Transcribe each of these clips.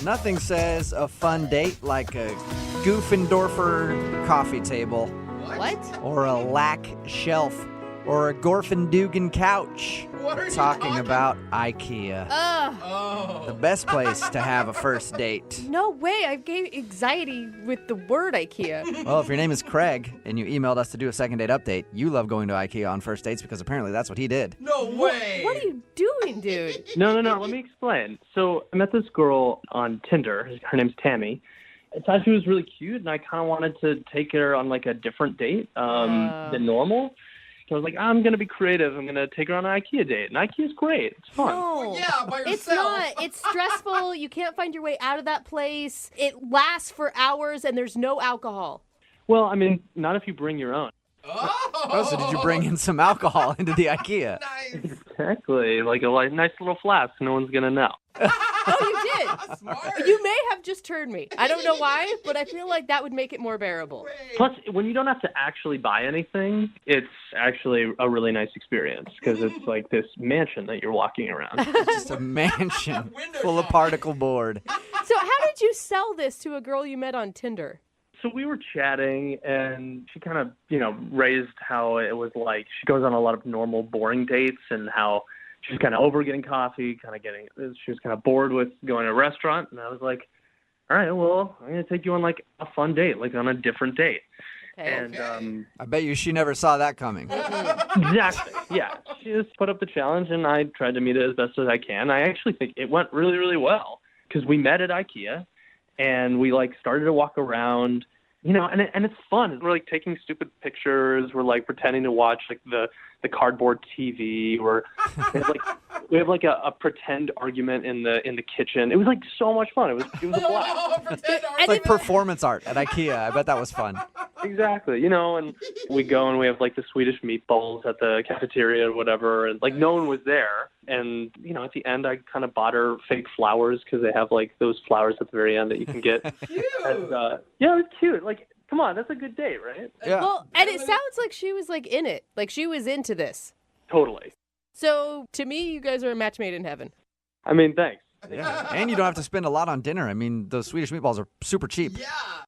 Nothing says a fun date like a Goofendorfer coffee table. What? Or a lack shelf. Or a Gorfindugan couch. What are you talking about IKEA. Oh. The best place to have a first date. No way. I get anxiety with the word IKEA. Well, if your name is Craig and you emailed us to do a second date update, you love going to IKEA on first dates because apparently that's what he did. No way. What are you doing, dude? No. Let me explain. So I met this girl on Tinder. Her name's Tammy. I thought she was really cute, and I kind of wanted to take her on like a different date than normal. So I was like, I'm going to be creative. I'm going to take her on an IKEA date. And IKEA's great. It's fun. No. Yeah, by yourself. It's not. It's stressful. You can't find your way out of that place. It lasts for hours, and there's no alcohol. Well, I mean, not if you bring your own. Oh, so did you bring in some alcohol into the IKEA? Nice. Exactly. Like a nice little flask. No one's going to know. Oh, you did. Smart. You may have just turned me. I don't know why, but I feel like that would make it more bearable. Plus, when you don't have to actually buy anything, it's actually a really nice experience because it's like this mansion that you're walking around. Just a mansion Window full of shop. particle board. So how did you sell this to a girl you met on Tinder? So we were chatting, and she kind of, raised how it was like she goes on a lot of normal, boring dates and how she's kind of over getting coffee, she was kind of bored with going to a restaurant. And I was like, all right, well, I'm going to take you on like a fun date, like on a different date. Okay. And I bet you she never saw that coming. exactly, yeah. She just put up the challenge, and I tried to meet it as best as I can. I actually think it went really, really well because we met at IKEA, and we like started to walk around. And it's fun. We're like taking stupid pictures. We're like pretending to watch like the cardboard TV. We have like a pretend argument in the kitchen. It was like so much fun. It was a blast. It's like performance art at IKEA. I bet that was fun. Exactly. And we go and we have like the Swedish meatballs at the cafeteria or whatever, and like no one was there. And at the end, I kind of bought her fake flowers because they have like those flowers at the very end that you can get. Cute. And, yeah, it was cute. Like, come on, that's a good date, right? Yeah. Well, and it sounds like she was like in it. Like she was into this. Totally. So to me, you guys are a match made in heaven. I mean, thanks. Yeah. And you don't have to spend a lot on dinner. I mean, those Swedish meatballs are super cheap. Yeah.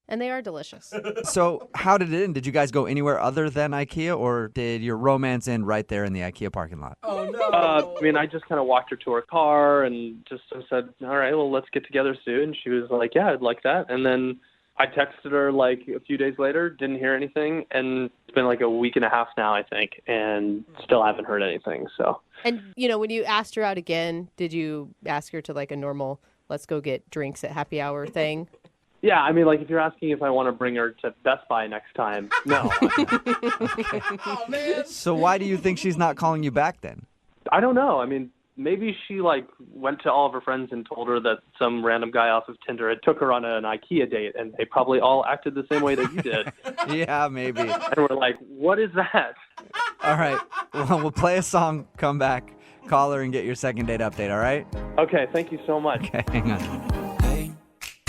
And they are delicious. So how did it end? Did you guys go anywhere other than IKEA, or did your romance end right there in the IKEA parking lot? Oh, no. I mean, I just kind of walked her to her car and just said, all right, well, let's get together soon. She was like, yeah, I'd like that. And then I texted her like a few days later, didn't hear anything. And it's been like a week and a half now, I think, and still haven't heard anything. So. And, when you asked her out again, did you ask her to like a normal, let's go get drinks at happy hour thing? Yeah, I mean, like if you're asking if I want to bring her to Best Buy next time, no. Oh, man. So why do you think she's not calling you back then? I don't know. I mean, maybe she like went to all of her friends and told her that some random guy off of Tinder had took her on an IKEA date, and they probably all acted the same way that you did. Yeah, maybe. And we're like, what is that? All right. Well, we'll play a song, come back, call her, and get your second date update, all right? Okay, thank you so much. Okay, hang on.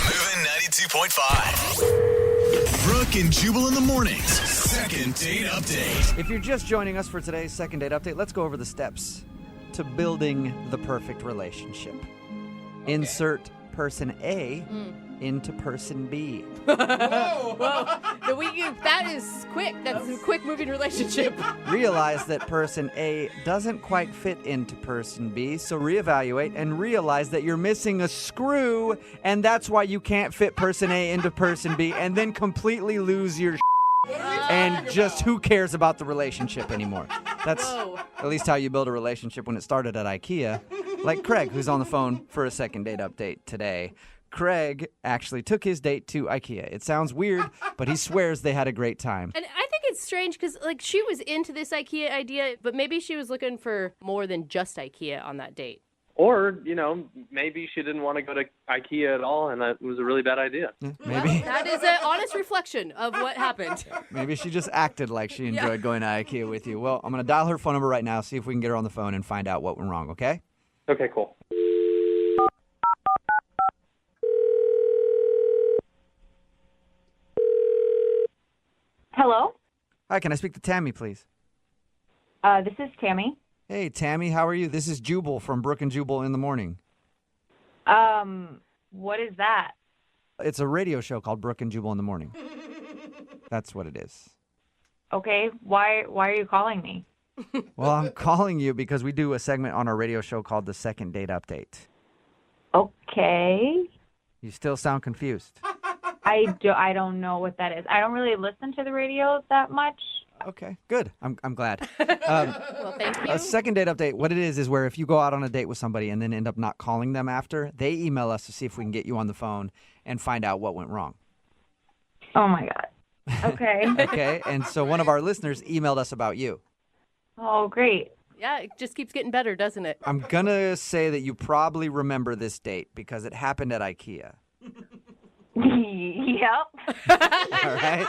Moving 92.5. Brooke and Jubal in the mornings. Second date update. If you're just joining us for today's second date update, let's go over the steps to building the perfect relationship. Insert person A into person B. Whoa. Well, that is quick. That's a quick moving relationship. Realize that person A doesn't quite fit into person B, so reevaluate and realize that you're missing a screw, and that's why you can't fit person A into person B, and then completely lose your and just who cares about the relationship anymore. That's Whoa. at least how you build a relationship when it started at IKEA. Like Craig, who's on the phone for a second date update today. Craig actually took his date to IKEA. It sounds weird, but he swears they had a great time. And I think it's strange because, like, she was into this IKEA idea, but maybe she was looking for more than just IKEA on that date. Or, maybe she didn't want to go to IKEA at all, and that was a really bad idea. Maybe That is an honest reflection of what happened. maybe she just acted like she enjoyed going to IKEA with you. Well, I'm going to dial her phone number right now, see if we can get her on the phone and find out what went wrong, okay? Okay, cool. Hello, Hi, can I speak to Tammy, please? this is Tammy. Hey, Tammy, how are you? This is Jubal from Brooke and Jubal in the morning. What is that? It's a radio show called Brooke and Jubal in the morning. That's what it is. Okay, why are you calling me? Well, I'm calling you because we do a segment on our radio show called the Second Date Update. Okay. You still sound confused. I don't know what that is. I don't really listen to the radio that much. Okay, good. I'm glad. Well, thank you. A second date update, what it is where if you go out on a date with somebody and then end up not calling them after, they email us to see if we can get you on the phone and find out what went wrong. Oh my God. Okay. Okay, and so one of our listeners emailed us about you. Oh, great. Yeah, it just keeps getting better, doesn't it? I'm going to say that you probably remember this date because it happened at Ikea. Yep. All right?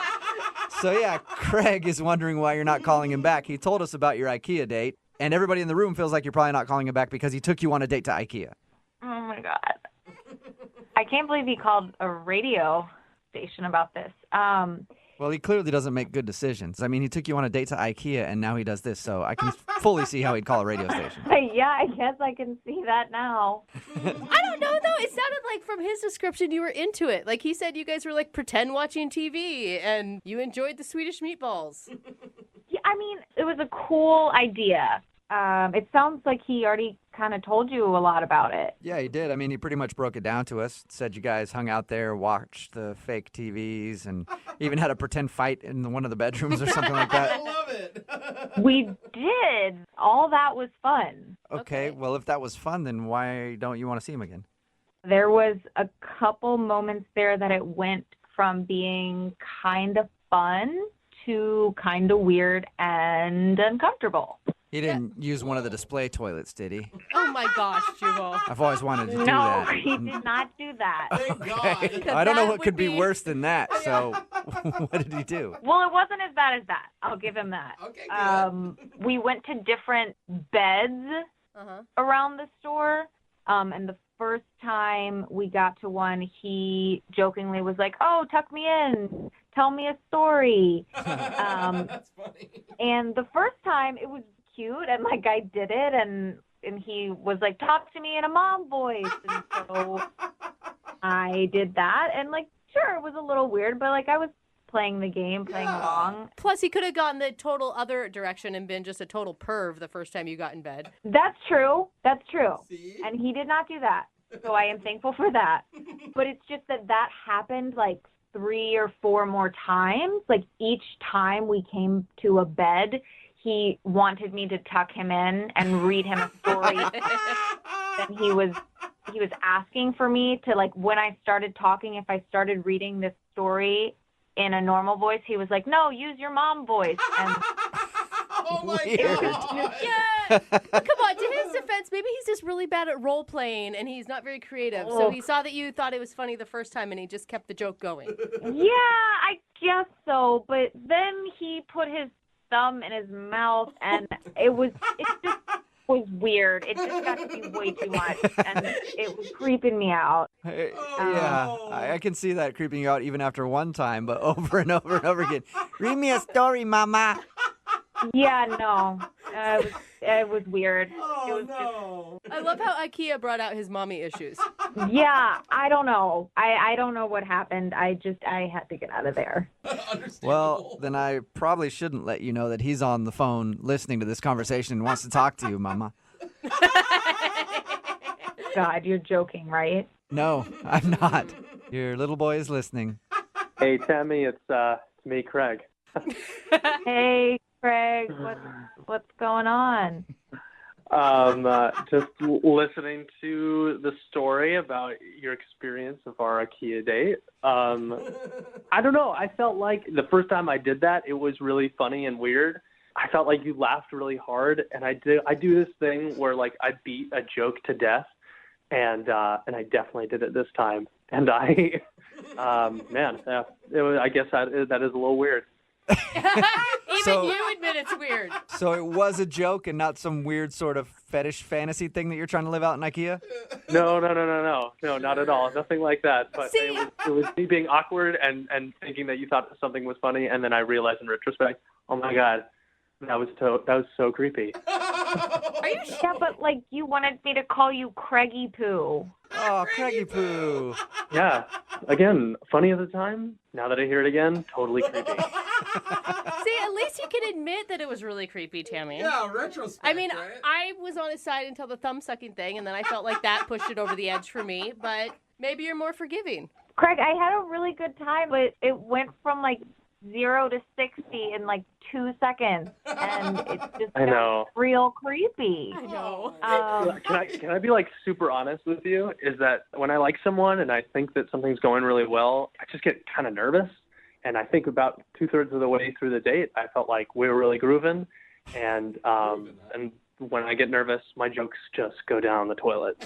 So, yeah, Craig is wondering why you're not calling him back. He told us about your Ikea date, and everybody in the room feels like you're probably not calling him back because he took you on a date to Ikea. Oh my God. I can't believe he called a radio station about this. Well, he clearly doesn't make good decisions. I mean, he took you on a date to Ikea, and now he does this, so I can fully see how he'd call a radio station. Yeah, I guess I can see that now. I don't know, though. It sounded like from his description you were into it. Like he said you guys were like pretend watching TV and you enjoyed the Swedish meatballs. Yeah, I mean, it was a cool idea. It sounds like he already kind of told you a lot about it. Yeah, he did. I mean, he pretty much broke it down to us. Said you guys hung out there, watched the fake TVs, and even had a pretend fight in one of the bedrooms or something like I that. love it. We did. All that was fun. Okay, well, if that was fun, then why don't you want to see him again? There was a couple moments there that it went from being kind of fun to kind of weird and uncomfortable. He didn't use one of the display toilets, did he? Oh my gosh, Jubal. I've always wanted to do No, that. he did not do that. Thank God. I don't know That what could would be be- worse than that, so what did he do? Well, it wasn't as bad as that. I'll give him that. Okay, good. We went to different beds Uh-huh. around the store. And the first time we got to one, he jokingly was like, "Oh, tuck me in. Tell me a story." That's funny. And the first time it was cute, and like I did it, and he was like, "Talk to me in a mom voice." And so I did that, and like, sure, it was a little weird, but like I was playing the game, playing along. Plus, he could have gone the total other direction and been just a total perv the first time you got in bed. That's true. That's true. See? And he did not do that. So I am thankful for that. But it's just that happened like 3 or 4 more times. Like each time we came to a bed, he wanted me to tuck him in and read him a story. And he was asking for me to, like, when I started talking, if I started reading this story in a normal voice, he was like, "No, use your mom voice." And Oh my Weird. God. Yeah. Come on, to his defense, maybe he's just really bad at role playing and he's not very creative. So he saw that you thought it was funny the first time and he just kept the joke going. yeah, I guess so. But then he put his thumb in his mouth, and it just was weird. It just got to be way too much, and it was creeping me out. Yeah, I can see that creeping you out even after one time, but over and over and over again. Read me a story, mama. Yeah, no, it was weird. Oh, It was no. I love how Ikea brought out his mommy issues. Yeah, I don't know. I don't know what happened. I had to get out of there. Understandable. Well, then I probably shouldn't let you know that he's on the phone listening to this conversation and wants to talk to you, mama. God, you're joking, right? No, I'm not. Your little boy is listening. Hey, Tammy, it's me, Craig. Hey, Craig, what's going on? Just listening to the story about your experience of our IKEA date. I don't know. I felt like the first time I did that, it was really funny and weird. I felt like you laughed really hard, and I do this thing where like I beat a joke to death, and I definitely did it this time. And I, man, yeah, I guess that is a little weird. Even So- you admit it's weird. So it was a joke and not some weird sort of fetish fantasy thing that you're trying to live out in IKEA? No, not at all. Nothing like that. But See? it was me being awkward and thinking that you thought something was funny, and then I realized in retrospect, oh my God, that was so creepy. Are you sure? Yeah, but like you wanted me to call you Craigie Poo. Oh, Craigie Poo. Yeah. Again, funny at the time. Now that I hear it again, totally creepy. See, at least you can admit that it was really creepy, Tammy. Yeah, retrospect. I mean, right? I was on his side until the thumb sucking thing, and then I felt like that pushed it over the edge for me. But maybe you're more forgiving. Craig, I had a really good time, but it went from like 0 to 60 in like 2 seconds, and it just I got know. real creepy. I know. Can I be like super honest with you? Is that when I like someone and I think that something's going really well, I just get kind of nervous. And I think about 2/3 of the way through the date, I felt like we were really grooving. And when I get nervous, my jokes just go down the toilet.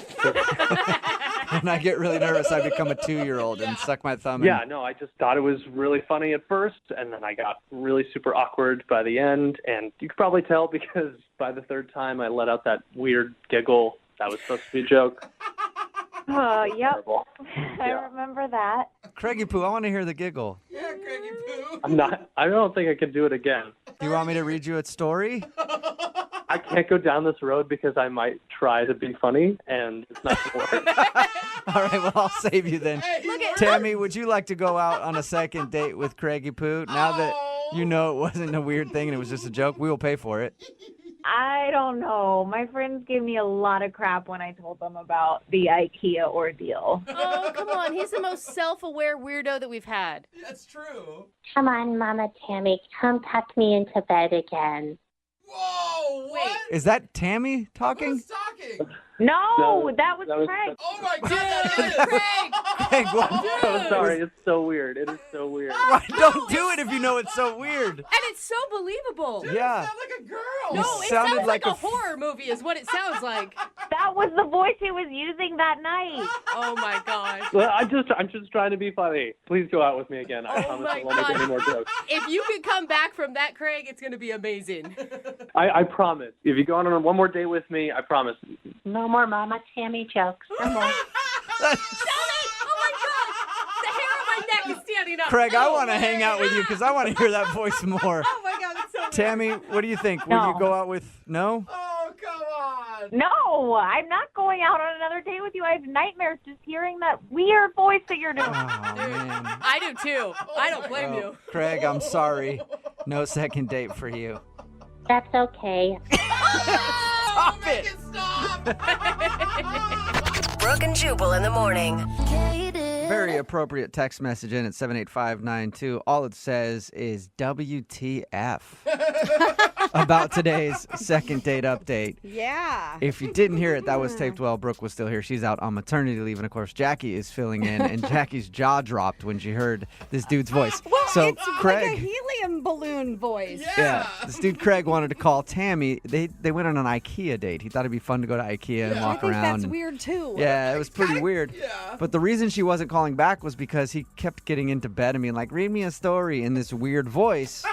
When I get really nervous, I become a 2-year-old and suck my thumb in. Yeah, no, I just thought it was really funny at first, and then I got really super awkward by the end. And you could probably tell because by the 3rd time, I let out that weird giggle that was supposed to be a joke. Yep. Terrible. I remember that. Craigie Poo, I want to hear the giggle. Yeah, Craigie Poo. I don't think I can do it again. Do you want me to read you a story? I can't go down this road because I might try to be funny, and it's not going to work. All right, well, I'll save you then. Look at Tammy, would you like to go out on a second date with Craigie Poo? Now that you know it wasn't a weird thing and it was just a joke, we will pay for it. I don't know. My friends gave me a lot of crap when I told them about the IKEA ordeal. Oh, come on. He's the most self-aware weirdo that we've had. That's true. Come on, Mama Tammy, come tuck me into bed again. Whoa, what? Is that Tammy talking? Who's talking? No, that was Craig. Oh my God, that is Craig! Craig, what? I'm sorry, it's so weird. It is so weird. Why, don't do it if you know it's so weird. And it's so believable. Yeah. Sound like a girl. You No, it sounded sounds like like a a horror movie is what it sounds like. That was the voice he was using that night. Oh, my gosh. Well, I'm just trying to be funny. Please go out with me again. I Oh promise my I won't make God. any more jokes. If you could come back from that, Craig, it's going to be amazing. I promise. If you go on one more date with me, I promise. No more Mama Tammy jokes. No more. Tell me! Oh, my gosh! The hair on my neck is standing up. Craig, I want to hang out with you because I want to hear that voice more. Oh, my God, it's so Tammy, what do you think? Will you No. go out with... No? Oh, come on. No, I'm not going out on another date with you. I have nightmares just hearing that weird voice that you're doing. Oh, man. I do, too. I don't blame Well, you. Craig, I'm sorry. No second date for you. That's okay. Stop it. Stop. Brooke and Jubal in the morning. Very appropriate text message in at 78592. All it says is WTF about today's second date update. Yeah. If you didn't hear it, that was taped while Brooke was still here. She's out on maternity leave, and of course, Jackie is filling in, and Jackie's jaw dropped when she heard this dude's voice. Well, So, it's Craig, like a helium balloon voice. yeah, this dude Craig wanted to call Tammy. They went on an IKEA date. He thought it'd be fun to go to IKEA and I walk think around. that's and- weird too. Yeah, it was pretty weird. Yeah. But the reason she wasn't calling back was because he kept getting into bed and being like, read me a story in this weird voice.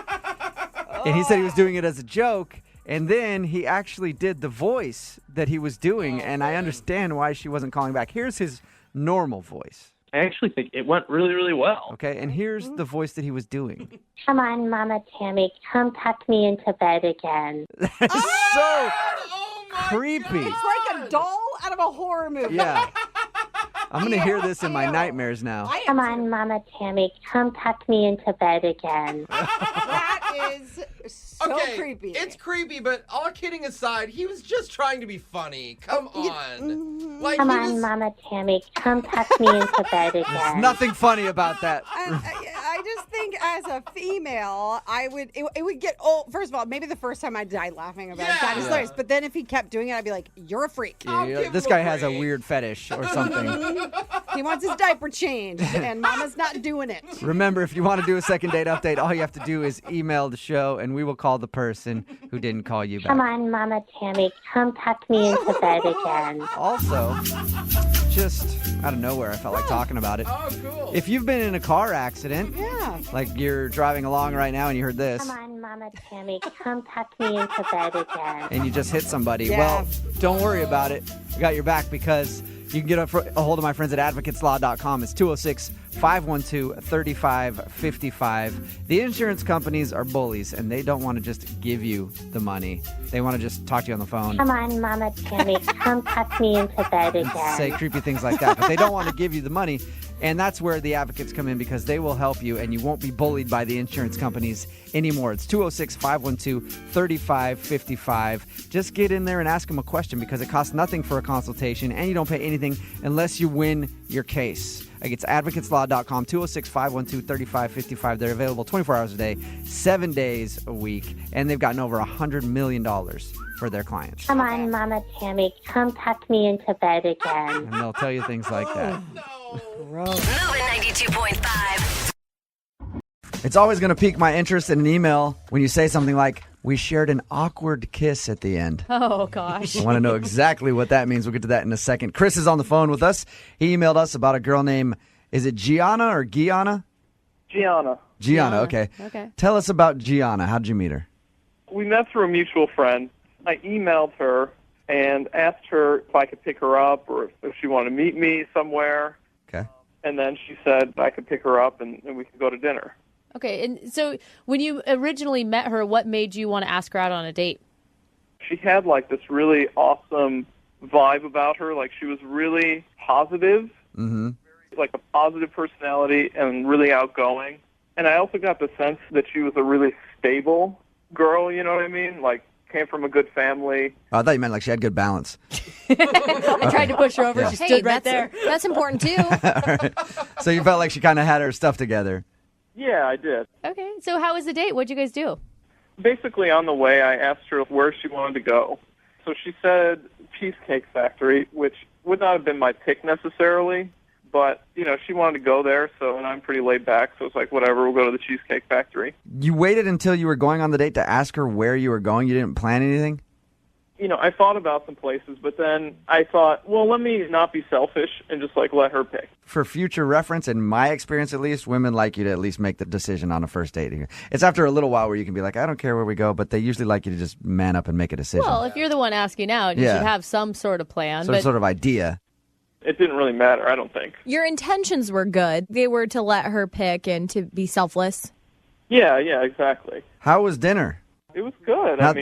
And he said he was doing it as a joke. And then he actually did the voice that he was doing. And I understand why she wasn't calling back. Here's his normal voice. I actually think it went really, really well. Okay. And here's the voice that he was doing. Come on, Mama Tammy, come tuck me into bed again. That's so Oh my creepy. It's like a doll out of a horror movie. Yeah. I'm going to hear this in my nightmares now. I am Come too. on, Mama Tammy, come tuck me into bed again. That is so Okay, creepy. it's creepy, but all kidding aside, he was just trying to be funny. Come on. Like, Come he on, was... Mama Tammy, come tuck me into bed There's again. nothing funny about that. I just think as a female, it would get old. First of all, maybe the first time I died laughing about it. That is Yeah. hilarious. But then if he kept doing it, I'd be like, you're a freak. I'll Yeah, give this him guy a has a break. weird fetish or something. He wants his diaper changed, and Mama's not doing it. Remember, if you want to do a second date update, all you have to do is email the show, and we will call the person who didn't call you Come back. on, Mama Tammy, come tuck me into bed again. Also, just out of nowhere, I felt like talking about it. Oh, cool. If you've been in a car accident, Yeah. like you're driving along right now and you heard this, Come on, Mama Tammy, come tuck me into bed again. and you just hit somebody, Yeah. well, don't worry about it. We got your back because You can get a hold of my friends at advocateslaw.com. It's 206-512-3555. The insurance companies are bullies, and they don't want to just give you the money. They want to just talk to you on the phone. Come on, Mama Tammy, come tuck me into bed again. Say creepy things like that, but they don't want to give you the money. And that's where the advocates come in, because they will help you and you won't be bullied by the insurance companies anymore. It's 206-512-3555. Just get in there and ask them a question, because it costs nothing for a consultation and you don't pay anything unless you win your case. Like, it's advocateslaw.com, 206-512-3555. They're available 24 hours a day, 7 days a week, and they've gotten over $100 million for their clients. Come on, Mama Tammy, come tuck me into bed again. And they'll tell you things like that. Moving 92.5. It's always going to pique my interest in an email when you say something like, we shared an awkward kiss at the end. Oh, gosh. I want to know exactly what that means. We'll get to that in a second. Chris is on the phone with us. He emailed us about a girl named, is it Gianna or Gianna? Gianna. Gianna, okay. Tell us about Gianna. How'd you meet her? We met through a mutual friend. I emailed her and asked her if I could pick her up or if she wanted to meet me somewhere. Okay. And then she said I could pick her up and we could go to dinner. Okay, and so when you originally met her, what made you want to ask her out on a date? She had like this really awesome vibe about her. Like, she was really positive, like a positive personality and really outgoing. And I also got the sense that she was a really stable girl, you know what I mean? Like, came from a good family. Oh, I thought you meant like she had good balance. I tried to push her over. Yeah. She stood right there. That's important, too. All right. So you felt like she kind of had her stuff together. Yeah, I did. Okay, so how was the date? What'd you guys do? Basically, on the way, I asked her where she wanted to go. So she said Cheesecake Factory, which would not have been my pick necessarily, but, you know, she wanted to go there, and I'm pretty laid back, so it's like, whatever, we'll go to the Cheesecake Factory. You waited until you were going on the date to ask her where you were going? You didn't plan anything? You know, I thought about some places, but then I thought, well, let me not be selfish and just, like, let her pick. For future reference, in my experience at least, women like you to at least make the decision on a first date. It's after a little while where you can be like, I don't care where we go, but they usually like you to just man up and make a decision. Well, if you're the one asking out, you should have some sort of plan. Some sort of idea. It didn't really matter, I don't think. Your intentions were good. They were to let her pick and to be selfless. Yeah, exactly. How was dinner? It was good. Not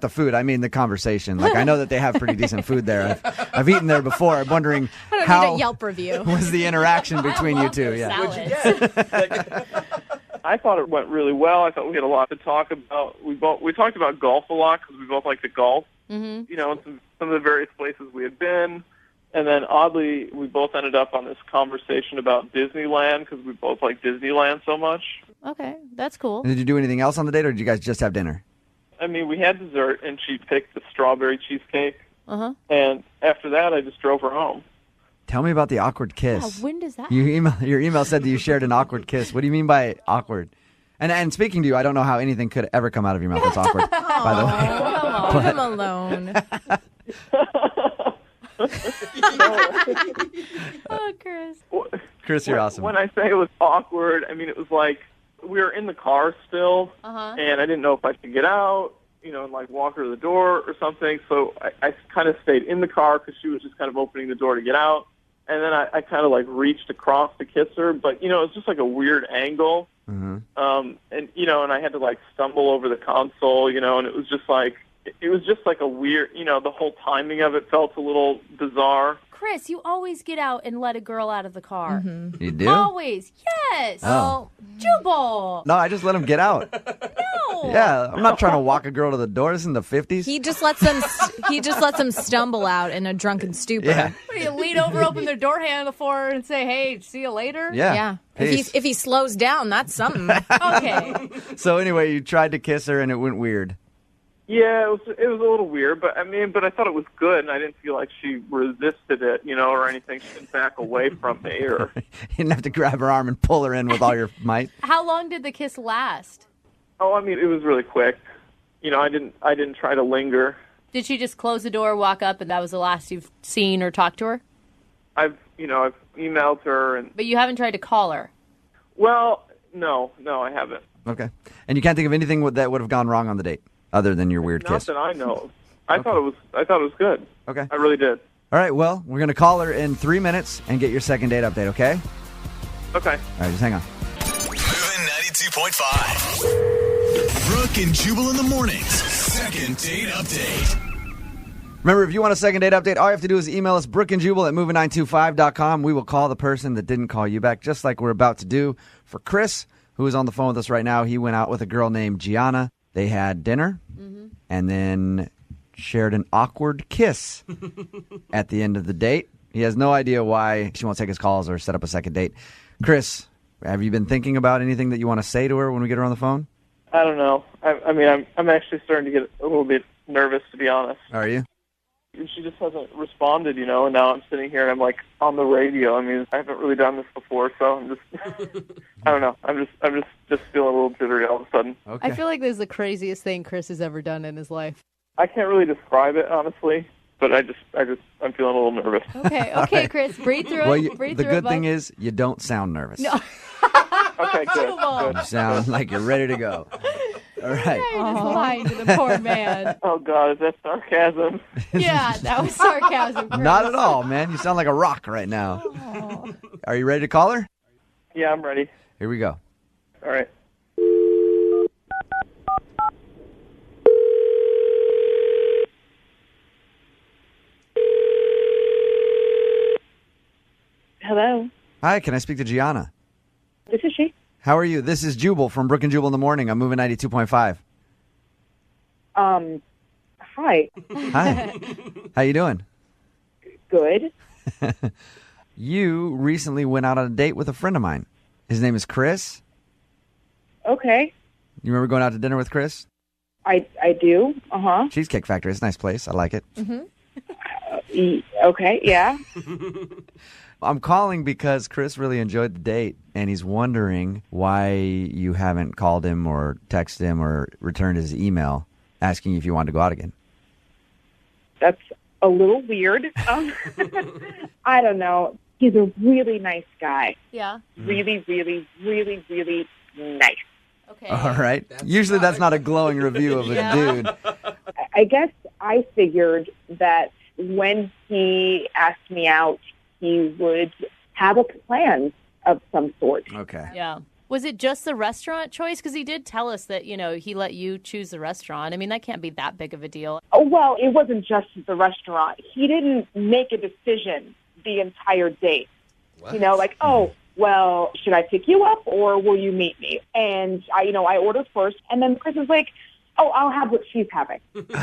the food. I mean the conversation. Like, I know that they have pretty decent food there. I've eaten there before. I'm wondering I need a Yelp review. Was the interaction between you two? Yeah. I thought it went really well. I thought we had a lot to talk about. We talked about golf a lot because we both like to golf. Mm-hmm. You know, some of the various places we had been. And then, oddly, we both ended up on this conversation about Disneyland because we both like Disneyland so much. Okay, that's cool. Did you do anything else on the date, or did you guys just have dinner? I mean, we had dessert, and she picked the strawberry cheesecake. Uh-huh. And after that, I just drove her home. Tell me about the awkward kiss. Yeah, when does that Your email said that you shared an awkward kiss. What do you mean by awkward? And speaking to you, I don't know how anything could ever come out of your mouth that's awkward, by the way. Leave him alone. Oh, Chris. Chris, you're awesome. When I say it was awkward, I mean, it was like we were in the car still, and I didn't know if I should get out, you know, and like walk her to the door or something. So I kind of stayed in the car because she was just kind of opening the door to get out. And then I kind of like reached across to kiss her, but, you know, it was just like a weird angle. Mm-hmm. And, you know, and I had to like stumble over the console, you know, and it was just like a weird, you know, the whole timing of it felt a little bizarre. Chris, you always get out and let a girl out of the car. Mm-hmm. You do? Always. Yes. Oh. Jubal. No, I just let him get out. No. Yeah, I'm not trying to walk a girl to the door. This is in the 50s. He just lets them stumble out in a drunken stupor. Yeah. What, do you lean over, open their door handle for her, and say, "Hey, see you later"? Yeah. If he slows down, that's something. Okay. So anyway, you tried to kiss her and it went weird. Yeah, it was a little weird, but I thought it was good, and I didn't feel like she resisted it, you know, or anything. She didn't back away from me, or You didn't have to grab her arm and pull her in with all your might. How long did the kiss last? oh, I mean, it was really quick. You know, I didn't try to linger. Did she just close the door, walk up, and that was the last you've seen or talked to her? I've emailed her, and But you haven't tried to call her. well, no, I haven't. Okay. And you can't think of anything that would have gone wrong on the date other than your weird Not kiss? that I know of. I thought it was good. Okay. I really did. All right, well, we're going to call her in 3 minutes and get your second date update, okay? Okay. All right, just hang on. Moving 92.5. Brooke and Jubal in the mornings. Second date update. Remember, if you want a second date update, all you have to do is email us, brookandjubal@moving925.com. We will call the person that didn't call you back, just like we're about to do for Chris, who is on the phone with us right now. He went out with a girl named Gianna. They had dinner and then shared an awkward kiss at the end of the date. He has no idea why she won't take his calls or set up a second date. Chris, have you been thinking about anything that you want to say to her when we get her on the phone? I don't know. I mean, I'm actually starting to get a little bit nervous, to be honest. Are you? She just hasn't responded, and now I'm sitting here and I'm like on the radio. I mean, I haven't really done this before, so I'm just, I don't know. I'm just feeling a little jittery all of a sudden. Okay. I feel like this is the craziest thing Chris has ever done in his life. I can't really describe it, honestly, but I'm feeling a little nervous. Okay, right. Chris, breathe through Well, it. Breathe the through good it, thing bud. is you don't sound nervous. No. Okay, good. You sound like you're ready to go. All right. You're just lying to the poor man. Oh, God, is that sarcasm? Yeah, that was sarcasm, Chris. Not at all, man. You sound like a rock right now. Oh. Are you ready to call her? Yeah, I'm ready. Here we go. All right. Hello. Hi, can I speak to Gianna? This is she. How are you? This is Jubal from Brooke and Jubal in the morning. I'm moving 92.5. Hi. Hi. How you doing? Good. You recently went out on a date with a friend of mine. His name is Chris. Okay. You remember going out to dinner with Chris? I do. Uh-huh. Cheesecake Factory. It's a nice place. I like it. Okay, yeah. I'm calling because Chris really enjoyed the date, and he's wondering why you haven't called him or texted him or returned his email asking if you wanted to go out again. That's a little weird. I don't know. He's a really nice guy. Yeah. Really, really, really, really nice. Okay. All right. Usually that's not a glowing review of a dude. I guess I figured that when he asked me out, he would have a plan of some sort. Okay. Yeah. Was it just the restaurant choice? Because he did tell us that, he let you choose the restaurant. I mean, that can't be that big of a deal. Oh, well, it wasn't just the restaurant. He didn't make a decision the entire date. What? Well, should I pick you up or will you meet me? And I ordered first, and then Chris was like, oh, I'll have what she's having.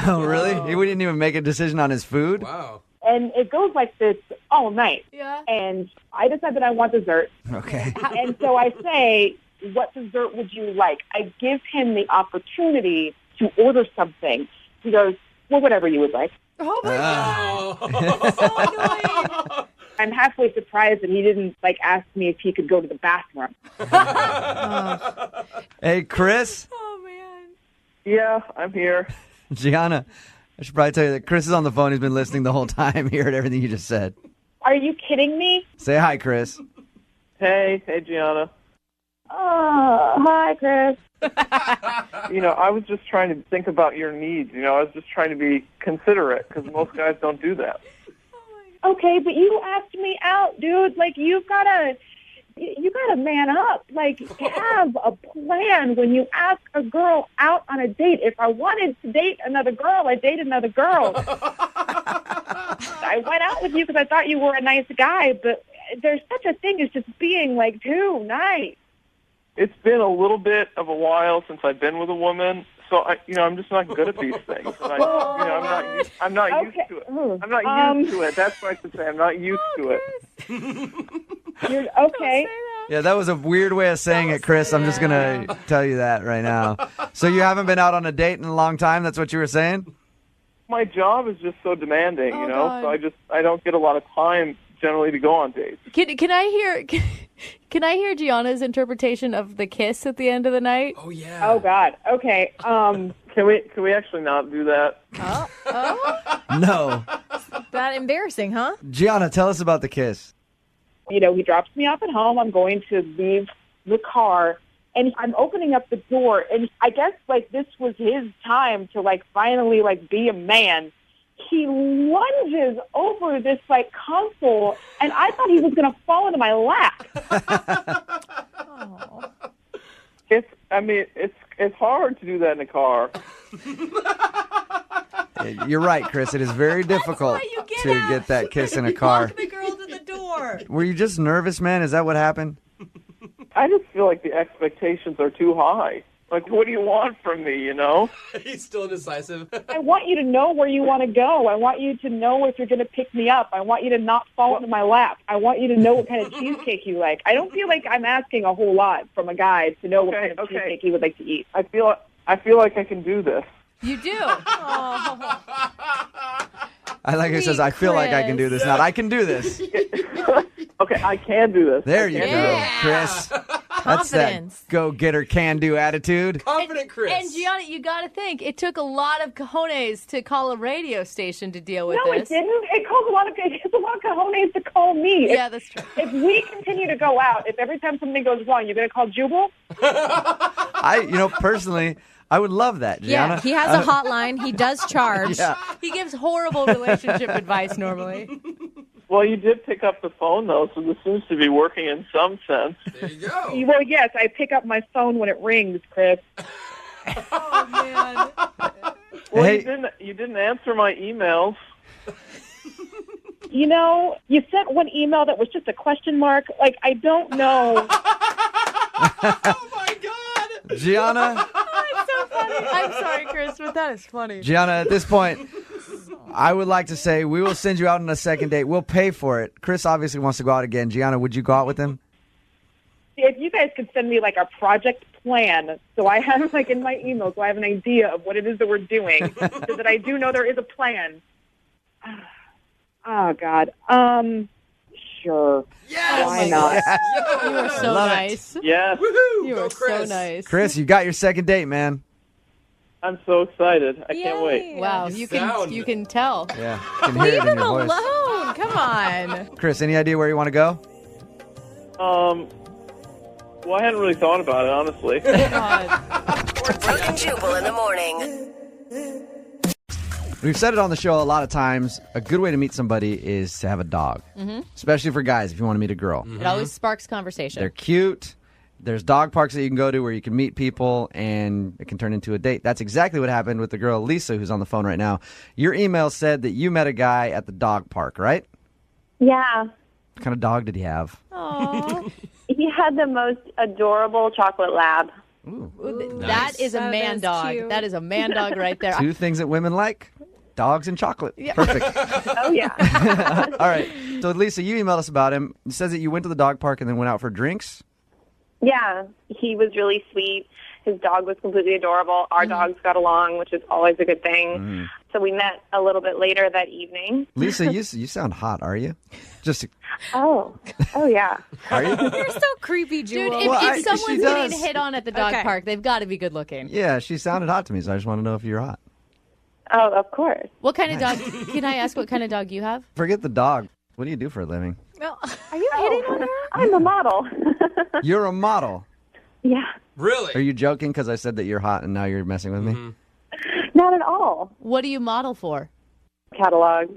Oh, really? He didn't even make a decision on his food? Wow. And it goes like this all night. Yeah. And I decide that I want dessert. Okay. And so I say, what dessert would you like? I give him the opportunity to order something. He goes, well, whatever you would like. Oh, my God. I'm halfway surprised that he didn't ask me if he could go to the bathroom. Hey, Chris? Oh, man. Yeah, I'm here. Gianna, I should probably tell you that Chris is on the phone. He's been listening the whole time. He heard everything you just said. Are you kidding me? Say hi, Chris. Hey, Gianna. Oh, hi, Chris. I was just trying to think about your needs. I was just trying to be considerate because most guys don't do that. Okay, but you asked me out, dude. You gotta man up. Have a plan when you ask a girl out on a date. If I wanted to date another girl, I'd date another girl. I went out with you because I thought you were a nice guy, but there's such a thing as just being too nice. It's been a little bit of a while since I've been with a woman, so I'm just not good at these things. And I'm not used to it. I'm not used to it. That's what I should say. I'm not used to it. You're okay. Yeah, that was a weird way of saying it, Chris. I'm just going to tell you that right now. So you haven't been out on a date in a long time? That's what you were saying? My job is just so demanding, God. so I don't get a lot of time generally to go on dates. Can I hear Gianna's interpretation of the kiss at the end of the night? Oh, yeah. Oh, God. Okay. Can we actually not do that? No. That embarrassing, huh? Gianna, tell us about the kiss. He drops me off at home. I'm going to leave the car, and I'm opening up the door, and I guess this was his time to finally be a man. he lunges over this like console, and I thought he was going to fall into my lap. It's hard to do that in a car. You're right, Chris. It is very difficult to get that kiss in a car. Walk the girl to the door. Were you just nervous, man? Is that what happened? I just feel like the expectations are too high. Like, what do you want from me, you know? He's still indecisive. I want you to know where you want to go. I want you to know if you're going to pick me up. I want you to not fall into my lap. I want you to know what kind of cheesecake you like. I don't feel like I'm asking a whole lot from a guy to know what kind of cheesecake he would like to eat. I feel like I can do this. You do. I like it says, I feel like I can do this. Not, I can do this. Okay, I can do this. There you go, Chris. That's that go-getter, can-do attitude. Confident Chris. And Gianna, you got to think, it took a lot of cojones to call a radio station to deal with No, this. it didn't. It took a lot of cojones to call me. Yeah, that's true. If we continue to go out, if every time something goes wrong, you're going to call Jubal? Personally, I would love that, Gianna. Yeah, he has a hotline. He does charge. Yeah. He gives horrible relationship advice normally. Well, you did pick up the phone, though, so this seems to be working in some sense. There you go. Well, yes, I pick up my phone when it rings, Chris. Oh, man. Well, Hey. you didn't answer my emails. You know, you sent one email that was just a question mark. Like, I don't know. Oh, my God. Gianna, It's so funny. I'm sorry, Chris, but that is funny. Gianna, at this point, I would like to say we will send you out on a second date. We'll pay for it. Chris obviously wants to go out again. Gianna, would you go out with him? If you guys could send me, like, a project plan so I have, like, in my email, so I have an idea of what it is that we're doing, so that I do know there is a plan. Oh, God. Sure. Yes. Why not? You are so Love it. nice. Yes, Woohoo. You Go are Chris. so nice. Chris, you got your second date, man. I'm so excited. I can't wait. Wow, You you can tell. Yeah, can hear it Leave in him your voice. alone. Come on. Chris, any idea where you want to go? Well, I hadn't really thought about it, honestly. Brooke and Jubal in the morning. We've said it on the show a lot of times. A good way to meet somebody is to have a dog, especially for guys if you want to meet a girl. It always sparks conversation. They're cute. There's dog parks that you can go to where you can meet people and it can turn into a date. That's exactly what happened with the girl Lisa who's on the phone right now. Your email said that you met a guy at the dog park, right? Yeah. What kind of dog did he have? Aww. He had the most adorable chocolate lab. Ooh. That is a That man is dog. cute. That is a man dog right there. Two things that women like, dogs and chocolate. Perfect. Oh, yeah. All right. So, Lisa, you emailed us about him. It says that you went to the dog park and then went out for drinks. Yeah. He was really sweet. His dog was completely adorable. Our dogs got along, which is always a good thing. So we met a little bit later that evening. Lisa, you sound hot, are you? Just Oh yeah. are you? You're so creepy, Dude, Jewel. if she someone's does. getting hit on at the dog Okay. park, they've got to be good looking. Yeah, she sounded hot to me, so I just want to know if you're hot. Oh, of course. What kind of dog? Can I ask what kind of dog you have? Forget the dog. What do you do for a living? Are you hitting on her? I'm a model. You're a model. Yeah. Really? Are you joking because I said that you're hot and now you're messing with me? Not at all. What do you model for? Catalogs.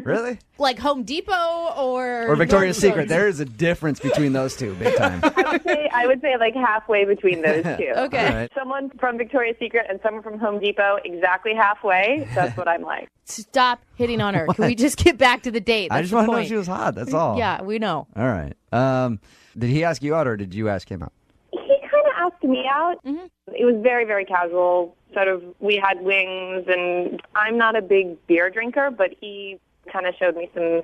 Really? Like Home Depot or Victoria's Nordstrom's? Secret. There is a difference between those two, big time. I would say like halfway between those two. Okay. All right. Someone from Victoria's Secret and someone from Home Depot, exactly halfway. That's what I'm like. Stop hitting on her. Can we just get back to the date? I That's just the want to know if point. she was hot. That's all. Yeah, we know. All right. Did he ask you out or did you ask him out? He kind of asked me out. It was very, very casual. Sort of, we had wings, and I'm not a big beer drinker, but he kind of showed me some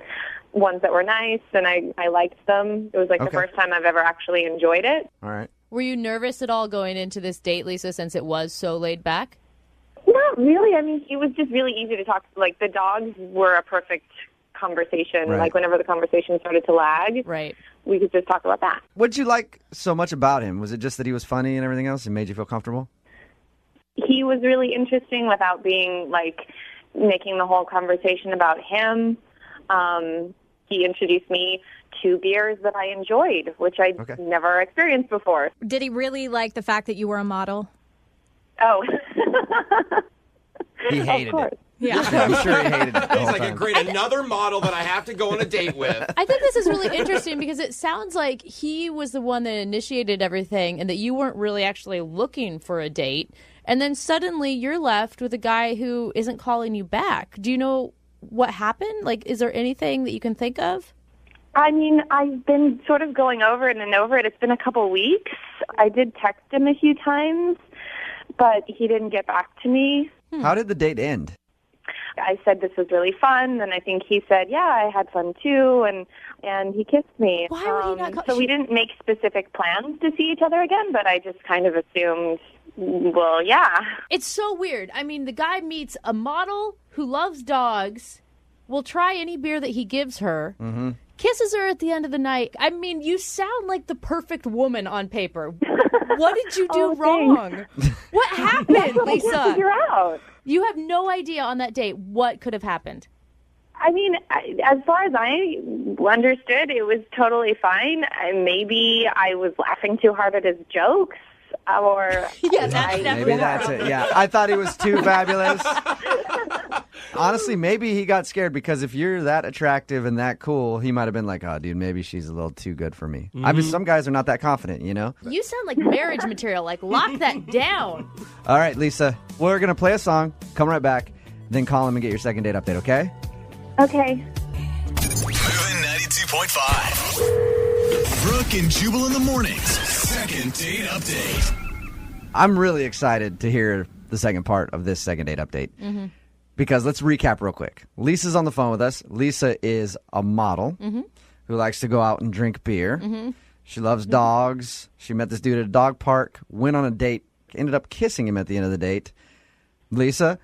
ones that were nice, and I liked them. It was like the Okay. first time I've ever actually enjoyed it. All right. Were you nervous at all going into this date, Lisa, since it was so laid back? Not really. I mean, it was just really easy to talk. Like, the dogs were a perfect conversation. Right. Like, whenever the conversation started to lag, Right. we could just talk about that. What'd you like so much about him? Was it just that he was funny and everything else and made you feel comfortable? He was really interesting without being, like, making the whole conversation about him. He introduced me to beers that I enjoyed, which I'd never experienced before. Did he really like the fact that you were a model? Oh. He hated Of course. it. Yeah. I'm sure he hated it the He's whole like, time. great, another model that I have to go on a date with. I think this is really interesting because it sounds like he was the one that initiated everything and that you weren't really actually looking for a date. And then suddenly you're left with a guy who isn't calling you back. Do you know what happened? Like, is there anything that you can think of? I mean, I've been sort of going over it and over it. It's been a couple weeks. I did text him a few times, but he didn't get back to me. How did the date end? I said this was really fun, and I think he said, yeah, I had fun too, and he kissed me. Why would he not call? So we didn't make specific plans to see each other again, but I just kind of assumed, well, yeah. It's so weird. I mean, the guy meets a model who loves dogs, will try any beer that he gives her, kisses her at the end of the night. I mean, you sound like the perfect woman on paper. What did you do wrong? What happened, That's what Lisa? I can't figure out. You have no idea on that date what could have happened. I mean, as far as I understood, it was totally fine. Maybe I was laughing too hard at his jokes, or yeah, that's Maybe that's it. Yeah, I thought he was too fabulous. Honestly, maybe he got scared because if you're that attractive and that cool, he might have been like, "Oh, dude, maybe she's a little too good for me." I mean, some guys are not that confident, you know. You sound like marriage material. Like, lock that down. All right, Lisa, we're gonna play a song. Come right back, then call him and get your second date update. Okay? Okay. Moving 92.5. Brooke and Jubal in the mornings. Second date update. I'm really excited to hear the second part of this second date update. Because let's recap real quick. Lisa's on the phone with us. Lisa is a model who likes to go out and drink beer. She loves dogs. She met this dude at a dog park, went on a date, ended up kissing him at the end of the date. Lisa,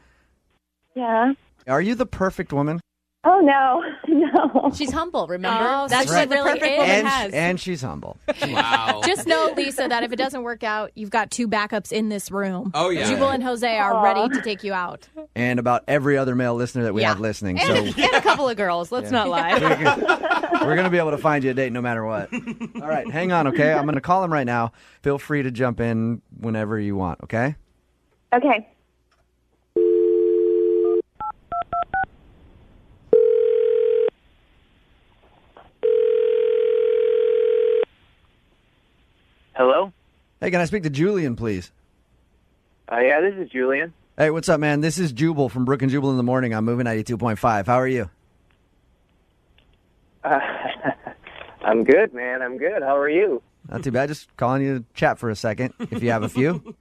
Yeah. are you the perfect woman? Oh, no. No. She's humble, remember? Oh, That's right. what the perfect Really woman is. has. And she's humble. Wow. Just know, Lisa, that if it doesn't work out, you've got two backups in this room. Oh, yeah. Jubal and Jose are ready to take you out. And about every other male listener that we have listening. So And a couple of girls. Let's not lie. we're going to be able to find you a date no matter what. All right, hang on, okay? I'm going to call him right now. Feel free to jump in whenever you want, okay? Okay. Hello? Hey, can I speak to Julian, please? Yeah, this is Julian. Hey, what's up, man? This is Jubal from Brooke and Jubal in the morning. I'm moving 92.5. How are you? I'm good, man. I'm good. How are you? Not too bad. Just calling you to chat for a second, if you have a few.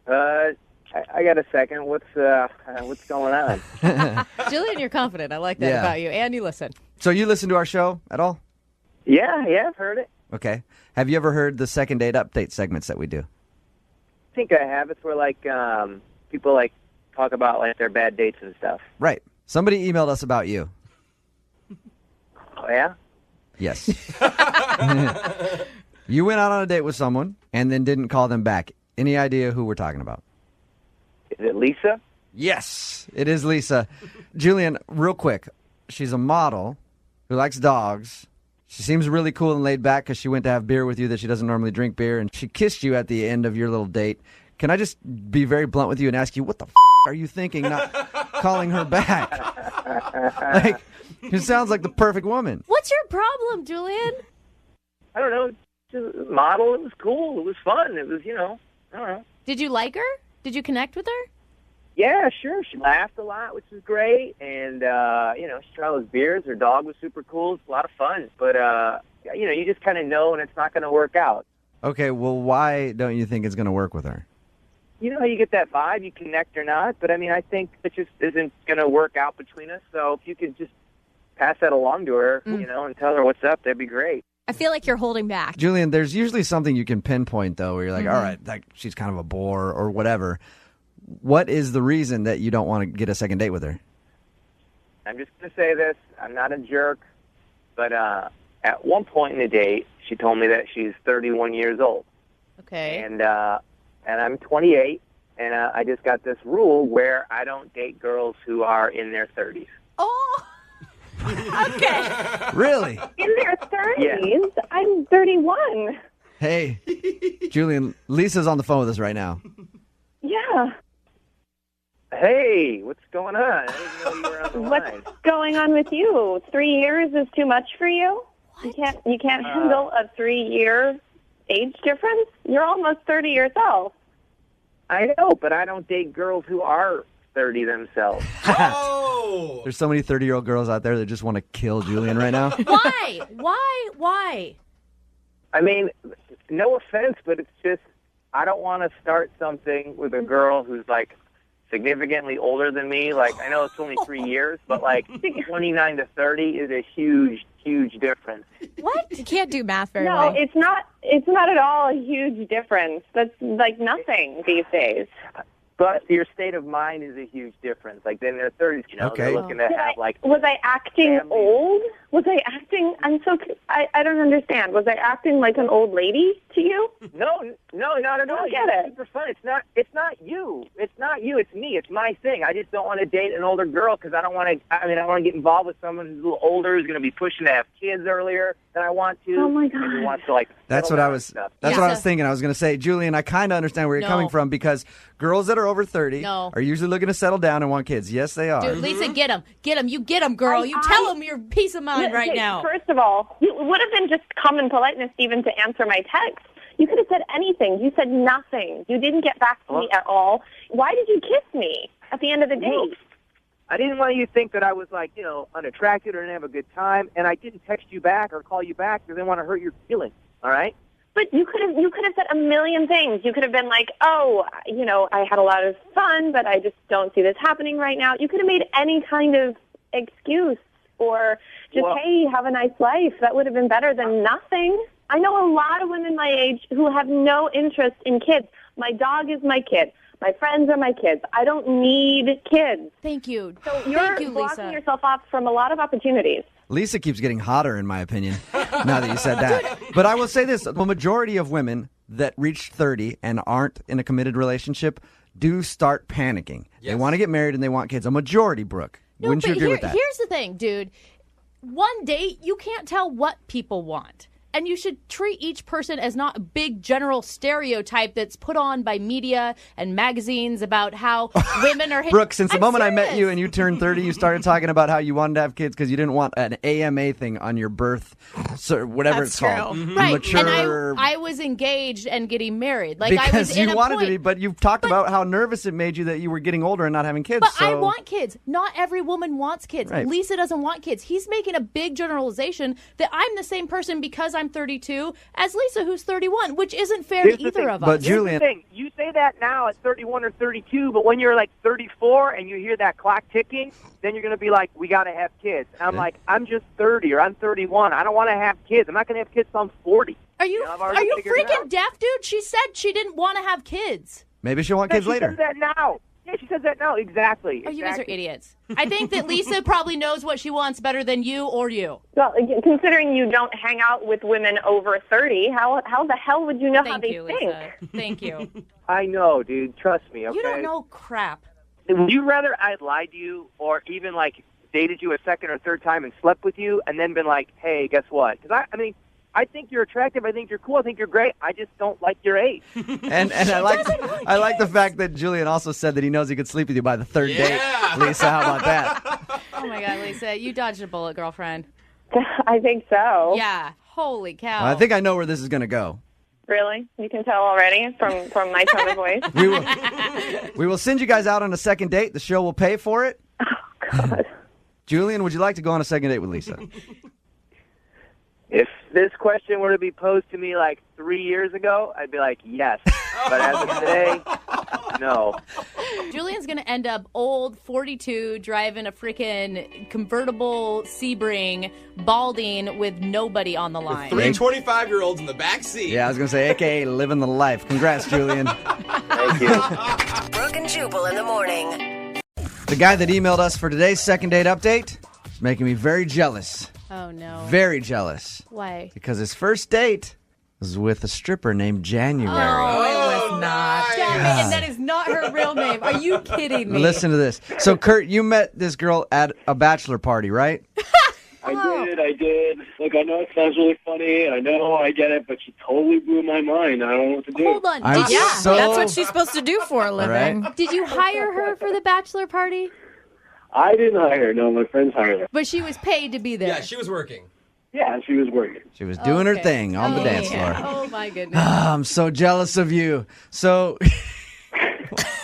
I got a second. What's going on? Julian, you're confident. I like that Yeah. about you. And you listen. So you listen to our show at all? Yeah, I've heard it. Okay. Have you ever heard the second date update segments that we do? I think I have. It's where, people, talk about, their bad dates and stuff. Right. Somebody emailed us about you. Oh, yeah? Yes. You went out on a date with someone and then didn't call them back. Any idea who we're talking about? Is it Lisa? Yes, it is Lisa. Julian, real quick. She's a model who likes dogs. She seems really cool and laid back because she went to have beer with you that she doesn't normally drink beer, and she kissed you at the end of your little date. Can I just be very blunt with you and ask you, what the are you thinking not calling her back? It sounds like the perfect woman. What's your problem, Julian? I don't know. Just a model. It was cool. It was fun. It was, I don't know. Did you like her? Did you connect with her? Yeah, sure. She laughed a lot, which was great. And, she tried all those beers. Her dog was super cool. It's a lot of fun. But, you just kind of know when it's not going to work out. Okay, well, why don't you think it's going to work with her? You know how you get that vibe, you connect or not. But, I think it just isn't going to work out between us. So if you could just pass that along to her, and tell her what's up, that'd be great. I feel like you're holding back. Julian, there's usually something you can pinpoint, though, where you're like, all right, she's kind of a bore or whatever. What is the reason that you don't want to get a second date with her? I'm just going to say this. I'm not a jerk. But at one point in the date, she told me that she's 31 years old. Okay. And I'm 28, and I just got this rule where I don't date girls who are in their 30s. Oh! Okay. Really? In their 30s? Yeah. I'm 31. Hey, Julian, Lisa's on the phone with us right now. Yeah. Hey, what's going on? I didn't know you were on the line. What's going on with you? 3 years is too much for you? What? You can't handle a 3-year age difference? You're almost 30 yourself. I know, but I don't date girls who are 30 themselves. Oh! There's so many 30-year-old girls out there that just want to kill Julian right now. Why? Why? I mean, no offense, but it's just I don't want to start something with a girl who's like significantly older than me. Like, I know it's only 3 years, but like 29 to 30 is a huge, huge difference. What? You can't do math very No, well. it's not. It's not at all a huge difference. That's like nothing these days. But your state of mind is a huge difference. Like, in their 30s, you know, Okay. they're looking to have, like... Was I acting family. old? Was I acting... I don't understand. Was I acting like an old lady to you? No, not at all. I get it. Super fun. It's not you. It's not you. It's me. It's my thing. I just don't want to date an older girl because I don't want to... I mean, I want to get involved with someone who's a little older, who's going to be pushing to have kids earlier than I want to. Oh, my God. And who wants to, like... That's settle what I down was. and stuff. That's what I was thinking. I was going to say, Julian, I kind of understand where you're coming from because girls that are over 30 are usually looking to settle down and want kids. Yes, they are. Dude, Lisa, get him. You get him, girl. You tell him your peace of mind right Okay, now. First of all, it would have been just common politeness even to answer my text. You could have said anything. You said nothing. You didn't get back to me at all. Why did you kiss me at the end of the date? I didn't want you to think that I was, like, you know, unattracted or didn't have a good time, and I didn't text you back or call you back because I didn't want to hurt your feelings, all right? But you could have said a million things. You could have been like, oh, you know, I had a lot of fun, but I just don't see this happening right now. You could have made any kind of excuse or just, hey, have a nice life. That would have been better than nothing. I know a lot of women my age who have no interest in kids. My dog is my kid. My friends are my kids. I don't need kids. Thank you. So you're blocking yourself off from a lot of opportunities. Lisa keeps getting hotter, in my opinion, now that you said that. But I will say this. The majority of women that reach 30 and aren't in a committed relationship do start panicking. They want to get married and they want kids. A majority, Brooke. No, Wouldn't you but agree with that? Here's the thing, dude. One date, you can't tell what people want. And you should treat each person as not a big general stereotype that's put on by media and magazines about how women are... Brooke, since the moment serious. I met you and you turned 30, you started talking about how you wanted to have kids because you didn't want an AMA thing on your birth, whatever it's called. Right, Mature... and I was engaged and getting married. Like because I was in you a wanted point. to be, but you've talked about how nervous it made you that you were getting older and not having kids. But so... I want kids. Not every woman wants kids. Right. Lisa doesn't want kids. He's making a big generalization that I'm the same person because I'm 32 as Lisa, who's 31, which isn't fair to either of us. But Julian, here's the thing. You say that now at 31 or 32, but when you're like 34 and you hear that clock ticking, then you're going to be like, we got to have kids. And I'm like, I'm just 30 or I'm 31. I don't want to have kids. I'm not going to have kids till I'm 40. Are you freaking deaf, dude? She said she didn't want to have kids. maybe she'll want kids she later. says that now. Yeah, she says that now. Exactly. Oh, you guys are idiots. I think that Lisa probably knows what she wants better than you or you. Well, considering you don't hang out with women over 30, how the hell would you know how they think? Lisa. Thank you. I know, dude. Trust me, okay? You don't know crap. Would you rather I lied to you or even, like, dated you a second or third time and slept with you and then been like, hey, guess what? Because, I mean, I think you're attractive. I think you're cool. I think you're great. I just don't like your age. And I like the fact that Julian also said that he knows he could sleep with you by the third date. Lisa, how about that? Oh, my God, Lisa. You dodged a bullet, girlfriend. I think so. Yeah. Holy cow. I think I know where this is going to go. Really? You can tell already from my tone of voice? We will send you guys out on a second date. The show will pay for it. Oh, God. Julian, would you like to go on a second date with Lisa? If this question were to be posed to me like 3 years ago, I'd be like, yes. But as of today, no. Julian's going to end up old, 42, driving a freaking convertible Sebring, balding with nobody on the line. 3 25-year-olds in the back seat. Yeah, I was going to say, a.k.a. living the life. Congrats, Julian. Thank you. Brooke and Jubal in the morning. The guy that emailed us for today's second date update is making me very jealous. Oh, no. Very jealous. Why? Because his first date was with a stripper named January. Oh, it was not. Damn it, and that is not her real name. Are you kidding me? Listen to this. So, Kurt, you met this girl at a bachelor party, right? I did. Look, I know it sounds really funny. I know I get it, but she totally blew my mind. I don't know what to do. Hold on. That's what she's supposed to do for a living. Right. Did you hire her for the bachelor party? I didn't hire her. No, my friends hired her. But she was paid to be there. Yeah, she was working. Yeah, she was working. She was doing her thing on the dance floor. Oh, my goodness. I'm so jealous of you. So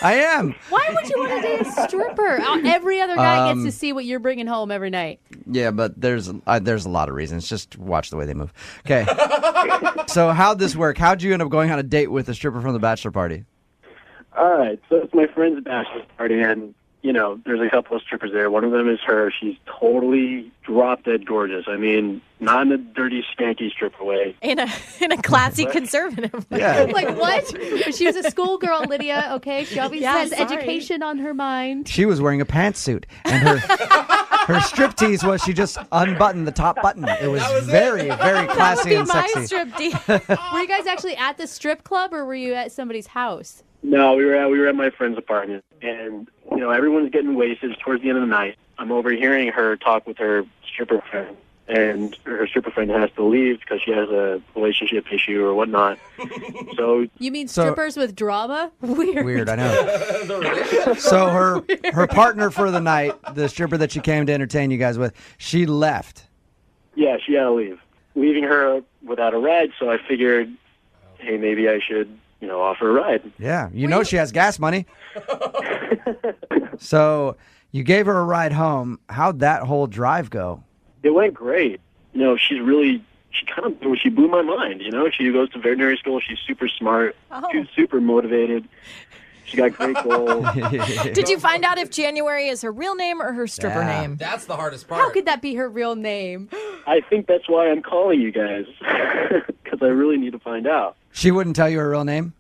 I am. Why would you want to date a stripper? Every other guy gets to see what you're bringing home every night. Yeah, but there's a lot of reasons. Just watch the way they move. Okay. So how'd this work? How'd you end up going on a date with a stripper from the bachelor party? All right, so it's my friend's bachelor party, and, you know, there's a couple of strippers there. One of them is her. She's totally drop-dead gorgeous. I mean, not in a dirty, skanky stripper way. In a classy, conservative way. Yeah. Like what? She was a schoolgirl, Lydia, okay? She obviously has education on her mind. She was wearing a pantsuit, and her striptease was she just unbuttoned the top button. It was very, very classy and sexy. My striptease. Were you guys actually at the strip club, or were you at somebody's house? No, we were at my friend's apartment, and, you know, everyone's getting wasted. It's towards the end of the night. I'm overhearing her talk with her stripper friend, and her stripper friend has to leave because she has a relationship issue or whatnot. So You mean strippers with drama? Weird. I know. So her partner for the night, the stripper that she came to entertain you guys with, she left. yeah, she had to leave, leaving her without a ride. So I figured, hey, maybe I should, you know, offer a ride. Yeah, you know she has gas money. So you gave her a ride home. How'd that whole drive go? It went great. You know, she blew my mind. You know, she goes to veterinary school. She's super smart. She's super motivated. She got great goals. Did you find out if January is her real name or her stripper name? That's the hardest part. How could that be her real name? I think that's why I'm calling you guys, because I really need to find out. She wouldn't tell you her real name?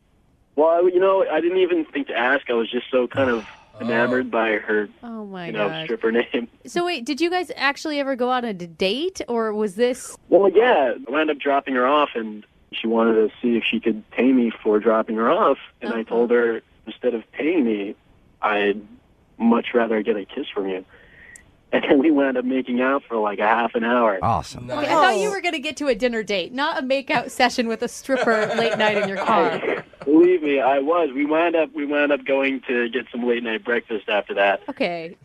Well, you know, I didn't even think to ask. I was just so kind of enamored by her, Oh my God, stripper name. So wait, did you guys actually ever go on a date, or was this? Well, yeah, I wound up dropping her off, and she wanted to see if she could pay me for dropping her off. And I told her, instead of paying me, I'd much rather get a kiss from you. And then we wound up making out for like a half an hour. Awesome. Wait, I thought you were going to get to a dinner date, not a makeout session with a stripper late night in your car. Believe me, I was. We wound up going to get some late night breakfast after that. Okay.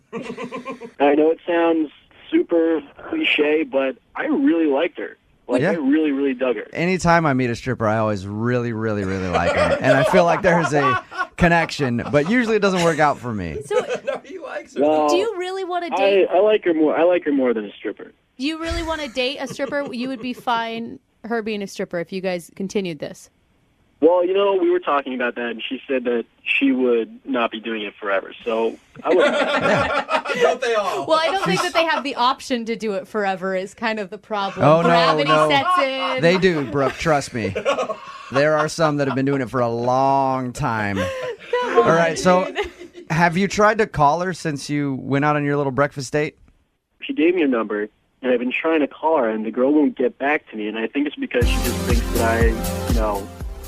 I know it sounds super cliche, but I really liked her. Like, I really, really dug her. Anytime I meet a stripper, I always really, really, really like her. And I feel like there's a connection, but usually it doesn't work out for me. No, he likes her. Well, Do you really want to date? I like her more. I like her more than a stripper. Do you really want to date a stripper? You would be fine her being a stripper if you guys continued this. Well, you know, we were talking about that, and she said that she would not be doing it forever. So I would. Don't they all? Well, I don't think that they have the option to do it forever is kind of the problem. Oh, no, Gravity no. sets in. They do, Brooke. Trust me. There are some that have been doing it for a long time. All right, so have you tried to call her since you went out on your little breakfast date? She gave me a number, and I've been trying to call her, and the girl won't get back to me. And I think it's because she just thinks that I, you know,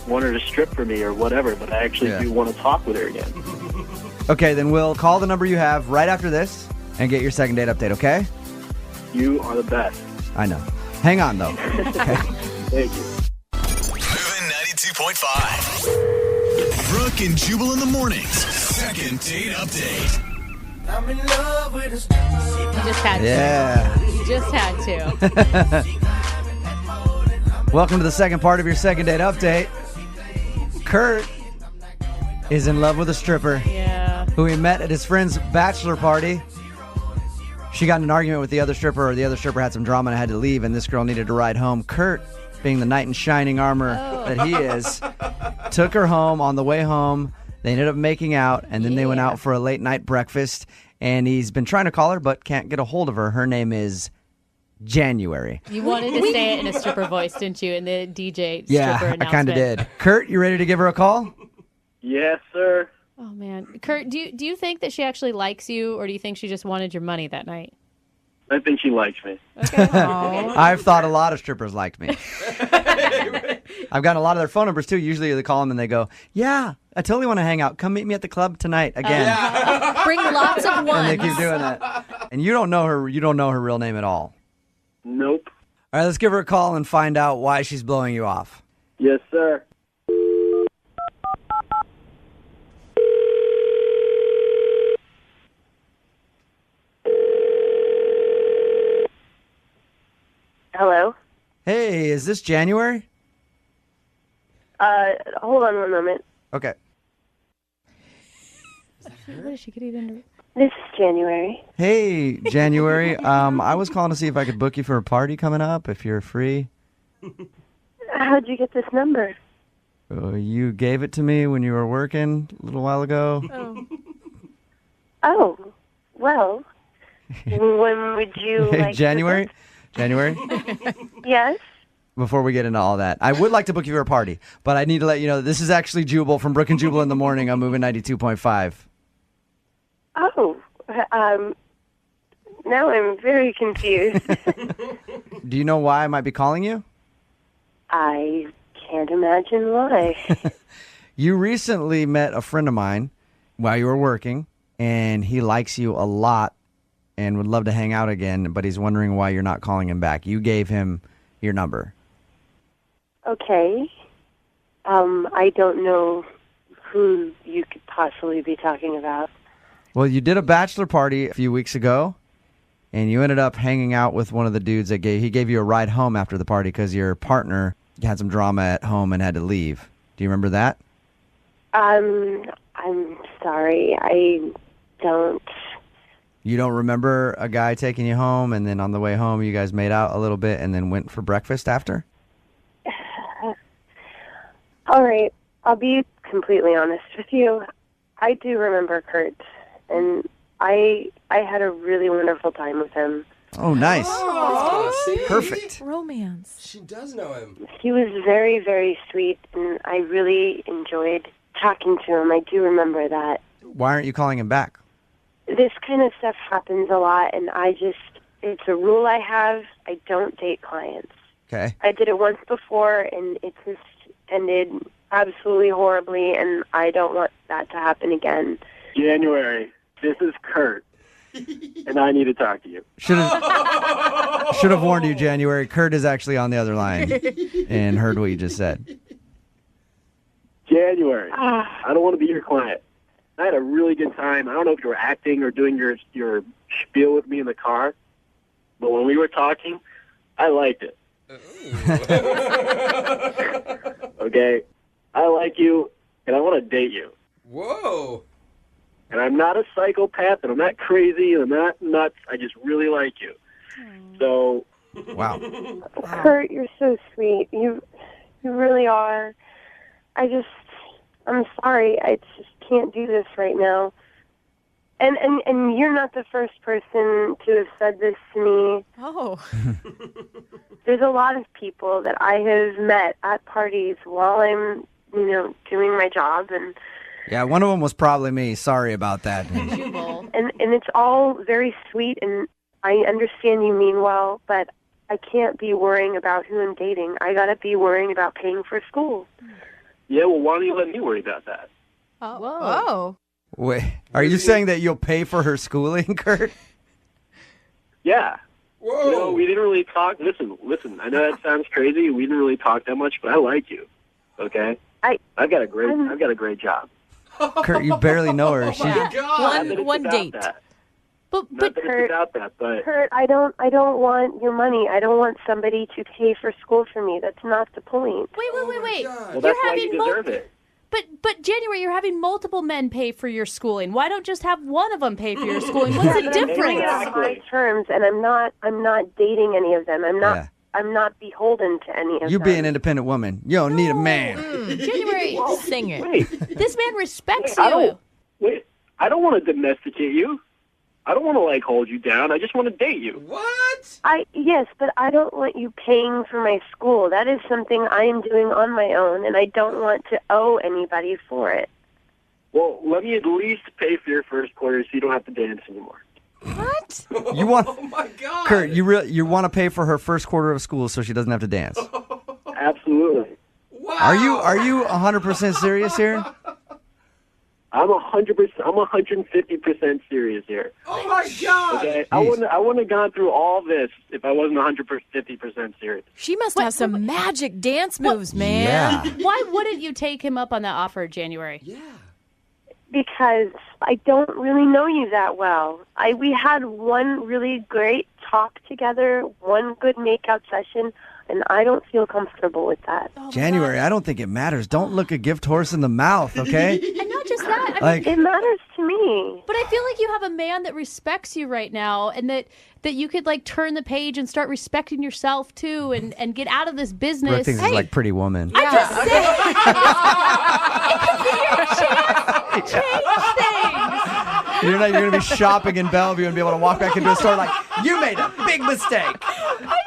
want her to strip for me or whatever. But I actually do want to talk with her again. Okay, then we'll call the number you have right after this and get your second date update, okay? You are the best. I know. Hang on, though. Okay. Thank you. Moving 92.5. Brooke and Jubal in the mornings. Second date update. I'm in love with a stripper. You just had to. Yeah. You just had to. Welcome to the second part of your second date update. Kurt is in love with a stripper who he met at his friend's bachelor party. She got in an argument with the other stripper, or the other stripper had some drama and had to leave, and this girl needed to ride home. Kurt, being the knight in shining armor that he is, took her home. On the way home, they ended up making out, and then they went out for a late night breakfast, and he's been trying to call her but can't get a hold of her. Her name is January. You wanted to say it in a stripper voice, didn't you, in the DJ stripper announcement? I kind of did. Kurt, you ready to give her a call? Yes, sir. Oh, man. Kurt, do you think that she actually likes you, or do you think she just wanted your money that night? I think she likes me. Okay. I've thought a lot of strippers liked me. I've gotten a lot of their phone numbers, too. Usually they call them and they go, yeah, I totally want to hang out. Come meet me at the club tonight again. Bring lots of ones. And they keep doing that. And you don't know her real name at all. Nope. All right, let's give her a call and find out why she's blowing you off. Yes, sir. Hello? Hey, is this January? Hold on one moment. Okay. What is she getting into? This is January. Hey, January. I was calling to see if I could book you for a party coming up, if you're free. How'd you get this number? You gave it to me when you were working a little while ago. Oh, well, when would you like January? January? Yes? Before we get into all that, I would like to book you for a party, but I need to let you know that this is actually Jubal from Brooke and Jubal in the morning. I'm moving 92.5. Oh, now I'm very confused. Do you know why I might be calling you? I can't imagine why. You recently met a friend of mine while you were working, and he likes you a lot and would love to hang out again, but he's wondering why you're not calling him back. You gave him your number. Okay. I don't know who you could possibly be talking about. Well, you did a bachelor party a few weeks ago, and you ended up hanging out with one of the dudes that he gave you a ride home after the party because your partner had some drama at home and had to leave. Do you remember that? I'm sorry. I don't. You don't remember a guy taking you home, and then on the way home you guys made out a little bit and then went for breakfast after? All right. I'll be completely honest with you. I do remember Kurt, and I had a really wonderful time with him. Oh, nice. See? Perfect. Romance. She does know him. He was very, very sweet, and I really enjoyed talking to him. I do remember that. Why aren't you calling him back? This kind of stuff happens a lot, and it's a rule I have. I don't date clients. Okay. I did it once before, and it just ended absolutely horribly, and I don't want that to happen again. January, this is Kurt, and I need to talk to you. Should have warned you, January. Kurt is actually on the other line and heard what you just said. January, I don't want to be your client. I had a really good time. I don't know if you were acting or doing your spiel with me in the car, but when we were talking, I liked it. Okay? I like you, and I want to date you. Whoa. And I'm not a psychopath, and I'm not crazy, and I'm not nuts. I just really like you. So... Wow. Kurt, you're so sweet. You really are. I'm sorry. I just can't do this right now. And you're not the first person to have said this to me. Oh. There's a lot of people that I have met at parties while I'm, doing my job, and Yeah, one of them was probably me. Sorry about that. and it's all very sweet, and I understand you mean well, but I can't be worrying about who I'm dating. I gotta be worrying about paying for school. Yeah, well, why don't you let me worry about that? Oh. Whoa. Wait, are you saying that you'll pay for her schooling, Kurt? Yeah. Whoa. You know, we didn't really talk. Listen. I know that sounds crazy. We didn't really talk that much, but I like you. Okay. I've got a great job. Kurt, you barely know her. Oh my God. One date. But Not that Kurt, it's about that, but Kurt, I don't want your money. I don't want somebody to pay for school for me. That's not the point. Wait. well, that's why you deserve it. But January, you're having multiple men pay for your schooling. Why don't just have one of them pay for your schooling? What's the I'm doing difference? it on my terms, and I'm not dating any of them. I'm not beholden to any of You them. be an independent woman. You don't need a man. January, sing it. Wait, this man respects I you. don't want to domesticate you. I don't want to hold you down. I just want to date you. What? Yes, but I don't want you paying for my school. That is something I am doing on my own, and I don't want to owe anybody for it. Well, let me at least pay for your first quarter so you don't have to dance anymore. What? You want? Oh my God. Kurt, you want to pay for her first quarter of school so she doesn't have to dance? Absolutely. Wow. Are you 100% serious here? I'm 100%. I'm 150% serious here. Oh my God! Okay, I wouldn't have gone through all this if I wasn't 150% serious. She must have some magic dance moves, man. Yeah. Why wouldn't you take him up on that offer, January? Yeah. Because I don't really know you that well. We had one really great talk together, one good makeout session, and I don't feel comfortable with that. January, I don't think it matters. Don't look a gift horse in the mouth, okay? And not just that. It matters to me. But I feel like you have a man that respects you right now, and that you could like turn the page and start respecting yourself too, and get out of this business. Brooke thinks it's like Pretty Woman. I'm just saying. It could be your chance to change things. You're going to be shopping in Bellevue and be able to walk back into a store like, you made a big mistake.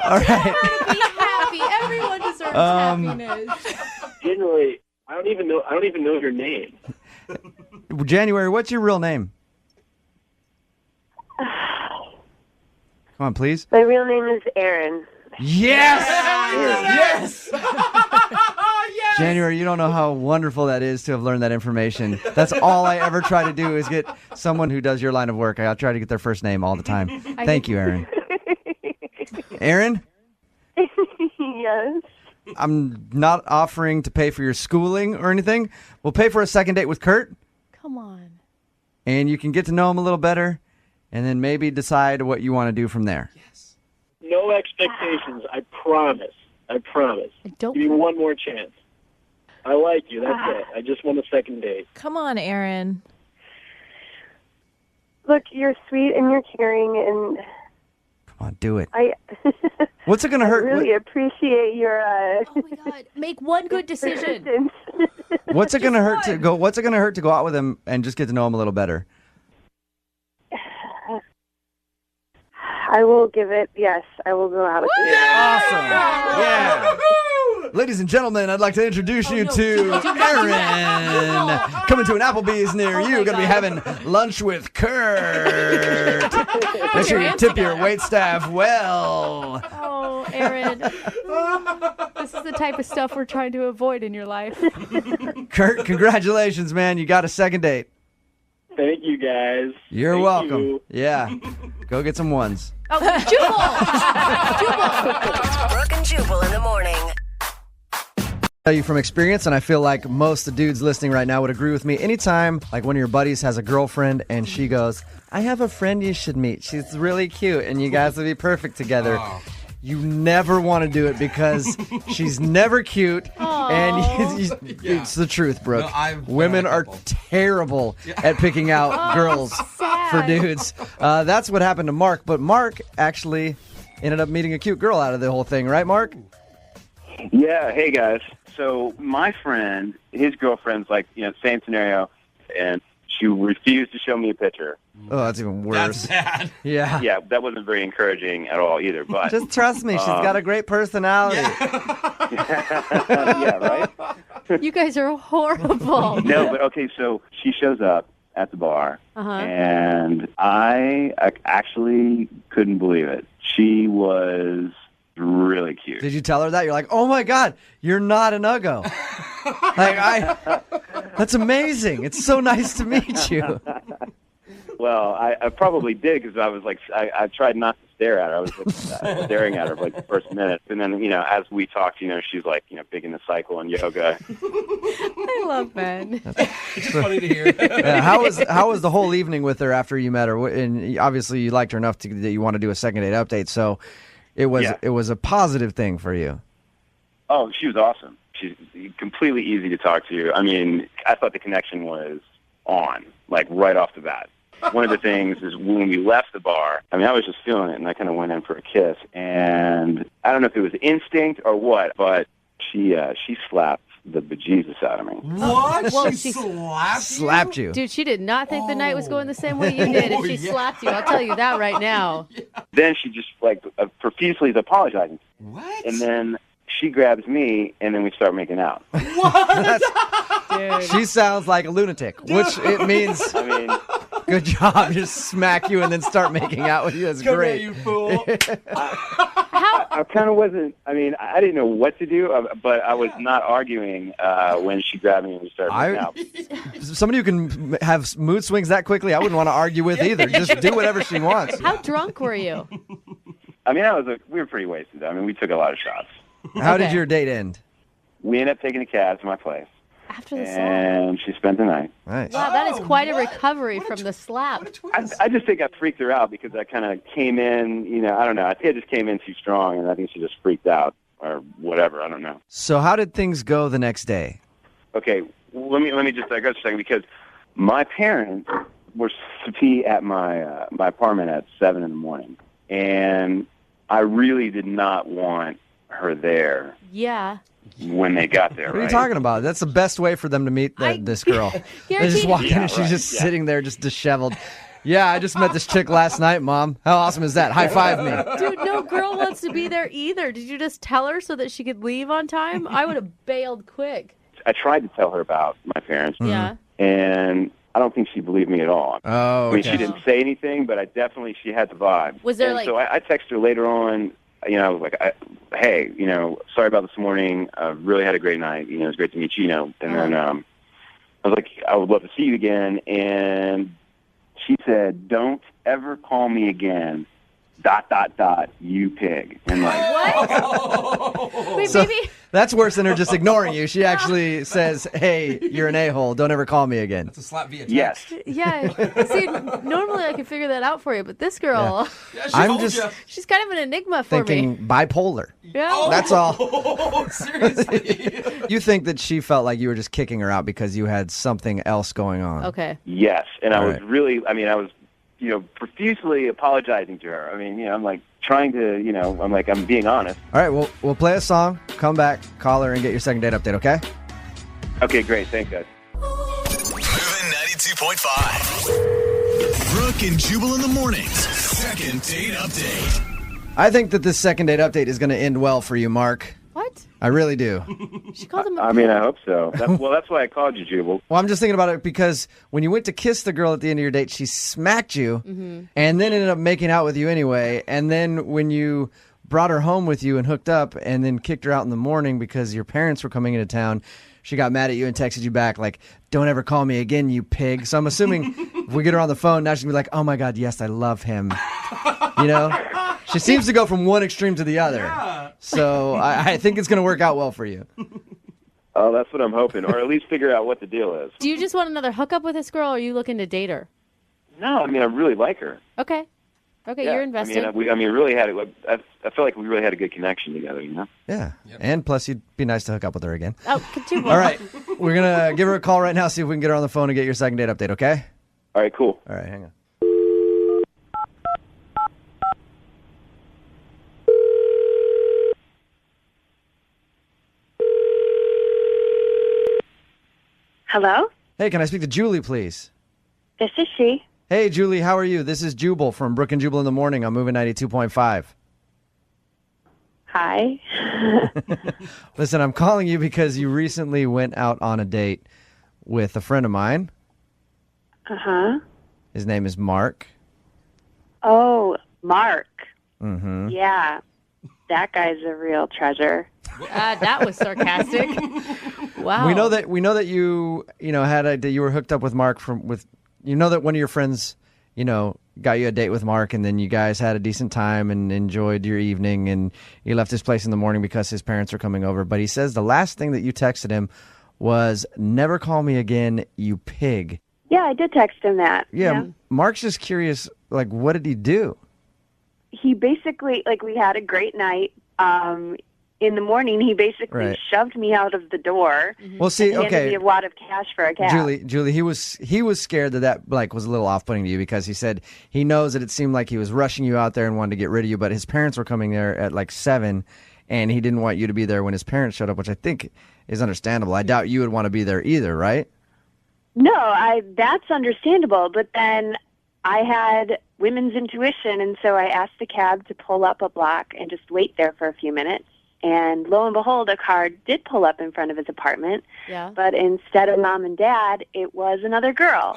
All right. Be happy. Everyone deserves happiness. Generally, I don't even know your name. January, what's your real name? Come on, please. My real name is Erin. Yes! Yes! Yes! January, you don't know how wonderful that is to have learned that information. That's all I ever try to do is get someone who does your line of work. I'll try to get their first name all the time. Thank you, Erin. Erin? Yes. I'm not offering to pay for your schooling or anything. We'll pay for a second date with Kurt, Come on. and you can get to know him a little better, and then maybe decide what you want to do from there. No expectations. I promise. Don't Give me one more chance. I like you. That's it. I just want a second date. Come on, Aaron. Look, you're sweet and you're caring, and Come on, do it. I What's it going to hurt? I really appreciate your Oh my God. Make one good decision. persistence. What's it going to hurt to go? What's it going to hurt to go out with him and just get to know him a little better? I will give it. Yes, I will go out with you. Awesome. Yeah. Ladies and gentlemen, I'd like to introduce you to Erin. Coming to an Applebee's near you. Going to be having lunch with Kurt. Make sure you tip your wait staff well. Oh, Erin. This is the type of stuff we're trying to avoid in your life. Kurt, congratulations, man. You got a second date. Thank you, guys. You're Thank welcome. you. Yeah. Go get some ones. Oh, Jubal! Brooke and Jubal in the morning. Tell you from experience, and I feel like most of the dudes listening right now would agree with me. Anytime, like one of your buddies has a girlfriend and she goes, I have a friend you should meet. She's really cute, and you guys would be perfect together. Oh. You never want to do it because she's never cute, and it's the truth, Brooke. No, I've done Women a are couple. terrible at picking out girls for dudes. That's what happened to Mark, but Mark actually ended up meeting a cute girl out of the whole thing, right, Mark? Yeah, hey guys. So my friend, his girlfriend's like, same scenario, and she refused to show me a picture. Oh, that's even worse. That's bad. Yeah. Yeah, that wasn't very encouraging at all either. But Just trust me, she's got a great personality. yeah, right. You guys are horrible. No, but okay. So she shows up at the bar, Uh-huh. and I actually couldn't believe it. She was really cute. Did you tell her that? You're like, oh my God, you're not an uggo. That's amazing. It's so nice to meet you. Well, I probably did because I was like, I tried not to stare at her. I was like, staring at her for like the first minute. And then, as we talked, she's like, big in the cycle and yoga. I love Ben. It's just funny to hear. Yeah, how was the whole evening with her after you met her? And obviously you liked her enough that you want to do a second date update. So it was a positive thing for you. Oh, she was awesome. She's completely easy to talk to. I mean, I thought the connection was on, like right off the bat. One of the things is when we left the bar, I was just feeling it, and I kind of went in for a kiss. And I don't know if it was instinct or what, but she slapped the bejesus out of me. What? Whoa, she slapped you? Dude, she did not think the night was going the same way you did if she slapped you. I'll tell you that right now. Then she just profusely is apologizing. What? And then she grabs me, and then we start making out. What? Dude. She sounds like a lunatic, which it means good job. Just smack you and then start making out with you. That's Come great. here, you fool. I I kind of wasn't. I mean, I didn't know what to do, but I was not arguing when she grabbed me and we started making out. Somebody who can have mood swings that quickly, I wouldn't want to argue with either. Just do whatever she wants. How drunk were you? I mean, we were pretty wasted. I mean, we took a lot of shots. How did your date end? We ended up taking a cab to my place. After the slap? And she spent the night. Nice. Wow, that is quite a recovery from the slap. I just think I freaked her out because I kind of came in, I don't know. I think I just came in too strong, and I think she just freaked out or whatever. I don't know. So how did things go the next day? Okay, let me just digress a second because my parents were to be at my my apartment at 7 in the morning, and I really did not want her there. Yeah. When they got there, What are you talking about? That's the best way for them to meet this girl. They just walk in and she's just sitting there just disheveled. Yeah, I just met this chick last night, Mom. How awesome is that? High five me. Dude, no girl wants to be there either. Did you just tell her so that she could leave on time? I would have bailed quick. I tried to tell her about my parents. Yeah. And I don't think she believed me at all. Oh, I mean, she didn't say anything, but she had the vibe. Was there and so I texted her later on, hey, sorry about this morning. I really had a great night. It was great to meet you, And then I was like, I would love to see you again. And she said, don't ever call me again. ... you pig. And Wait, so baby. that's worse than her just ignoring you. She actually says, hey, you're an a-hole. Don't ever call me again. That's a slap via text. Yes. Yeah. See, normally I can figure that out for you, but this girl, she's kind of an enigma for thinking me. bipolar. Yeah. That's all. Seriously. You think that she felt like you were just kicking her out because you had something else going on. Okay. Yes. And I was Right. really, I was, profusely apologizing to her. I mean, I'm like trying to, I'm being honest. All right, we'll play a song, come back, call her, and get your second date update, okay? Okay, great. Thanks, guys. Moving 92.5. Brooke and Jubal in the mornings. Second date update. I think that this second date update is going to end well for you, Mark. What? I really do. She called him I hope so. That's why I called you, Jubal. Well, I'm just thinking about it because when you went to kiss the girl at the end of your date, she smacked you and then ended up making out with you anyway. And then when you brought her home with you and hooked up and then kicked her out in the morning because your parents were coming into town, she got mad at you and texted you back like, don't ever call me again, you pig. So I'm assuming if we get her on the phone, now she's going to be like, oh my God, yes, I love him. She seems to go from one extreme to the other. Yeah. So I think it's going to work out well for you. Oh, that's what I'm hoping. Or at least figure out what the deal is. Do you just want another hookup with this girl, or are you looking to date her? No, I really like her. Okay. Okay, Yeah. you're invested. Really had it. I feel like we really had a good connection together, Yeah. Yep. And plus, you'd be nice to hook up with her again. Oh, continue. All right. We're going to give her a call right now, see if we can get her on the phone and get your second date update, okay? All right, cool. All right, hang on. Hello? Hey, can I speak to Julie, please? This is she. Hey, Julie, how are you? This is Jubal from Brooke and Jubal in the Morning. I'm moving 92.5. Hi. Listen, I'm calling you because you recently went out on a date with a friend of mine. Uh-huh. His name is Mark. Oh, Mark. Mm-hmm. Yeah. That guy's a real treasure. That was sarcastic. Wow. We know that you that you were hooked up with Mark that one of your friends, got you a date with Mark, and then you guys had a decent time and enjoyed your evening, and he left his place in the morning because his parents were coming over. But he says the last thing that you texted him was, never call me again, you pig. Yeah, I did text him that. Yeah. Mark's just curious, what did he do? He basically, we had a great night. In the morning, he basically shoved me out of the door. Well, see, and handed me a wad of cash for a cab. Julie, he was scared that was a little off-putting to you because he said he knows that it seemed like he was rushing you out there and wanted to get rid of you, but his parents were coming there at 7, and he didn't want you to be there when his parents showed up, which I think is understandable. I doubt you would want to be there either, right? No, that's understandable, but then I had women's intuition, and so I asked the cab to pull up a block and just wait there for a few minutes. And lo and behold, a car did pull up in front of his apartment. Yeah. But instead of Mom and Dad, it was another girl.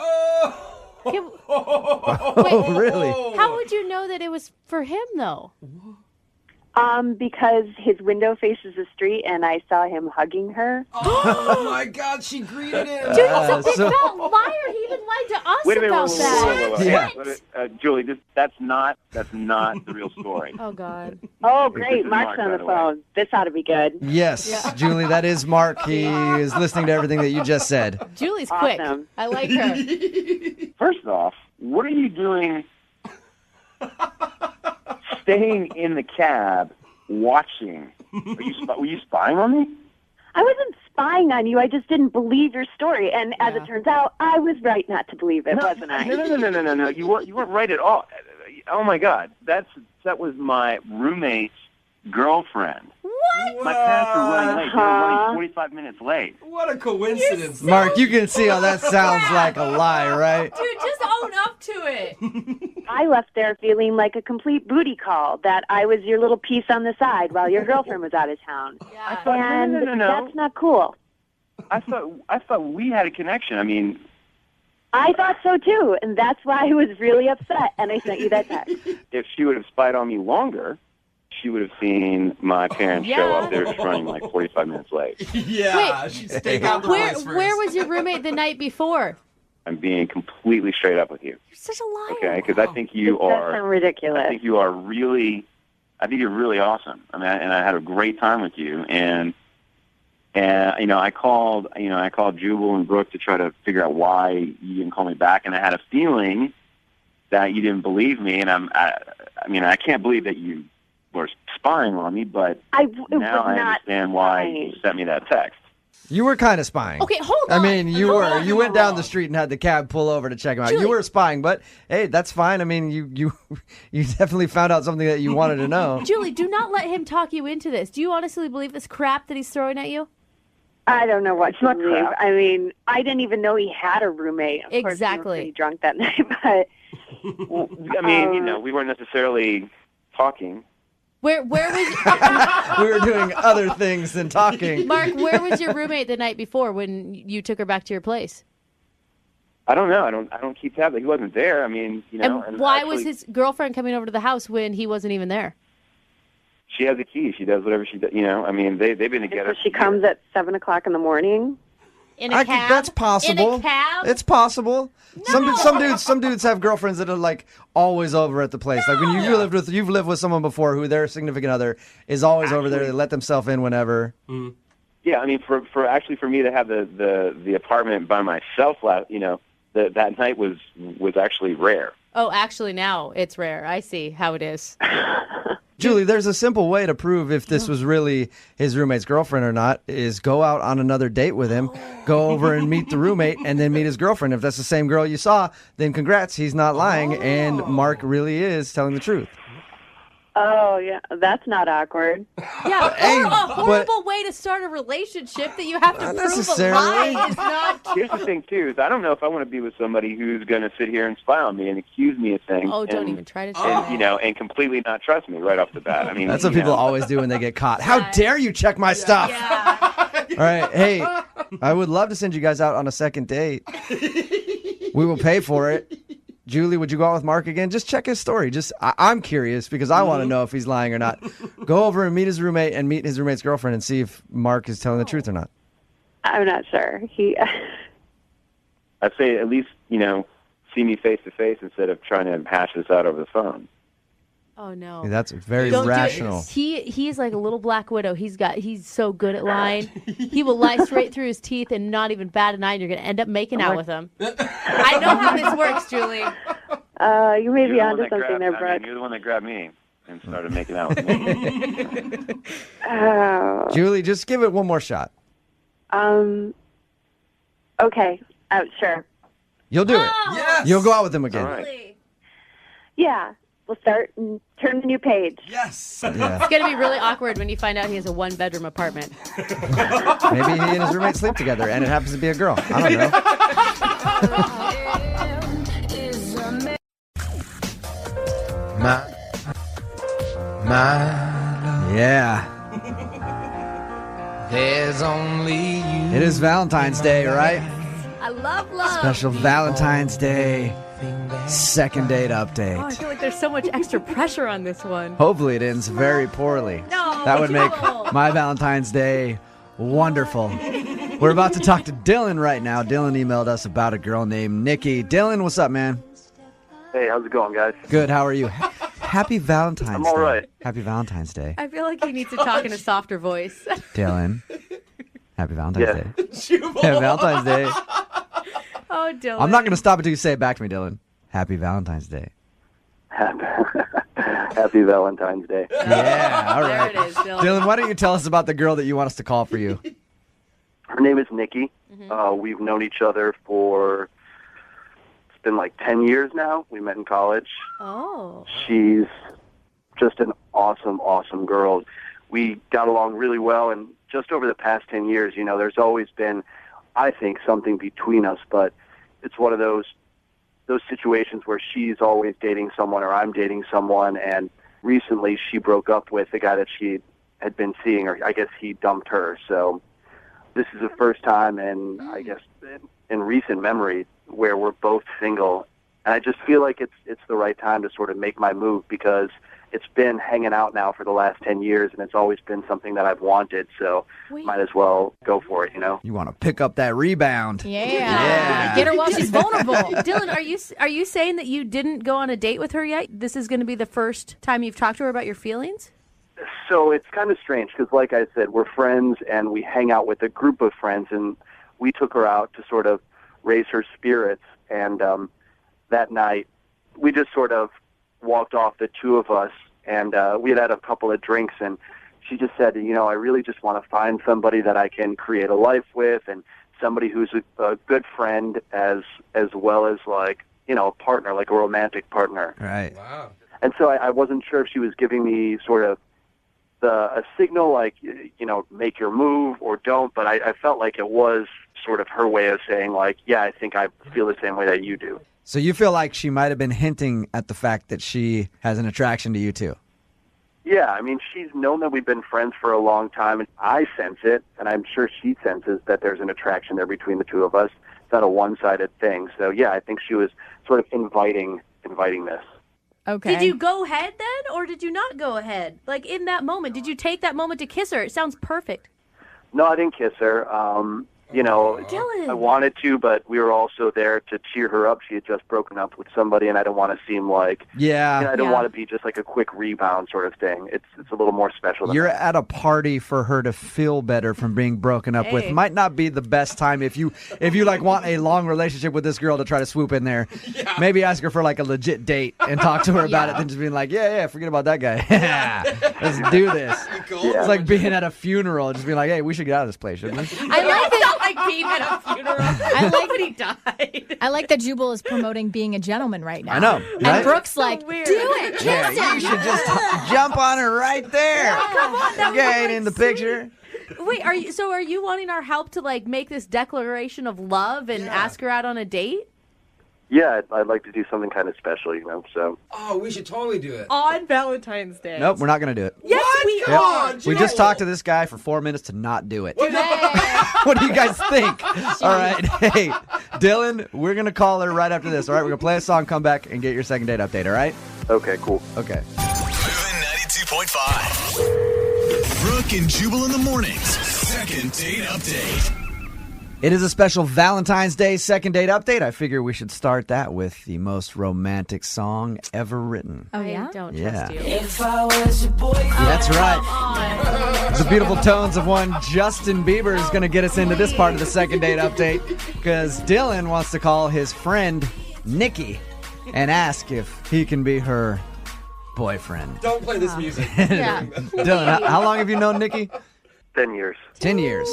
Wait, really? How would you know that it was for him, though? Because his window faces the street, and I saw him hugging her. Oh my God, she greeted him. Dude, he's a big fat liar. He even lied to us Wait a minute, about that. Julie, that's not the real story. Oh God. Oh, This great. is Mark's Mark, on by the the way. phone. This ought to be good. Yes, Julie, that is Mark. He is listening to everything that you just said. Julie's quick. Awesome. I like her. First off, what are you doing staying in the cab watching? Were you spying on me? I wasn't spying on you. I just didn't believe your story. And as it turns out, I was right not to believe it, wasn't I? No. You weren't right at all. Oh my God, that was my roommate's girlfriend. What? My parents were running late. They were running 45 minutes late. What a coincidence. Mark, you can see how that sounds like a lie, right? Dude, just own up to it. I left there feeling like a complete booty call, that I was your little piece on the side while your girlfriend was out of town. Yeah. And No. that's not cool. I thought we had a connection. I mean, I thought so too, and that's why I was really upset, and I sent you that text. if she would have spied on me longer, she would have seen my parents show up there just running like 45 minutes late. Yeah, she'd stake out the place first. Where was your roommate the night before? I'm being completely straight up with you. You're such a liar. Okay, because I think you That are. sounds ridiculous. I think you are really. I think you're really awesome. I mean, and I had a great time with you. And I called Jubal and Brooke to try to figure out why you didn't call me back. And I had a feeling that you didn't believe me. And I can't believe that you were spying on me. But now I understand why you sent me that text. You were kind of spying. Okay, hold on. I mean, you went down the street and had the cab pull over to check him out. Julie. You were spying, but hey, that's fine. I mean, you definitely found out something that you wanted to know. Julie, do not let him talk you into this. Do you honestly believe this crap that he's throwing at you? I don't know what to not believe. crap. I mean, I didn't even know he had a roommate. Of course, we Exactly. were pretty drunk that night, but Well, I mean, we weren't necessarily talking. Where was We were doing other things than talking. Mark? Where was your roommate the night before when you took her back to your place? I don't know. I don't keep tabs. He wasn't there. I mean, And why actually, was his girlfriend coming over to the house when he wasn't even there? She has a key. She does whatever she does. I mean, they've been together. she comes at 7 o'clock in the morning. In a cab? That's possible. In a cab? It's possible. Some dudes have girlfriends that are like always over at the place. Like when you've lived with someone before who their significant other is always over there. They let themselves in whenever. Mm. Yeah, I mean, for me to have the apartment by myself, that night was actually rare. Oh, actually, now it's rare. I see how it is. Julie, there's a simple way to prove if this was really his roommate's girlfriend or not, is go out on another date with him, go over and meet the roommate, and then meet his girlfriend. If that's the same girl you saw, then congrats, he's not lying, and Mark really is telling the truth. Oh, yeah, that's not awkward. Yeah, Hey, a but- horrible way to start a relationship that you have to Not prove a necessarily. lie is not. Here's the thing, too, is I don't know if I want to be with somebody who's going to sit here and spy on me and accuse me of things. Oh, don't and, even try to say that. and completely not trust me right off the bat. I mean, That's what people always do when they get caught. How dare you check my stuff? All right, hey, I would love to send you guys out on a second date. We will pay for it. Julie, would you go out with Mark again? Just check his story. I'm curious because I want to know if he's lying or not. Go over and meet his roommate and meet his roommate's girlfriend and see if Mark is telling the truth or not. I'm not sure. I'd say at least, see me face to face instead of trying to hash this out over the phone. Oh no, That's very Don't do it. rational. He's like a little black widow. He's so good at lying. He will lie straight through his teeth and not even bat an eye. And you're gonna end up making out with him. I know how this works, Julie. You may be You're the onto one that something grabbed- there, I mean, Brooke. you're the one that grabbed me and started making out with me. Oh. Julie, just give it one more shot. Okay. Sure. You'll do it. Yes. You'll go out with him again. All right. Yeah. We'll start and turn the new page. Yes. Yeah. It's gonna be really awkward when you find out he has a 1-bedroom apartment. Maybe he and his roommate sleep together, and it happens to be a girl. I don't know. Yeah. There's only you. It is Valentine's Day, right? I love love. Special Valentine's Day. Second date Oh, I update. feel like there's so much extra pressure on this one. Hopefully it ends very poorly. No, That would make Jubal. my Valentine's Day wonderful. We're about to talk to Dylan right now. Dylan emailed us about a girl named Nikki. Dylan, what's up, man? Hey, how's it going, guys? Good, how are you? Happy Valentine's Day. I'm all right. Happy Valentine's Day. I feel like he needs to talk in a softer voice. Dylan. Happy Valentine's Yeah. Day. Happy Valentine's Day. Oh, Dylan. I'm not going to stop until you say it back to me, Dylan. Happy Valentine's Day. Happy Valentine's Day. Yeah, all right. There it is, Dylan. Dylan, why don't you tell us about the girl that you want us to call for you? Her name is Nikki. We've known each other for, it's been like 10 years now. We met in college. Oh. She's just an awesome, awesome girl. We got along really well, and just over the past 10 years, you know, there's always been, I think, something between us, but it's one of those situations where she's always dating someone or I'm dating someone, and recently she broke up with the guy that she had been seeing, or I guess he dumped her. So this is the first time, and I guess in recent memory, where we're both single, and I just feel like it's the right time to sort of make my move, because it's been hanging out now for the last 10 years, and it's always been something that I've wanted, so might as well go for it, you know? You want to pick up that rebound. Yeah. Get her while she's vulnerable. Dylan, are you saying that you didn't go on a date with her yet? This is going to be the first time you've talked to her about your feelings? So it's kind of strange, because like I said, we're friends, and we hang out with a group of friends, and we took her out to sort of raise her spirits, and that night we just sort of walked off, the two of us, and we had a couple of drinks, and she just said, you know, I really just want to find somebody that I can create a life with, and somebody who's a good friend as well as, like, you know, a partner, like a romantic partner. Right. Wow. And so I wasn't sure if she was giving me sort of a signal, like, you know, make your move or don't, but I felt like it was sort of her way of saying, like, yeah, I think I feel the same way that you do. So you feel like she might have been hinting at the fact that she has an attraction to you too? Yeah, I mean, she's known that we've been friends for a long time, and I sense it, and I'm sure she senses that there's an attraction there between the two of us. It's not a one-sided thing. So, yeah, I think she was sort of inviting this. Okay. Did you go ahead then, or did you not go ahead? Like, in that moment, did you take that moment to kiss her? It sounds perfect. No, I didn't kiss her. You know, Dylan. I wanted to, but we were also there to cheer her up. She had just broken up with somebody, and I don't want to seem like, Yeah. you know, I don't want to be just like a quick rebound sort of thing. It's a little more special than You're that. at a party for her to feel better from being broken up with. Hey. Might not be the best time if you like want a long relationship with this girl to try to swoop in there. Maybe ask her for like a legit date and talk to her about it, than just being like, yeah, forget about that guy. Let's do this. It's like being at a funeral and just being like, hey, we should get out of this place, shouldn't we? I like It's not like being at a funeral. I like Nobody died. I like that Jubal is promoting being a gentleman right now. I know, And right? Brooke's like, weird. do it, kiss Yeah, him. you should just jump on her right there. Come on, that would Get be, like, in the sweet. picture. Wait, are you wanting our help to like make this declaration of love and ask her out on a date? Yeah, I'd like to do something kind of special, you know, so. Oh, we should totally do it. On Valentine's Day. Nope, we're not going to do it. Yes, we Come are. on, We just talked to this guy for 4 minutes to not do it. What do you guys think? All right. Hey, Dylan, we're going to call her right after this. All right, we're going to play a song, come back, and get your second date update, all right? Okay, cool. Okay. Moving 92.5. Brooke and Jubal in the mornings. Second date update. It is a special Valentine's Day second date update. I figure we should start that with the most romantic song ever written. Oh, yeah? I don't Yeah. trust you. If I was your boyfriend. That's right. The beautiful tones of one Justin Bieber is going to get us into this part of the second date update, because Dylan wants to call his friend Nikki and ask if he can be her boyfriend. Don't play this music. Yeah. Dylan, how long have you known Nikki? 10 years. 10 years.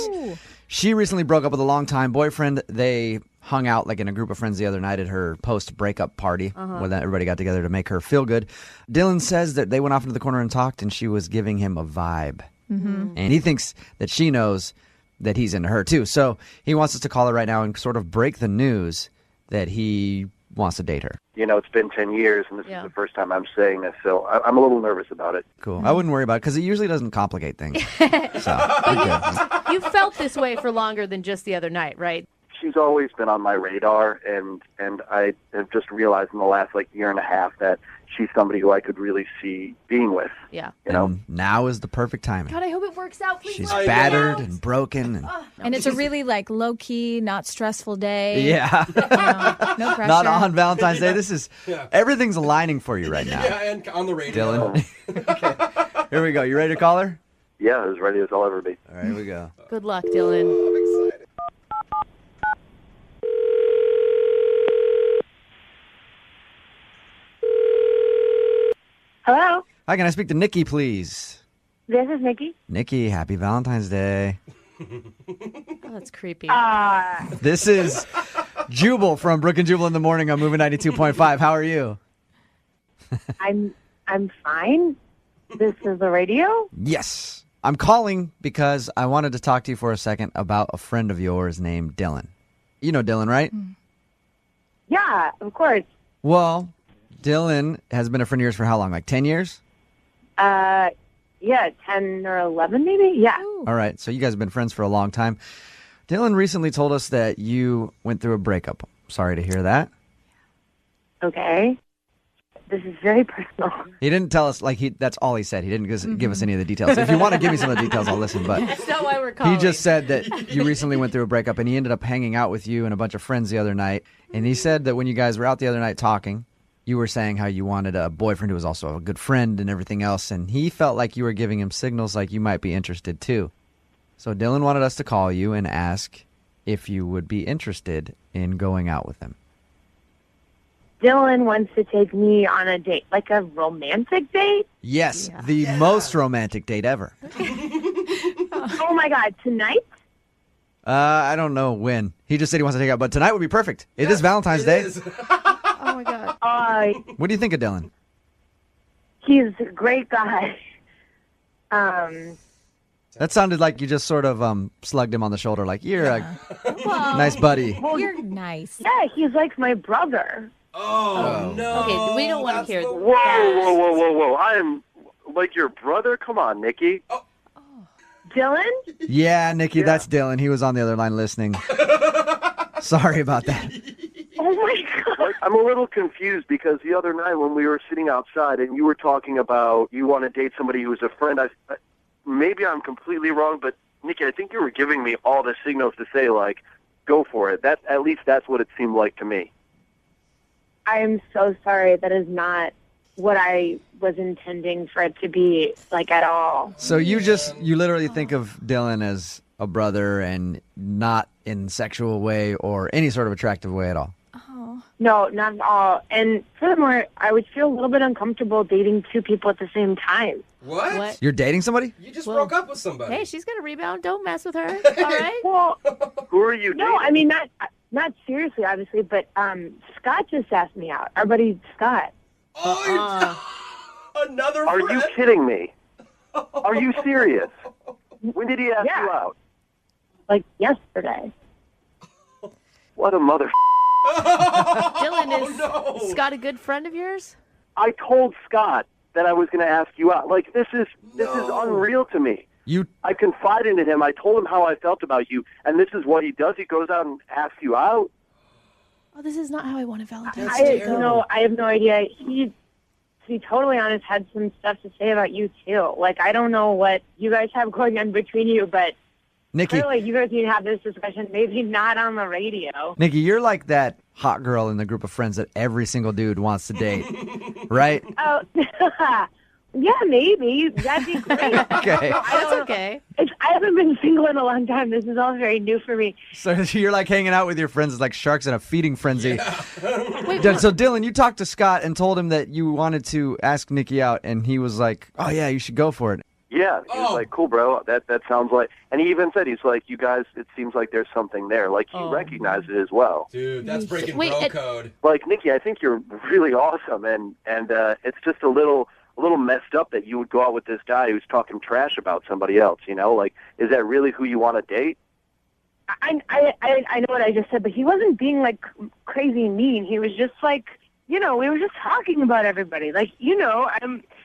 She recently broke up with a longtime boyfriend. They hung out like in a group of friends the other night at her post-breakup party where everybody got together to make her feel good. Dylan says that they went off into the corner and talked, and she was giving him a vibe. And he thinks that she knows that he's into her too. So he wants us to call her right now and sort of break the news that he wants to date her. You know, it's been 10 years, and this is the first time I'm saying this, so I'm a little nervous about it. Cool. I wouldn't worry about it because it usually doesn't complicate things. So we're good. You felt this way for longer than just the other night, right? she's always been on my radar, and I have just realized in the last year and a half that she's somebody who I could really see being with. Yeah. You know? And now is the perfect timing. God, I hope it works out. Please. She's battered and broken. And it's a really low key, not stressful day. Yeah. No pressure. Not on Valentine's Day. This is everything's aligning for you right now. Yeah, and on the radio. Dylan. Okay. Here we go. You ready to call her? Yeah, as ready as I'll ever be. All right, here we go. Good luck, Dylan. I'm excited. Hello, Hi, can I speak to Nikki, please? this is Nikki. Nikki, happy Valentine's Day. Oh, that's creepy. This is Jubal from Brooke and Jubal in the morning on Moving 92.5. How are you? I'm fine. This is the radio. Yes. I'm calling because I wanted to talk to you for a second about a friend of yours named Dylan. You know Dylan, right? Yeah, of course. Well, Dylan has been a friend of yours for how long? 10 years? Yeah, 10 or 11 maybe. Yeah. All right. So you guys have been friends for a long time. Dylan recently told us that you went through a breakup. Sorry to hear that. Okay. This is very personal. He didn't tell us, that's all he said. He didn't give us any of the details. If you want to give me some of the details, I'll listen. But That's not why we're calling. he just said that you recently went through a breakup and he ended up hanging out with you and a bunch of friends the other night. And he said that when you guys were out the other night talking, you were saying how you wanted a boyfriend who was also a good friend and everything else. And he felt like you were giving him signals like you might be interested too. So Dylan wanted us to call you and ask if you would be interested in going out with him. Dylan wants to take me on a date, like a romantic date. Yes, the most romantic date ever. Oh my God, tonight? I don't know when. He just said he wants to take out, but tonight would be perfect. It is Valentine's Day. Oh my God. What do you think of Dylan? He's a great guy. That sounded like you just sort of slugged him on the shoulder, like, you're a nice buddy. Well, You're nice. Yeah, he's like my brother. Oh, no. Okay, we don't want to hear Whoa, whoa. I am like your brother? Come on, Nikki. Dylan? Yeah, Nikki, that's Dylan. He was on the other line listening. Sorry about that. Oh my God. I'm a little confused because the other night when we were sitting outside and you were talking about you want to date somebody who's a friend, maybe I'm completely wrong, but Nikki, I think you were giving me all the signals to say, go for it. At least that's what it seemed like to me. I am so sorry. That is not what I was intending for it to be, at all. So you literally think of Dylan as a brother and not in sexual way or any sort of attractive way at all? No, not at all. And furthermore, I would feel a little bit uncomfortable dating two people at the same time. What? You're dating somebody? You just broke up with somebody. Hey, she's gonna rebound. Don't mess with her. All right. Well, who are you dating? No, I mean, not seriously, obviously, but Scott just asked me out. Our buddy Scott. Another Are friend? you kidding me? Are you serious? When did he ask you out? Yesterday. What a mother... Dylan, is Scott a good friend of yours? I told Scott that I was going to ask you out. This is unreal to me. I confided in him. I told him how I felt about you, and this is what he does. He goes out and asks you out. Oh, this is not how I want a Valentine's I have no idea. He, to be totally honest, had some stuff to say about you too. I don't know what you guys have going on between you, but Nikki. clearly you guys need to have this discussion. Maybe not on the radio. Nikki, you're like that hot girl in the group of friends that every single dude wants to date, right? Oh, yeah, maybe. That'd be great. Okay. That's okay. I haven't been single in a long time. This is all very new for me. So you're hanging out with your friends like sharks in a feeding frenzy. Wait, So Dylan, you talked to Scott and told him that you wanted to ask Nikki out, and he was like, oh yeah, you should go for it. Yeah, he was like, cool, bro. That sounds like... And he even said, he's like, you guys, it seems like there's something there. He recognized it as well. Dude, that's breaking bro code. Nikki, I think you're really awesome, and it's just a little messed up that you would go out with this guy who's talking trash about somebody else, is that really who you want to date? I know what I just said, but he wasn't being, crazy mean. He was just, we were just talking about everybody. I've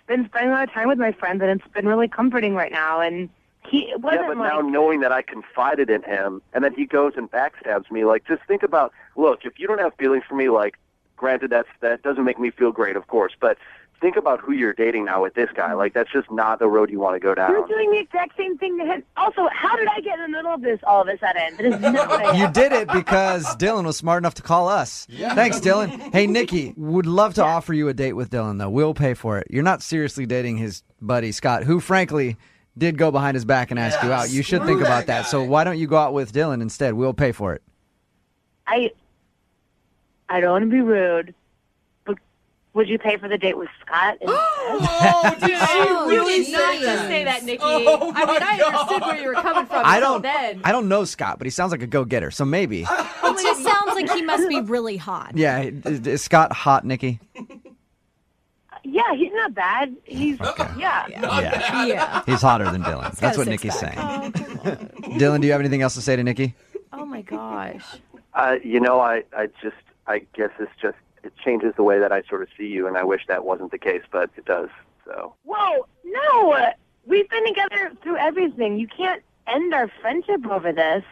been spending a lot of time with my friends, and it's been really comforting right now, and It wasn't Yeah, but like, now knowing that I confided in him and then he goes and backstabs me, like, just think about, look, if you don't have feelings for me, like, granted, that doesn't make me feel great, of course, but think about who you're dating now with this guy. Like, that's just not the road you want to go down. you're doing the exact same thing to him. Also, how did I get in the middle of this all of a sudden? That is not what I You did it because Dylan was smart enough to call us. Yeah. Thanks, Dylan. Hey, Nikki, would love to offer you a date with Dylan, though. We'll pay for it. You're not seriously dating his buddy, Scott, who, frankly, did go behind his back and ask you out. You should think about that. So why don't you go out with Dylan instead? We'll pay for it. I don't want to be rude, but would you pay for the date with Scott? Oh, did she really did not say just that? say that, Nikki. Oh, I mean, I understood where you were coming from. I until don't then. I don't know Scott, but he sounds like a go-getter, so maybe. It just sounds like he must be really hot. Yeah, is Scott hot, Nikki? Yeah, he's not bad. He's Yeah. He's hotter than Dylan. That's what Nikki's saying. Oh, Dylan, do you have anything else to say to Nikki? oh my gosh. I guess it changes the way that I sort of see you, and I wish that wasn't the case, but it does, so. Whoa, no! We've been together through everything. You can't end our friendship over this.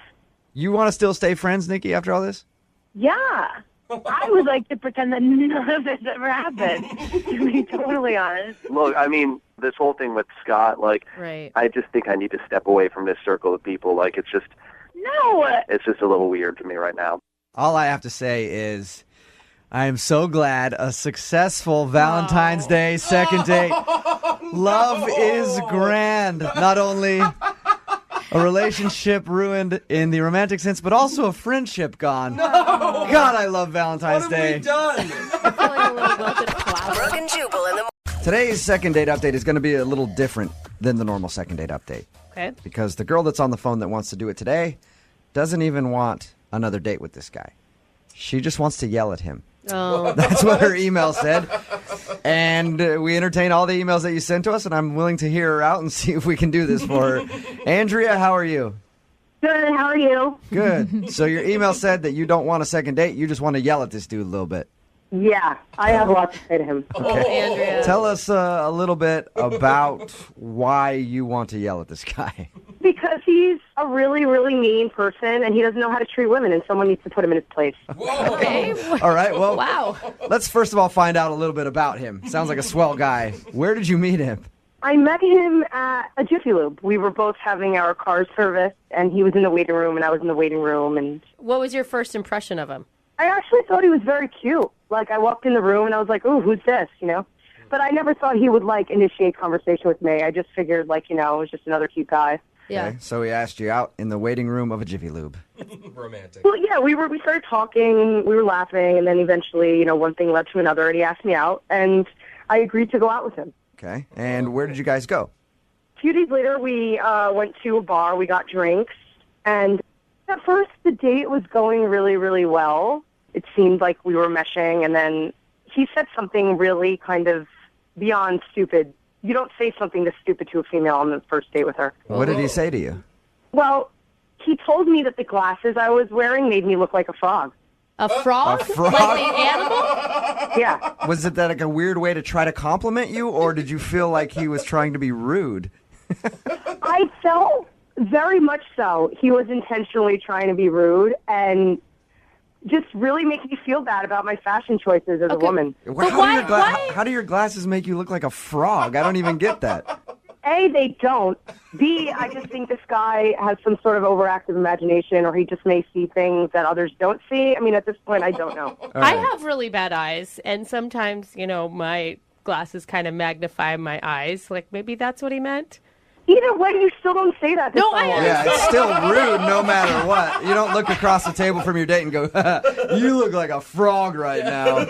You want to still stay friends, Nikki, after all this? Yeah. I would like to pretend that none of this ever happened, to be totally honest. Look, I mean, this whole thing with Scott, like, Right. I just think I need to step away from this circle of people. Like, it's just a little weird to me right now. All I have to say is I am so glad a successful Valentine's Day second date. Love is grand. Not only a relationship ruined in the romantic sense, but also a friendship gone. No! God, I love Valentine's What Day. have we done? I feel like a little wilted flower. Brooke and Jubal in the Today's second date update is going to be a little different than the normal second date update. Okay. Because the girl that's on the phone that wants to do it today doesn't even want another date with this guy. She just wants to yell at him. Oh. That's what her email said. And we entertain all the emails that you sent to us, and I'm willing to hear her out and see if we can do this for her. Andrea, how are you? Good, how are you? Good. So your email said that you don't want a second date. You just want to yell at this dude a little bit. Yeah, I have a lot to say to him. Okay. Andrea. Tell us a little bit about why you want to yell at this guy. Because he's a really, really mean person, and he doesn't know how to treat women, and someone needs to put him in his place. Okay. All right, well, Wow. let's first of all find out a little bit about him. Sounds like a swell guy. Where did you meet him? I met him at a Jiffy Lube. We were both having our cars serviced, and he was in the waiting room, and I was in the waiting room. And What was your first impression of him? I actually thought he was very cute. Like, I walked in the room, and I was like, ooh, who's this, you know? But I never thought he would, like, initiate conversation with me. I just figured, like, you know, it was just another cute guy. Yeah. Okay, so he asked you out in the waiting room of a Jiffy Lube. Romantic. Well, yeah, we started talking, we were laughing, and then eventually, you know, one thing led to another, and he asked me out, and I agreed to go out with him. Okay, and where did you guys go? A few days later, we went to a bar, we got drinks, and at first the date was going really, really well. It seemed like we were meshing, and then he said something really kind of beyond stupid. You don't say something this stupid to a female on the first date with her. What did he say to you? Well, he told me that the glasses I was wearing made me look like a frog. A frog? A frog? Like the animal? Yeah. Was it that like a weird way to try to compliment you, or did you feel like he was trying to be rude? I felt very much so. He was intentionally trying to be rude and just really make me feel bad about my fashion choices as a woman. How do your glasses make you look like a frog? I don't even get that. A, they don't. B, I just think this guy has some sort of overactive imagination, or he just may see things that others don't see. I mean, at this point, I don't know. I have really bad eyes, and sometimes, you know, my glasses kind of magnify my eyes. Like, maybe that's what he meant. Either way, you still don't say that to someone. Yeah, it's still rude no matter what. You don't look across the table from your date and go, you look like a frog right now.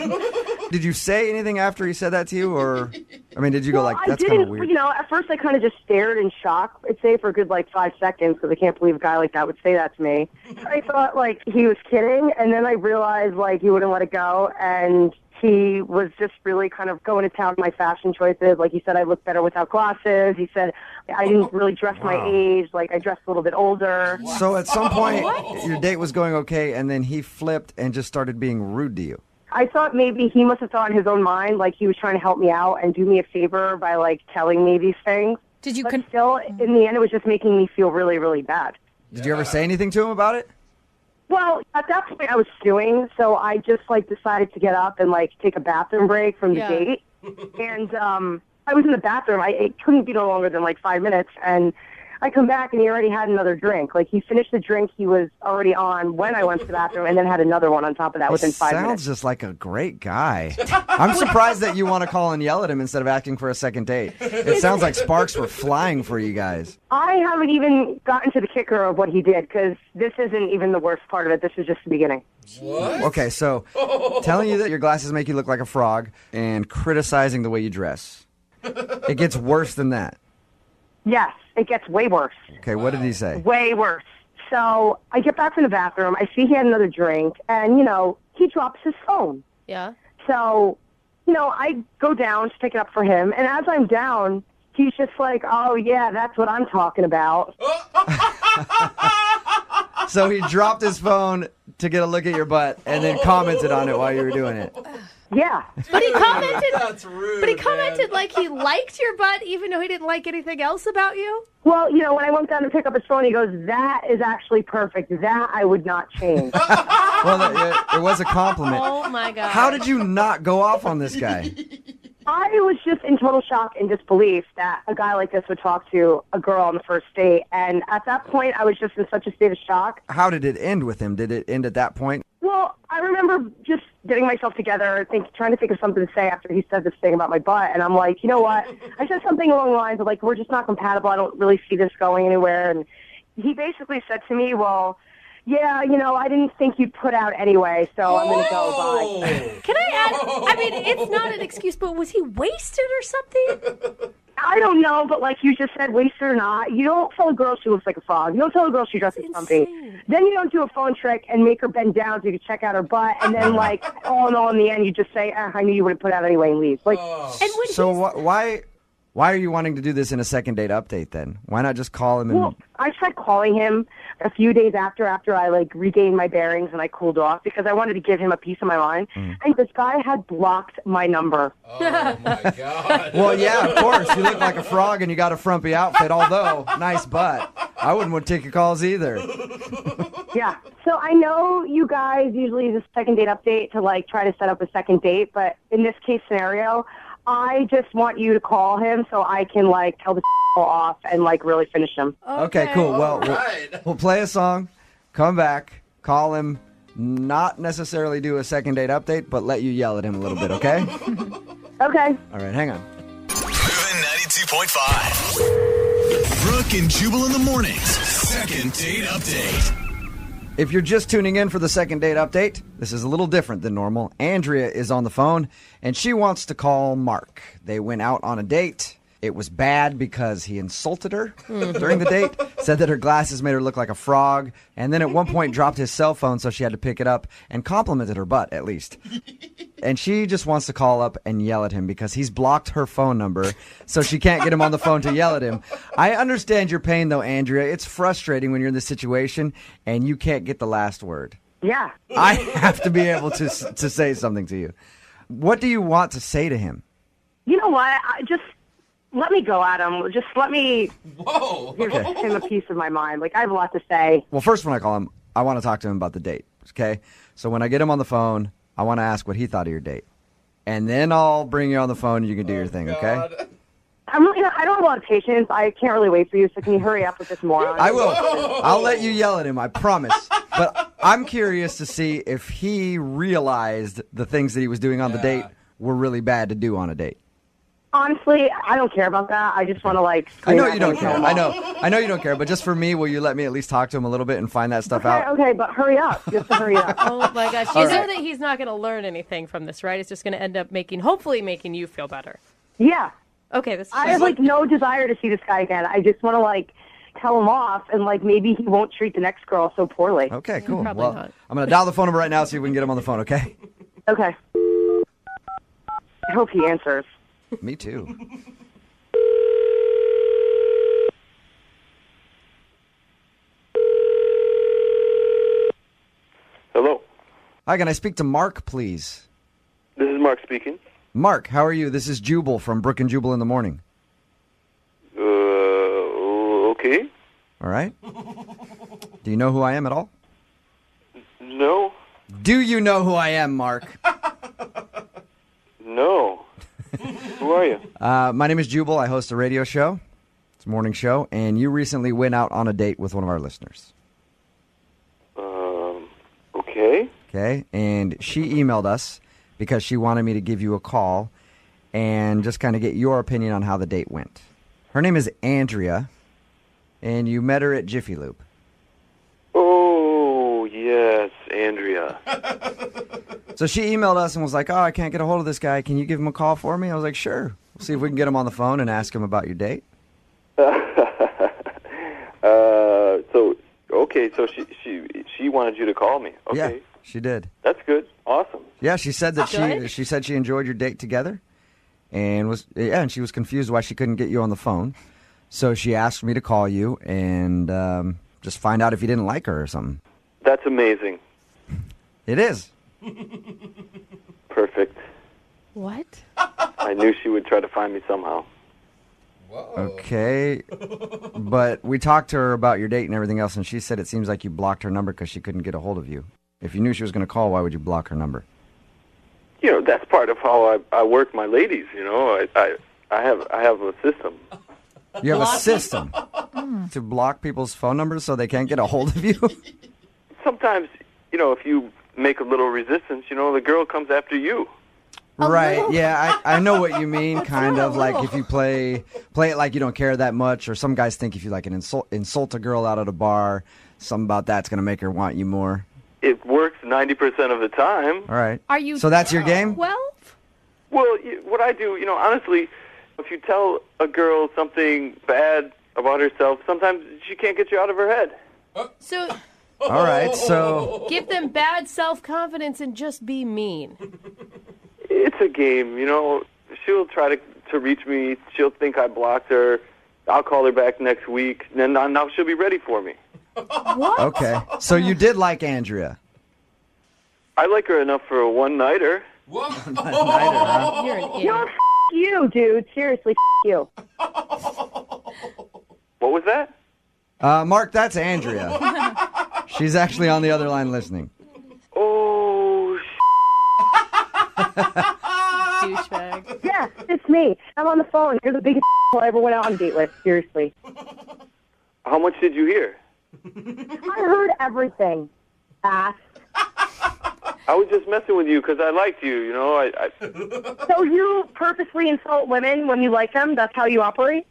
Did you say anything after he said that to you? Or, I mean, did you go like, that's kind of weird? You know, at first I kind of just stared in shock, I'd say, for a good, 5 seconds, because I can't believe a guy like that would say that to me. I thought, he was kidding, and then I realized, he wouldn't let it go, and he was just really kind of going to town on my fashion choices. Like, he said I looked better without glasses. He said I didn't really dress my age. I dressed a little bit older. So at some point, your date was going okay, and then he flipped and just started being rude to you. I thought maybe he must have thought in his own mind, he was trying to help me out and do me a favor by, telling me these things. Did you? But still, in the end, it was just making me feel really, really bad. Did you ever say anything to him about it? Well, at that point, I was stewing, so I just decided to get up and take a bathroom break from the date. And I was in the bathroom. It couldn't be no longer than 5 minutes, and I come back and he already had another drink. He finished the drink he was already on when I went to the bathroom, and then had another one on top of that within 5 minutes. Sounds just like a great guy. I'm surprised that you want to call and yell at him instead of asking for a second date. It sounds like sparks were flying for you guys. I haven't even gotten to the kicker of what he did, because this isn't even the worst part of it. This is just the beginning. What? Okay, so telling you that your glasses make you look like a frog and criticizing the way you dress. It gets worse than that. Yes, it gets way worse. Okay, what did he say? Way worse. So I get back from the bathroom. I see he had another drink, and, he drops his phone. Yeah. So, I go down to pick it up for him, and as I'm down, he's just like, oh, yeah, that's what I'm talking about. So he dropped his phone to get a look at your butt and then commented on it while you were doing it. Yeah. But he commented. That's rude. But he commented like he liked your butt, even though he didn't like anything else about you. Well, when I went down to pick up his phone, he goes, that is actually perfect. That I would not change. Well, it was a compliment. Oh, my God. How did you not go off on this guy? I was just in total shock and disbelief that a guy like this would talk to a girl on the first date. And at that point, I was just in such a state of shock. How did it end with him? Did it end at that point? Well, I remember just getting myself together, trying to think of something to say after he said this thing about my butt. And I'm like, you know what? I said something along the lines of, we're just not compatible. I don't really see this going anywhere. And he basically said to me, well, yeah, I didn't think you'd put out anyway, so I'm going to go. Bye. Can I add? I mean, it's not an excuse, but was he wasted or something? I don't know, but like you just said, wasted or not, you don't tell a girl she looks like a frog. You don't tell a girl she dresses comfy. Then you don't do a phone trick and make her bend down so you can check out her butt, and then all in all, in the end, you just say, I knew you would have put out anyway and leave. So why are you wanting to do this in a second date update then? Why not just call him and... Well, I tried calling him a few days after I regained my bearings and I cooled off because I wanted to give him a piece of my mind. And this guy had blocked my number. Oh, my God. Well, yeah, of course. You look like a frog and you got a frumpy outfit, although nice butt. I wouldn't want to take your calls either. Yeah. So I know you guys usually use a second date update to try to set up a second date, but in this case scenario, I just want you to call him so I can tell the off and really finish him. Okay, cool. Well, we'll play a song, come back, call him, not necessarily do a second date update, but let you yell at him a little bit, okay? Okay. All right, hang on. Moving 92.5. Brooke and Jubal in the mornings. Second date update. If you're just tuning in for the second date update, this is a little different than normal. Andrea is on the phone, and she wants to call Mark. They went out on a date. It was bad because he insulted her during the date, said that her glasses made her look like a frog, and then at one point dropped his cell phone so she had to pick it up and complimented her butt, at least. And she just wants to call up and yell at him because he's blocked her phone number, so she can't get him on the phone to yell at him. I understand your pain, though, Andrea. It's frustrating when you're in this situation and you can't get the last word. Yeah. I have to be able to say something to you. What do you want to say to him? You know what? Let me go at him. Just let me give him a piece of my mind. I have a lot to say. Well, first when I call him, I want to talk to him about the date, okay? So when I get him on the phone, I want to ask what he thought of your date. And then I'll bring you on the phone and you can do your thing, okay? I don't have a lot of patience. I can't really wait for you, so can you hurry up with this moron? I will. I'll let you yell at him, I promise. But I'm curious to see if he realized the things that he was doing on the date were really bad to do on a date. Honestly, I don't care about that. I just want to I know you don't care. I know you don't care. But just for me, will you let me at least talk to him a little bit and find that stuff out? Okay, but hurry up. Just hurry up. Oh my gosh! You know that he's not going to learn anything from this, right? It's just going to end up hopefully making you feel better. Yeah. Okay. I have no desire to see this guy again. I just want to tell him off and maybe he won't treat the next girl so poorly. Okay, cool. Probably not. I'm going to dial the phone number right now, see if we can get him on the phone. Okay. Okay. I hope he answers. Me too. Hello. Hi, can I speak to Mark, please? This is Mark speaking. Mark, how are you? This is Jubal from Brooke and Jubal in the morning. All right? Do you know who I am at all? No. Do you know who I am, Mark? No. Who are you? My name is Jubal. I host a radio show. It's a morning show. And you recently went out on a date with one of our listeners. Okay. Okay. And she emailed us because she wanted me to give you a call and just kind of get your opinion on how the date went. Her name is Andrea, and you met her at Jiffy Lube. Oh, yes, Andrea. So she emailed us and was like, oh, I can't get a hold of this guy. Can you give him a call for me? I was like, sure. We'll see if we can get him on the phone and ask him about your date. So she wanted you to call me. Okay. Yeah, she did. That's good. Awesome. Yeah, she said that she said she enjoyed your date together, and she was confused why she couldn't get you on the phone. So she asked me to call you and just find out if you didn't like her or something. That's amazing. It is. Perfect. What? I knew she would try to find me somehow. Okay, but we talked to her about your date and everything else, and she said it seems like you blocked her number because she couldn't get a hold of you. If you knew she was going to call, why would you block her number? You know, that's part of how I work my ladies. You know, I have a system. You have a system to block people's phone numbers so they can't get a hold of you? Sometimes, you know, if you make a little resistance, you know, the girl comes after you. Right, yeah, I know what you mean, kind of, like if you play it like you don't care that much, or some guys think if you like an insult a girl out at a bar, something about that's going to make her want you more. It works 90% of the time. All right. Are you? So that's your game? 12? Well, what I do, you know, honestly, if you tell a girl something bad about herself, sometimes she can't get you out of her head. So... All right, so... Give them bad self-confidence and just be mean. It's a game, you know. She'll try to reach me. She'll think I blocked her. I'll call her back next week. And then now she'll be ready for me. What? Okay, so you did like Andrea. I like her enough for a one-nighter. You're an idiot. No, you, dude. Seriously, you. What was that? Mark, that's Andrea. She's actually on the other line listening. Oh, douchebag. Yeah, it's me. I'm on the phone. You're the biggest I ever went out on a date with. Seriously. How much did you hear? I heard everything. Ass. I was just messing with you because I liked you, you know. So you purposely insult women when you like them? That's how you operate?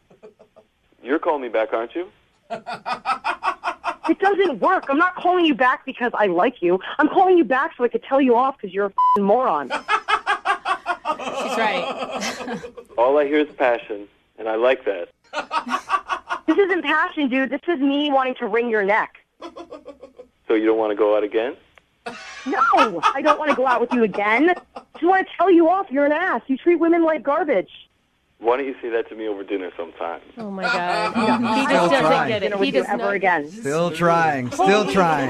You're calling me back, aren't you? It doesn't work. I'm not calling you back because I like you. I'm calling you back so I could tell you off because you're a f***ing moron. She's right. All I hear is passion, and I like that. This isn't passion, dude. This is me wanting to wring your neck. So you don't want to go out again? No, I don't want to go out with you again. I just want to tell you off. You're an ass. You treat women like garbage. Why don't you say that to me over dinner sometime? Oh, my God. He Still just doesn't trying. get it. He He does does ever not. again. Still trying. Still trying.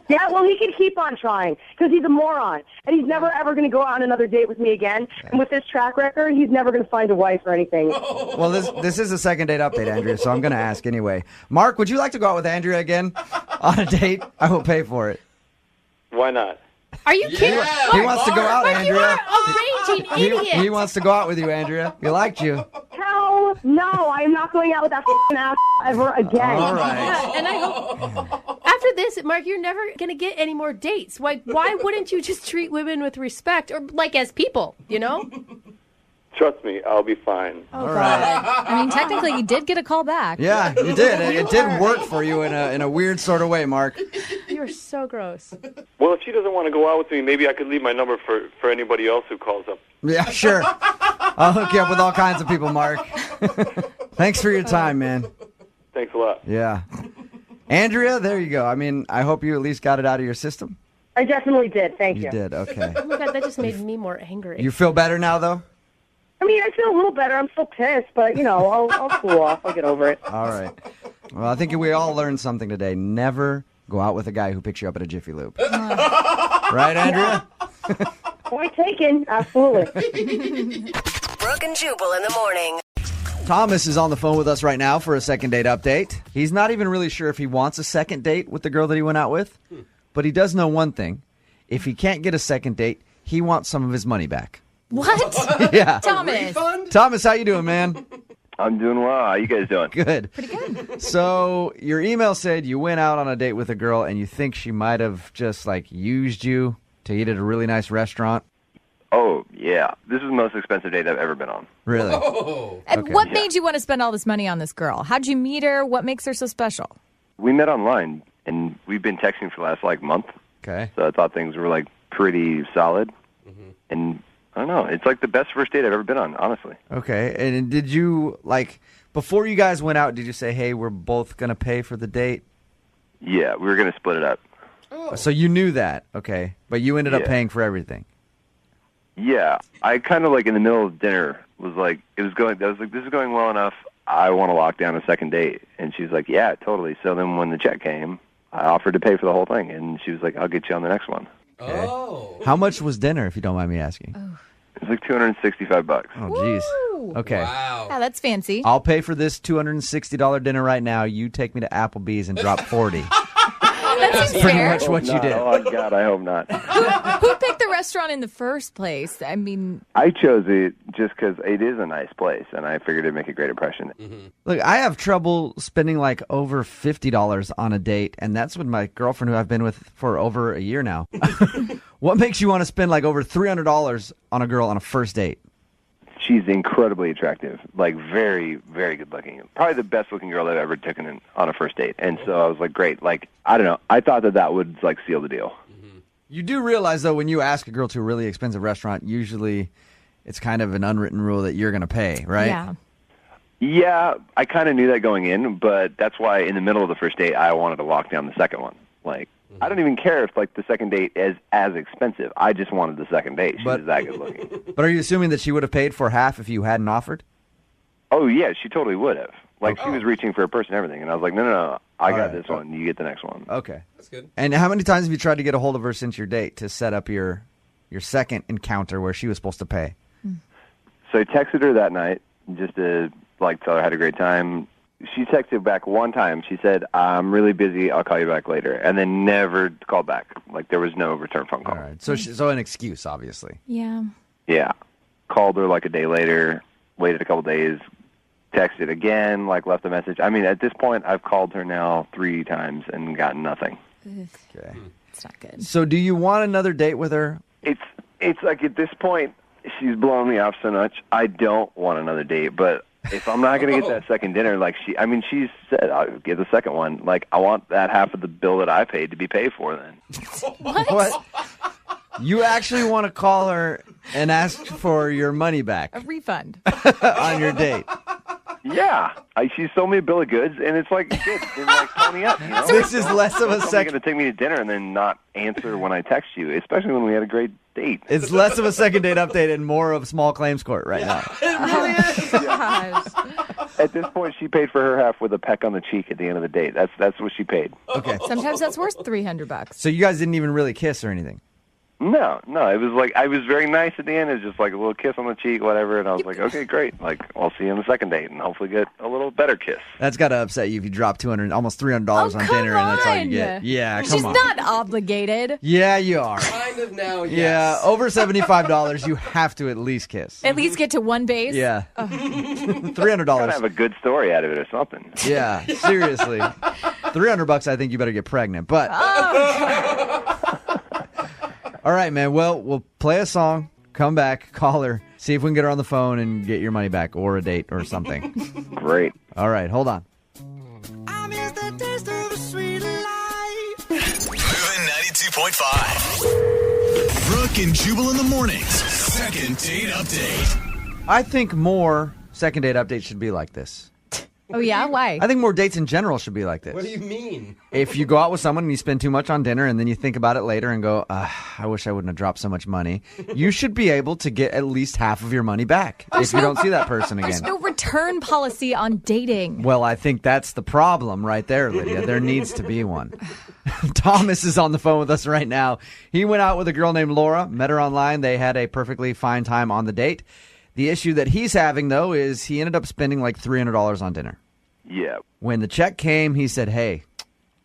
Yeah, well, he can keep on trying because he's a moron. And he's never, ever going to go on another date with me again. And with this track record, he's never going to find a wife or anything. Well, this is a second date update, Andrea, so I'm going to ask anyway. Mark, would you like to go out with Andrea again on a date? I will pay for it. Why not? Are you kidding? He wants to go out, Mark, Andrea. you are a raging idiot. He wants to go out with you, Andrea. He liked you. Hell no, I am not going out with that f***ing ass ever again. All right. Yeah, and I hope after this, Mark, you're never going to get any more dates. Why wouldn't you just treat women with respect or like as people, you know? Trust me, I'll be fine. Oh, All right. I mean, technically, you did get a call back. Yeah, you did. It did work for you in a weird sort of way, Mark. You're so gross. Well, if she doesn't want to go out with me, maybe I could leave my number for anybody else who calls up. Yeah, sure. I'll hook you up with all kinds of people, Mark. Thanks for your time, man. Thanks a lot. Yeah. Andrea, there you go. I mean, I hope you at least got it out of your system. I definitely did. Thank you. You did, okay. Oh, my God, that just made me more angry. You feel better now, though? I mean, I feel a little better. I'm still pissed, but, you know, I'll cool off. I'll get over it. All right. Well, I think we all learned something today. Never go out with a guy who picks you up at a Jiffy Lube. Right, Andrea? Point taken. Absolutely. Brooke and Jubal in the morning. Time Thomas is on the phone with us right now for a second date update. He's not even really sure if he wants a second date with the girl that he went out with, but he does know one thing. If he can't get a second date, he wants some of his money back. What? Yeah. Thomas. Thomas, how you doing, man? I'm doing well. How you guys doing? Good. Pretty good. So your email said you went out on a date with a girl and you think she might have just like used you to eat at a really nice restaurant. Oh, yeah. This is the most expensive date I've ever been on. Really? And Okay. what made you want to spend all this money on this girl? How'd you meet her? What makes her so special? We met online, and we've been texting for the last, month. Okay. So I thought things were, pretty solid. And I don't know. It's, the best first date I've ever been on, honestly. Okay. And did you, before you guys went out, did you say, hey, we're both going to pay for the date? Yeah, we were going to split it up. So you knew that, okay. But you ended up Yeah. paying for everything. Yeah. I kind of, in the middle of dinner, was this is going well enough. I want to lock down a second date. And she's like, yeah, totally. So then when the check came, I offered to pay for the whole thing. And she was like, I'll get you on the next one. Okay. How much was dinner, if you don't mind me asking? It was $265. Oh, jeez. Okay. Yeah, that's fancy. I'll pay for this $260 dinner right now. You take me to Applebee's and drop 40. That's pretty much what you did. Oh, God, I hope not. Who picked the restaurant in the first place? I mean, I chose it just because it is a nice place, and I figured it'd make a great impression. Look, I have trouble spending over $50 on a date, and that's with my girlfriend who I've been with for over a year now. What makes you want to spend over $300 on a girl on a first date? She's incredibly attractive, very, very good looking. Probably the best looking girl I've ever taken on a first date. And so I was like, great. I don't know. I thought that would seal the deal. You do realize, though, when you ask a girl to a really expensive restaurant, usually it's kind of an unwritten rule that you're going to pay, right? Yeah. Yeah, I kind of knew that going in, but that's why in the middle of the first date, I wanted to lock down the second one. I don't even care if the second date is as expensive. I just wanted the second date. She was that good looking. But are you assuming that she would have paid for half if you hadn't offered? Oh, yeah, she totally would have. She was reaching for a purse and everything, and I was like, no, I got this one. You get the next one. Okay. That's good. And how many times have you tried to get a hold of her since your date to set up your second encounter where she was supposed to pay? So I texted her that night just to tell her I had a great time. She texted back one time. She said, I'm really busy. I'll call you back later. And then never called back. There was no return phone call. All right. So an excuse, obviously. Yeah. Yeah. Called her a day later, waited a couple days, texted again, left a message. I mean, at this point, I've called her now 3 times and gotten nothing. Okay. It's not good. So do you want another date with her? It's at this point, she's blown me off so much. I don't want another date, but if I'm not going to get that second dinner, she said, I'll get the second one. I want that half of the bill that I paid to be paid for then. What? You actually want to call her and ask for your money back A refund. on your date? Yeah. She sold me a bill of goods, and it's kids. They're pony up, This is less of a second. You're going to take me to dinner and then not answer when I text you, especially when we had a great date. It's less of a second date update and more of small claims court right now. It really is. Gosh. At this point, she paid for her half with a peck on the cheek at the end of the date. That's what she paid. Okay. Sometimes that's worth $300. So you guys didn't even really kiss or anything? No. It was I was very nice at the end. It was just a little kiss on the cheek, whatever. And I was like, okay, great. I'll see you on the second date and hopefully get a little better kiss. That's got to upset you if you drop almost $300 on dinner and that's all you get. Yeah, come She's on. not obligated. Yeah, you are. Kind of now, yes. Yeah, over $75, you have to at least kiss. At least get to one base. Yeah. $300. Gotta have a good story out of it or something. Yeah, seriously. $300, I think you better get pregnant. But all right, man. Well, we'll play a song, come back, call her, see if we can get her on the phone and get your money back or a date or something. Great. All right, hold on. Moving 92.5. Brooke and Jubal in the mornings. Second date update. I think more second date updates should be like this. Oh, yeah? Why? I think more dates in general should be like this. What do you mean? If you go out with someone and you spend too much on dinner and then you think about it later and go, I wish I wouldn't have dropped so much money, you should be able to get at least half of your money back if you don't see that person again. There's no return policy on dating. Well, I think that's the problem right there, Lydia. There needs to be one. Thomas is on the phone with us right now. He went out with a girl named Laura, met her online. They had a perfectly fine time on the date. The issue that he's having, though, is he ended up spending like $300 on dinner. Yeah. When the check came, he said, hey,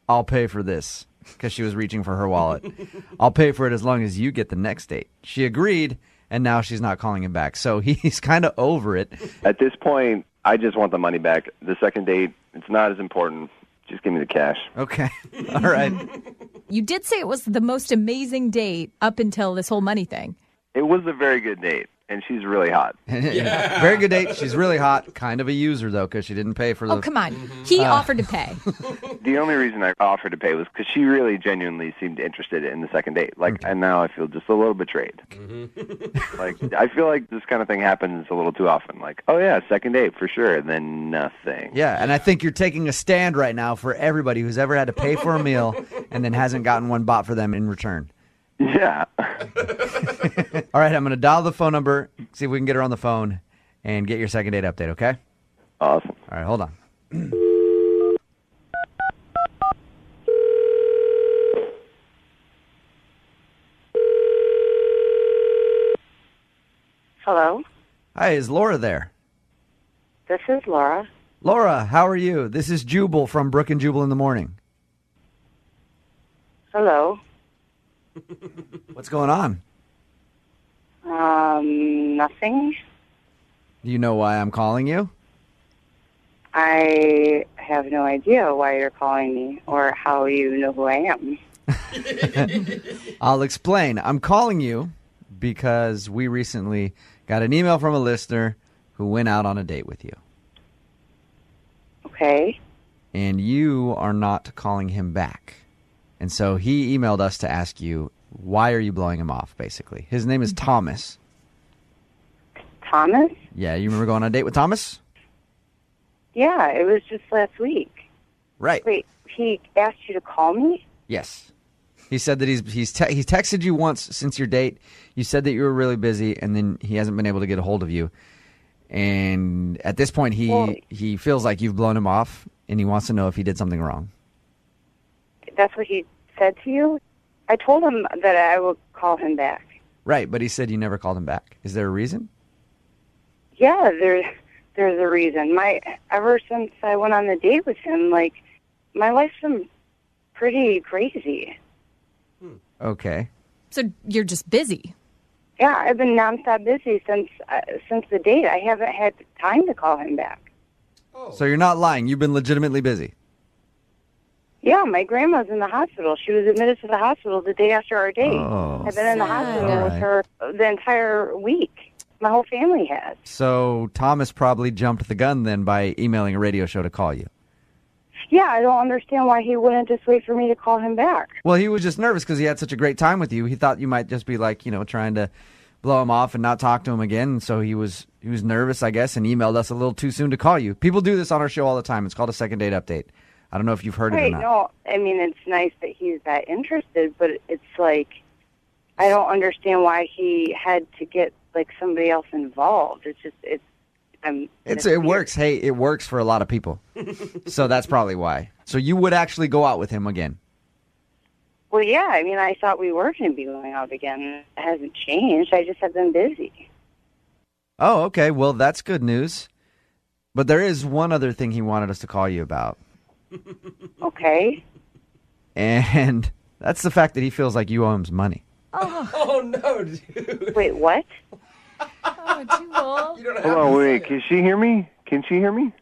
I'll pay for this, because she was reaching for her wallet. I'll pay for it as long as you get the next date. She agreed, and now she's not calling him back. So he's kind of over it. At this point, I just want the money back. The second date, it's not as important. Just give me the cash. Okay. All right. You did say it was the most amazing date up until this whole money thing. It was a very good date, and she's really hot. Very good date. She's really hot. Kind of a user, though, because she didn't pay for the... Oh, come on. He offered to pay. The only reason I offered to pay was because she really genuinely seemed interested in the second date. And now I feel just a little betrayed. I feel like this kind of thing happens a little too often. Like, oh yeah, second date for sure, and then nothing. Yeah, and I think you're taking a stand right now for everybody who's ever had to pay for a meal and then hasn't gotten one bought for them in return. Yeah. All right, I'm going to dial the phone number, see if we can get her on the phone, and get your second date update, okay? Awesome. All right, hold on. Hello, Hi, is Laura there? this is Laura. Laura, how are you? This is Jubal from Brooke and Jubal in the morning. Hello. What's going on? Nothing. Do you know why I'm calling you? I have no idea why you're calling me or how you know who I am. I'll explain. I'm calling you because we recently got an email from a listener who went out on a date with you. Okay. And you are not calling him back. And so he emailed us to ask you, why are you blowing him off, basically? His name is Thomas. Thomas? Yeah, you remember going on a date with Thomas? Yeah, it was just last week. Right. Wait, he asked you to call me? Yes. He said that he's texted you once since your date. You said that you were really busy, and then he hasn't been able to get a hold of you. And at this point, he feels like you've blown him off, and he wants to know if he did something wrong. That's what he said to you? I told him that I would call him back. Right, but he said you never called him back. Is there a reason? Yeah, there's a reason. Ever since I went on the date with him, my life's been pretty crazy. Okay. So you're just busy. Yeah, I've been nonstop busy since the date. I haven't had time to call him back. So you're not lying. You've been legitimately busy. Yeah, my grandma's in the hospital. She was admitted to the hospital the day after our date. Oh, I've been in the hospital with her the entire week. My whole family has. So Thomas probably jumped the gun then by emailing a radio show to call you. Yeah, I don't understand why he wouldn't just wait for me to call him back. Well, he was just nervous because he had such a great time with you. He thought you might just be trying to blow him off and not talk to him again. And so he was nervous, I guess, and emailed us a little too soon to call you. People do this on our show all the time. It's called a second date update. I don't know if you've heard it or not. No, I mean, it's nice that he's that interested, but it's I don't understand why he had to get somebody else involved. It's just it works. Hey, it works for a lot of people. So that's probably why. So you would actually go out with him again? Well, yeah. I mean, I thought we were going to be going out again. It hasn't changed. I just have been busy. Oh, okay. Well, that's good news. But there is one other thing he wanted us to call you about. Okay. And that's the fact that he feels like you owe him some money. Oh no, dude. Wait, what? Oh, Jubal. Hold on, wait. Can she hear me? Can she hear me?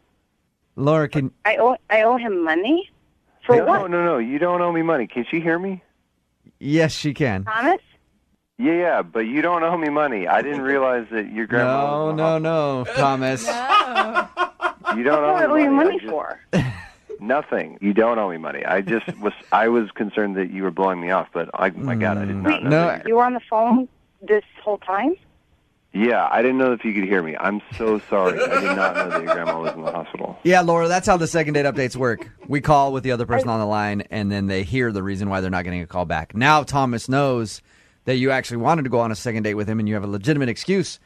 Laura, can... I owe him money? For what? No. You don't owe me money. Can she hear me? Yes, she can. Thomas? Yeah, but you don't owe me money. I didn't realize that your grandma... No, Thomas. No. You don't owe me money. What do you owe money for? Nothing. You don't owe me money. I was concerned that you were blowing me off, but my God, I did not know. Wait, you were on the phone this whole time? Yeah, I didn't know if you could hear me. I'm so sorry. I did not know that your grandma was in the hospital. Yeah, Laura, that's how the second date updates work. We call with the other person on the line, and then they hear the reason why they're not getting a call back. Now Thomas knows that you actually wanted to go on a second date with him, and you have a legitimate excuse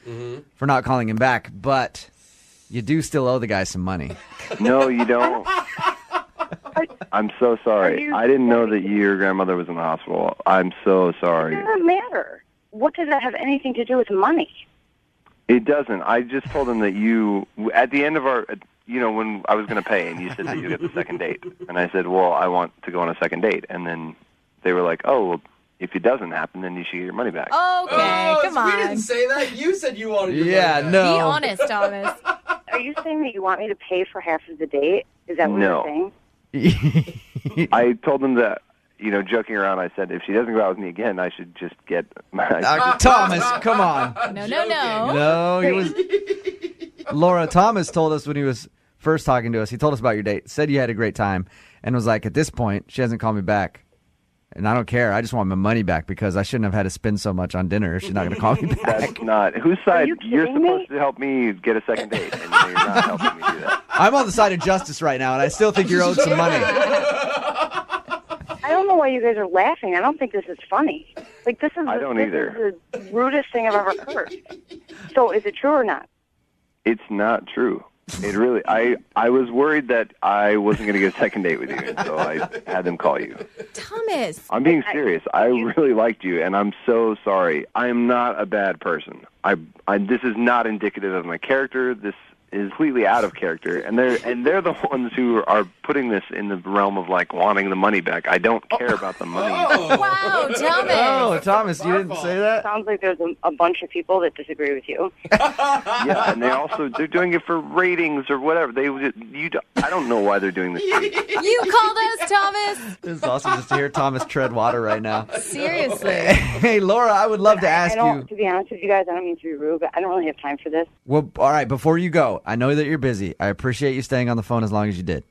for not calling him back, but you do still owe the guy some money. No, you don't. I'm so sorry. I didn't know that your grandmother was in the hospital. I'm so sorry. It doesn't matter. What does that have anything to do with money? It doesn't. I just told him that at the end of our, when I was going to pay, and you said that you get the second date. And I said, well, I want to go on a second date. And then they were like, oh, well, if it doesn't happen, then you should get your money back. Okay, come on. We didn't say that. You said you wanted your money back. no. Be honest, Thomas. Are you saying that you want me to pay for half of the date? Is that what you're saying? I told him that, joking around, I said, if she doesn't go out with me again, I should just get my... Thomas, come on. No. No, he was... Laura, Thomas told us when he was first talking to us, he told us about your date, said you had a great time, and was like, at this point, she hasn't called me back. And I don't care. I just want my money back because I shouldn't have had to spend so much on dinner if she's not going to call me back. That's not... Whose side? You're supposed to help me get a second date, and you're not helping me do that. I'm on the side of justice right now, and I still think you're owed some money. I don't know why you guys are laughing. I don't think this is funny. Like, this is I don't either. This is the rudest thing I've ever heard. So is it true or not? It's not true. It really... I was worried that I wasn't going to get a second date with you, and so I had them call you. Thomas. I'm being serious. I really liked you, and I'm so sorry. I am not a bad person. This is not indicative of my character. This is completely out of character, and they're the ones who are putting this in the realm of like wanting the money back. I don't care about the money. Wow, Thomas. Oh, Thomas, you didn't say that? Sounds like there's a bunch of people that disagree with you. Yeah, and they're doing it for ratings or whatever. I don't know why they're doing this. You called us, Thomas. This is awesome just to hear Thomas tread water right now. Seriously. Hey, Laura, I would love to ask you. To be honest with you guys, I don't mean to be rude, but I don't really have time for this. Well, all right, before you go, I know that you're busy. I appreciate you staying on the phone as long as you did.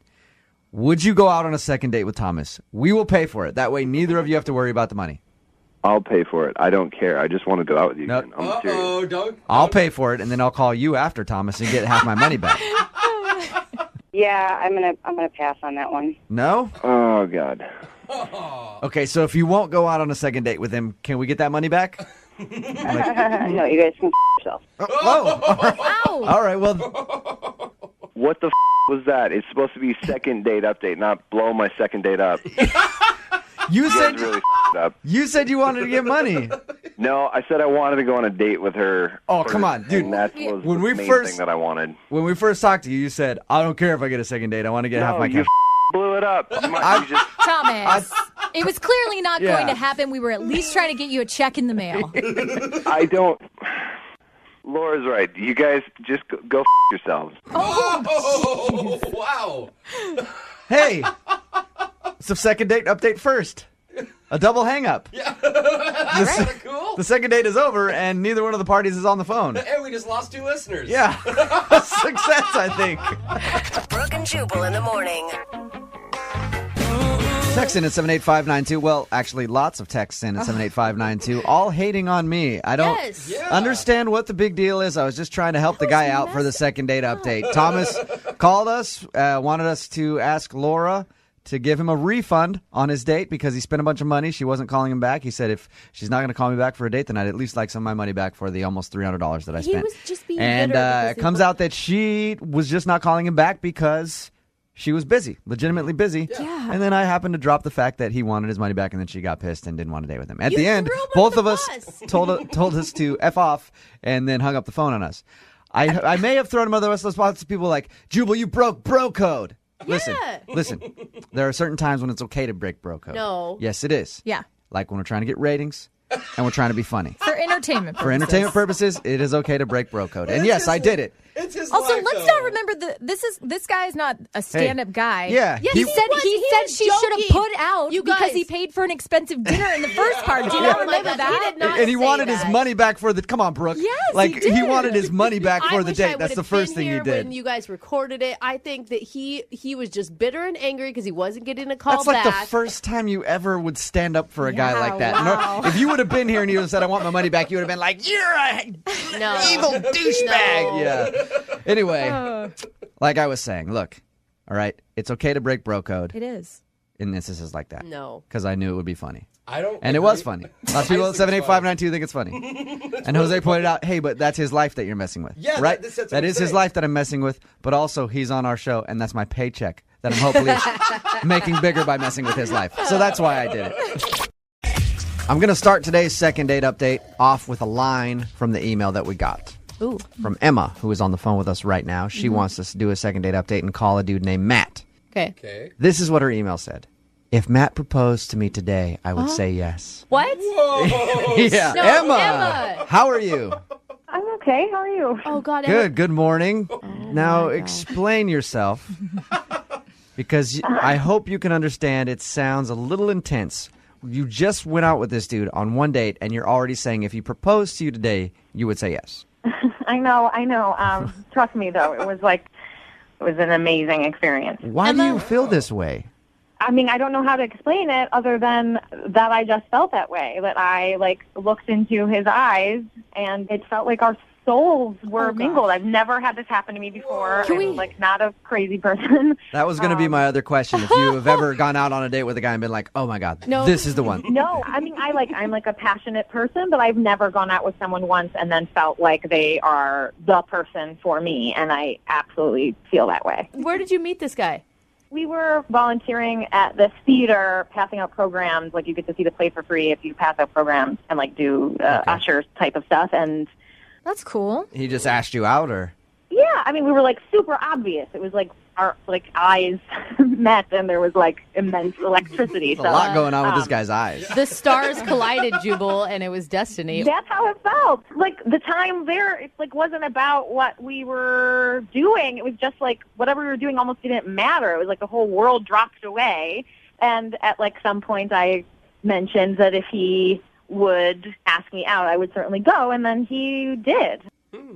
Would you go out on a second date with Thomas? We will pay for it. That way, neither of you have to worry about the money. I'll pay for it. I don't care. I just want to go out with you again. I'm serious. I'll pay for it, and then I'll call you after, Thomas, and get half my money back. Yeah, I'm gonna pass on that one. No? Oh, God. Okay, so if you won't go out on a second date with him, can we get that money back? No, you guys can yourself. Oh. All right, well... What the was that? It's supposed to be second date update, not blow my second date up. You said really up. You said you wanted to get money. No, I said I wanted to go on a date with her. Oh, come on, dude. And that was the main thing that I wanted. When we first talked to you, you said, I don't care if I get a second date. I want to get half my cash. Blew it up. Thomas, it was clearly not going to happen. We were at least trying to get you a check in the mail. I don't... Laura's right. You guys just go yourselves. Oh, wow. Hey, it's a second date update first. A double hang-up. Yeah. That's kind of cool. The second date is over, and neither one of the parties is on the phone. And we just lost 2 listeners. Yeah. Success, I think. Brooke and Jubal in the morning. Text in at 78592. Well, actually, lots of texts in at 78592. All hating on me. I don't understand what the big deal is. I was just trying to help the guy out for the second date update. Thomas called us, wanted us to ask Laura to give him a refund on his date because he spent a bunch of money. She wasn't calling him back. He said, if she's not going to call me back for a date, then I'd at least like some of my money back for the almost $300 that I spent. He was just being and it comes out that she was just not calling him back because she was busy, legitimately busy. Yeah. And then I happened to drop the fact that he wanted his money back, and then she got pissed and didn't want to date with him. At the end, both of us told us to F off and then hung up the phone on us. I may have thrown him under the spots to people like, Jubal, you broke bro code. Listen. There are certain times when it's okay to break bro code. No. Yes, it is. Yeah. Like when we're trying to get ratings and we're trying to be funny. For entertainment purposes. For entertainment purposes, it is okay to break bro code. And yes, I did it. It's his Also, life, let's not remember this guy is not a stand-up guy. Yeah. He said she should have put out because he paid for an expensive dinner in the first part. Do you not remember that? He did not and he say wanted that. his money back for the... Come on, Brooke. Yes, like, he did. wanted his money back for the wish date. I That's the would've first been thing he here did. When you guys recorded it, I think that he was just bitter and angry because he wasn't getting a call That's like back. the first time you ever would stand up for a guy Yeah, like that. wow. No, if you would have been here and he would have said, I want my money back, you would have been like, you're a evil douchebag. No. Yeah. Anyway, like I was saying, look, all right, it's okay to break bro code It is. in instances like that. No. Because I knew it would be funny. I don't. And it was funny. Lots of people at 78592 think it's funny. And Jose pointed out, hey, but that's his life that you're messing with. Yeah, right? that's what that I'm is his saying. life that I'm messing with, but also he's on our show, and that's my paycheck that I'm hopefully making bigger by messing with his life. So that's why I did it. I'm going to start today's second date update off with a line from the email that we got. Ooh. from Emma, who is on the phone with us right now. She wants us to do a second date update and call a dude named Matt. Okay. This is what her email said. If Matt proposed to me today, I would say yes. What? Yeah. No, Emma, how are you? I'm okay. How are you? Oh, God. Emma. Good. Good morning. Now explain yourself, because I hope you can understand it sounds a little intense. You just went out with this dude on one date, and you're already saying if he proposed to you today, you would say yes. I know. Trust me, though, it was an amazing experience. Why do you feel this way? I mean, I don't know how to explain it other than that I just felt that way, that I, looked into his eyes, and it felt like our souls were mingled. I've never had this happen to me before. I'm, not a crazy person. That was going to be my other question. If you have ever gone out on a date with a guy and been like, oh, my God, this is the one. No, I mean, I'm a passionate person, but I've never gone out with someone once and then felt like they are the person for me, and I absolutely feel that way. Where did you meet this guy? We were volunteering at this theater, passing out programs. You get to see the play for free if you pass out programs and, do usher type of stuff. And that's cool. He just asked you out, or? Yeah, I mean, we were, super obvious. It was, our, eyes met, and there was, immense electricity. There's a lot going on with this guy's eyes. The stars collided, Jubal, and it was destiny. That's how it felt. The time there, it, wasn't about what we were doing. It was just, whatever we were doing almost didn't matter. It was the whole world dropped away. And at, some point, I mentioned that if he would ask me out, I would certainly go, and then he did.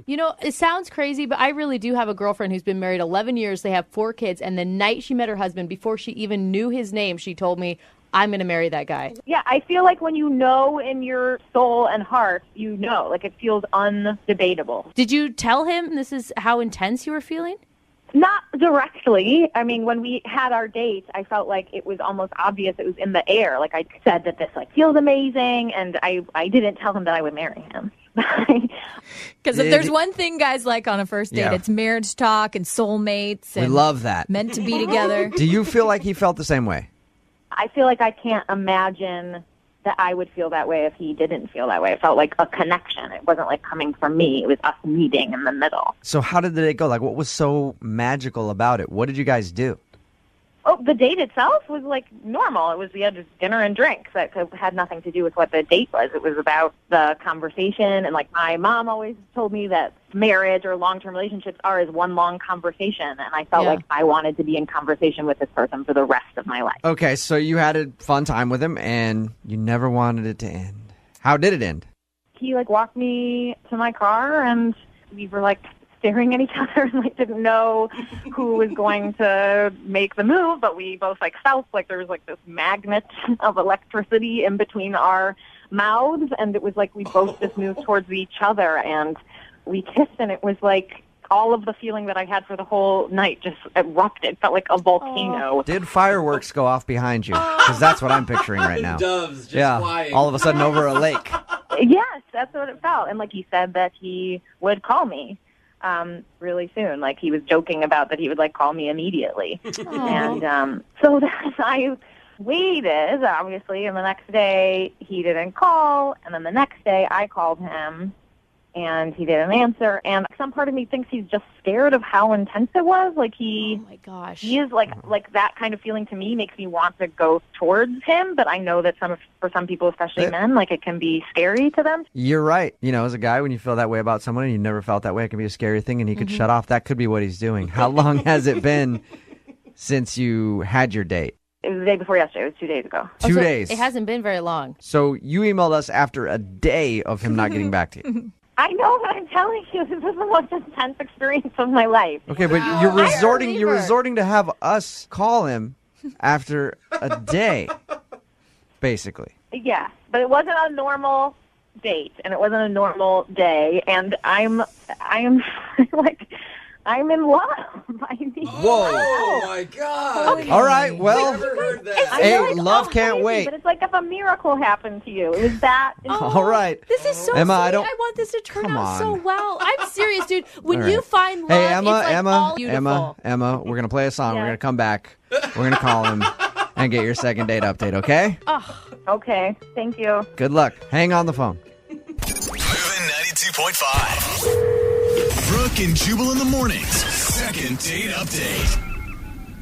You know, it sounds crazy, but I really do have a girlfriend who's been married 11 years. They have 4 kids, and the night she met her husband, before she even knew his name, she told me, I'm going to marry that guy. Yeah, I feel like when you know in your soul and heart, you know. It feels undebatable. Did you tell him this is how intense you were feeling? Not directly. I mean, when we had our date, I felt like it was almost obvious. It was in the air. I said that this feels amazing, and I didn't tell him that I would marry him. Because if there's one thing guys like on a first date, it's marriage talk and soulmates. And we love that. Meant to be together. Do you feel like he felt the same way? I feel like I can't imagine that I would feel that way if he didn't feel that way. It felt like a connection. It wasn't coming from me. It was us meeting in the middle. So how did the date go? What was so magical about it? What did you guys do? Oh, the date itself was normal. We had just dinner and drinks. That had nothing to do with what the date was. It was about the conversation. And my mom always told me that marriage or long-term relationships are as one long conversation. And I felt like I wanted to be in conversation with this person for the rest of my life. Okay, so you had a fun time with him and you never wanted it to end. How did it end? He walked me to my car, and we were staring at each other and didn't know who was going to make the move, but we both felt there was this magnet of electricity in between our mouths, and it was we both just moved towards each other, and we kissed, and it was all of the feeling that I had for the whole night just erupted. It felt like a volcano. Did fireworks go off behind you? Because that's what I'm picturing right now. Doves just flying. All of a sudden over a lake. Yes, that's what it felt. And he said that he would call me really soon. He was joking about that he would call me immediately. And so then I waited, obviously, and the next day he didn't call, and then the next day I called him and he didn't answer, and some part of me thinks he's just scared of how intense it was. Oh my gosh. He is like that kind of feeling to me makes me want to go towards him, but I know that for some people, especially men, it can be scary to them. You're right. As a guy, when you feel that way about someone and you never felt that way, it can be a scary thing, and he could shut off. That could be what he's doing. How long has it been since you had your date? It was the day before yesterday. It was 2 days ago. 2 days. It hasn't been very long. So you emailed us after a day of him not getting back to you. I know, but I'm telling you, this is the most intense experience of my life. Okay, but you're resorting to have us call him after a day, basically. Yeah, but it wasn't a normal date, and it wasn't a normal day, and I'm I'm in love. Whoa! Oh my God! Okay. All right. Well, hey, love can't crazy, wait. But it's if a miracle happened to you. It was that. All right. This is so Emma, sweet. I want this to turn out so well. I'm serious, dude. When All you right. find love, hey, Emma, it's all beautiful. Emma, we're gonna play a song. We're gonna come back. We're gonna call him and get your second date update. Okay? Oh, okay. Thank you. Good luck. Hang on the phone. Moving 92.5. Brooke and Jubal in the mornings. Second date update.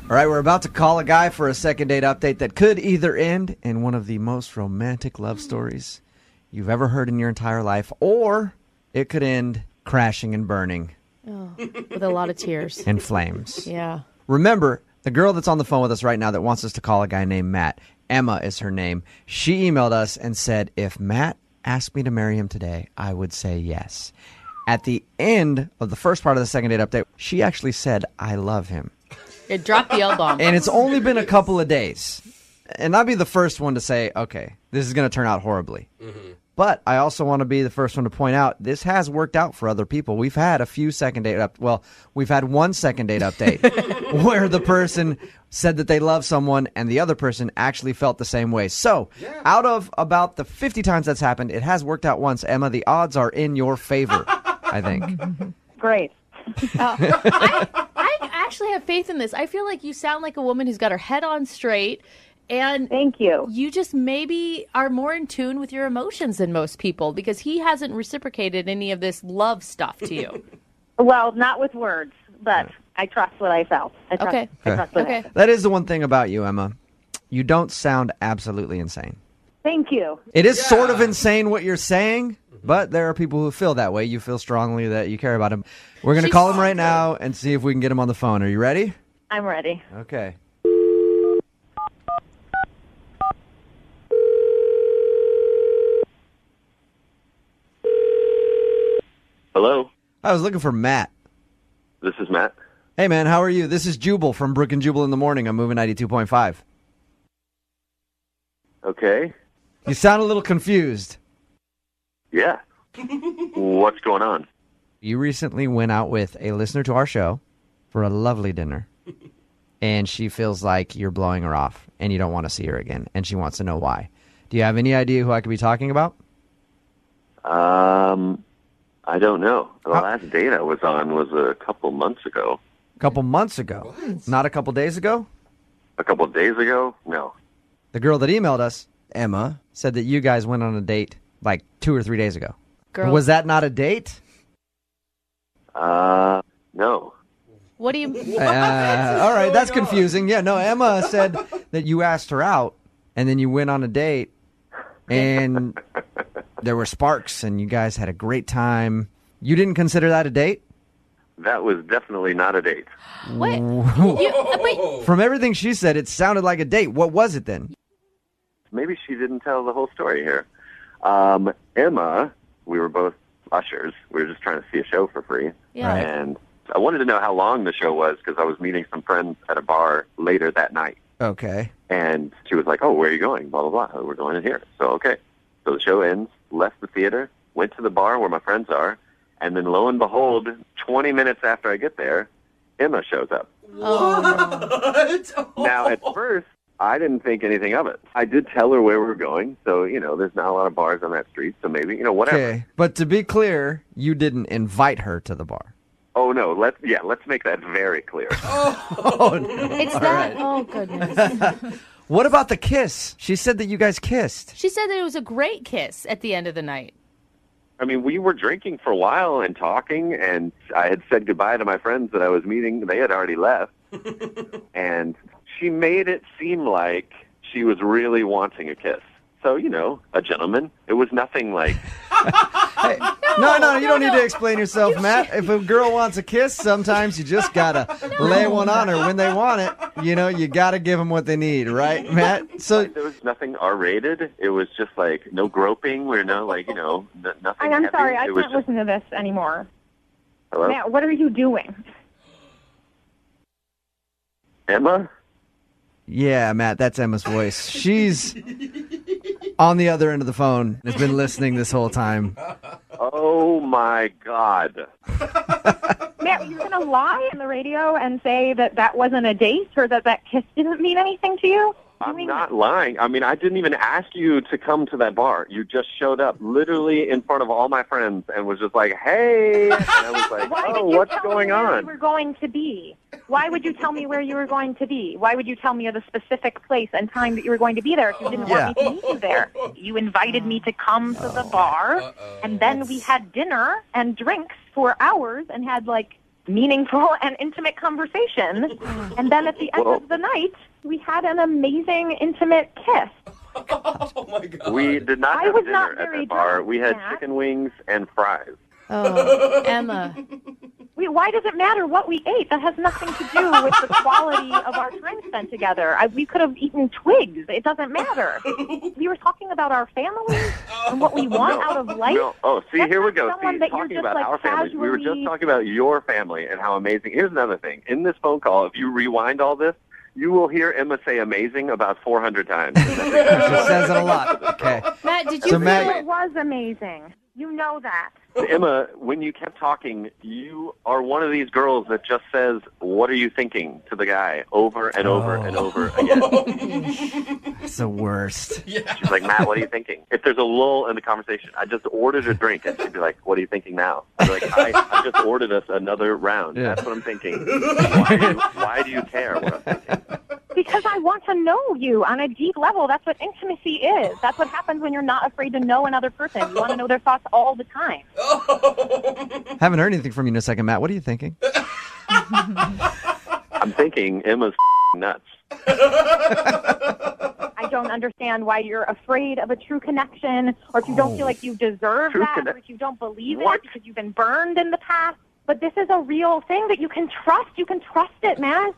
All right, we're about to call a guy for a second date update that could either end in one of the most romantic love stories you've ever heard in your entire life, or it could end crashing and burning. Oh, with a lot of tears. And flames. Yeah. Remember, the girl that's on the phone with us right now that wants us to call a guy named Matt, Emma is her name. She emailed us and said, if Matt asked me to marry him today, I would say yes. At the end of the first part of the second date update, she actually said, I love him. It dropped the L-bomb. And it's only been a couple of days. And I'll be the first one to say, okay, this is going to turn out horribly. Mm-hmm. But I also want to be the first one to point out this has worked out for other people. We've had a few second date we've had one second date update where the person said that they love someone and the other person actually felt the same way. So out of about the 50 times that's happened, it has worked out once. Emma, the odds are in your favor, I think. Great. I actually have faith in this. I feel like you sound like a woman who's got her head on straight. And thank you. You just maybe are more in tune with your emotions than most people because he hasn't reciprocated any of this love stuff to you. Well, not with words, but I trust what I felt. I trust what I felt. That is the one thing about you, Emma. You don't sound absolutely insane. Thank you. It is sort of insane what you're saying, but there are people who feel that way. You feel strongly that you care about him. We're going to call him right now and see if we can get him on the phone. Are you ready? I'm ready. Okay. Hello? I was looking for Matt. This is Matt. Hey, man, how are you? This is Jubal from Brooke and Jubal in the morning. I'm moving 92.5. Okay. You sound a little confused. Yeah. What's going on? You recently went out with a listener to our show for a lovely dinner, and she feels like you're blowing her off, and you don't want to see her again, and she wants to know why. Do you have any idea who I could be talking about? I don't know. The last date I was on was a couple months ago. A couple months ago? What? Not a couple days ago? A couple days ago? No. The girl that emailed us, Emma, said that you guys went on a date like 2 or 3 days ago. Girl. Was that not a date? No. What do you... all right, that's confusing. Yeah, no, Emma said that you asked her out, and then you went on a date, and there were sparks, and you guys had a great time. You didn't consider that a date? That was definitely not a date. What? From everything she said, it sounded like a date. What was it then? Maybe she didn't tell the whole story here. Emma, we were both ushers. We were just trying to see a show for free. Yeah. And I wanted to know how long the show was because I was meeting some friends at a bar later that night. Okay. And she was like, oh, where are you going? Blah, blah, blah. We're going in here. So, okay. So the show ends, left the theater, went to the bar where my friends are, and then lo and behold, 20 minutes after I get there, Emma shows up. What? Now, at first, I didn't think anything of it. I did tell her where we were going, so, there's not a lot of bars on that street, so maybe, whatever. Okay, but to be clear, you didn't invite her to the bar. Oh, no, let's make that very clear. Oh, no. It's that... Oh, goodness. What about the kiss? She said that you guys kissed. She said that it was a great kiss at the end of the night. I mean, we were drinking for a while and talking, and I had said goodbye to my friends that I was meeting. They had already left. And she made it seem like she was really wanting a kiss. So, a gentleman. It was nothing like... Hey, no, you don't need to explain yourself, Matt. If a girl wants a kiss, sometimes you just got to lay one on her when they want it. You got to give them what they need, right, Matt? So there was nothing R-rated. It was just like no groping or no, nothing I'm heavy. sorry, I It was can't just- listen to this anymore. Hello? Matt, what are you doing? Emma? Yeah, Matt, that's Emma's voice. She's on the other end of the phone, has been listening this whole time. Oh, my God. Matt, you're going to lie on the radio and say that wasn't a date or that kiss didn't mean anything to you? I'm not lying. I mean, I didn't even ask you to come to that bar. You just showed up literally in front of all my friends and was just like, hey. And I was like, what's going on? Where you were going to be? Why would you tell me where you were going to be? Why would you tell me of the specific place and time that you were going to be there if you didn't want me to meet you there? You invited me to come to the bar, and then we had dinner and drinks for hours and had, like, meaningful and intimate conversation. And then at the end of the night, we had an amazing, intimate kiss. Oh, my God. We did not I have was dinner not at very that bar. drunk, We had Matt. chicken wings and fries. Oh, Emma. Why does it matter what we ate? That has nothing to do with the quality of our time spent together. We could have eaten twigs. It doesn't matter. We were talking about our families and what we want out of life. No. Oh, see, That's here we not go. someone See, that you're talking just, about like, our families. We were just casually- talking about your family and how amazing. Here's another thing. In this phone call, if you rewind all this, you will hear Emma say amazing about 400 times. She says it a lot. Okay. Matt, did So you Matt- feel It was amazing. You know that. Emma, when you kept talking, you are one of these girls that just says, what are you thinking, to the guy over and over and over again. It's the worst. She's like, Matt, what are you thinking? If there's a lull in the conversation, I just ordered a drink, and she'd be like, what are you thinking now? I'd be like, I just ordered us another round. Yeah. That's what I'm thinking. Why do you care what I'm thinking? Because I want to know you on a deep level. That's what intimacy is. That's what happens when you're not afraid to know another person. You want to know their thoughts all the time. Haven't heard anything from you in a second, Matt. What are you thinking? I'm thinking Emma's nuts. I don't understand why you're afraid of a true connection, or if you don't feel like you deserve True that, or if you don't believe it because you've been burned in the past. But this is a real thing that you can trust. You can trust it, man.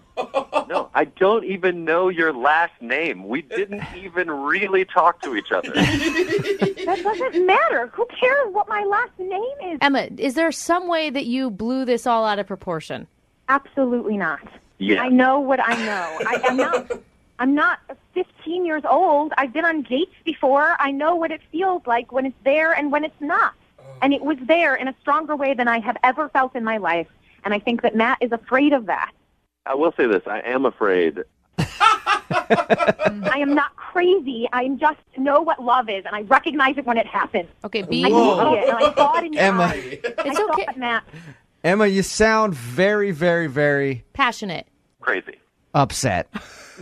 No, I don't even know your last name. We didn't even really talk to each other. That doesn't matter. Who cares what my last name is? Emma, is there some way that you blew this all out of proportion? Absolutely not. Yeah. I know what I know. I'm not 15 years old. I've been on dates before. I know what it feels like when it's there and when it's not. And it was there in a stronger way than I have ever felt in my life. And I think that Matt is afraid of that. I will say this. I am afraid. I am not crazy. I just know what love is, and I recognize it when it happens. Okay, I can see it, and I saw it in your Emma. eyes. It's I saw okay. it, Matt. Emma, you sound very, very, very Passionate. Crazy. upset.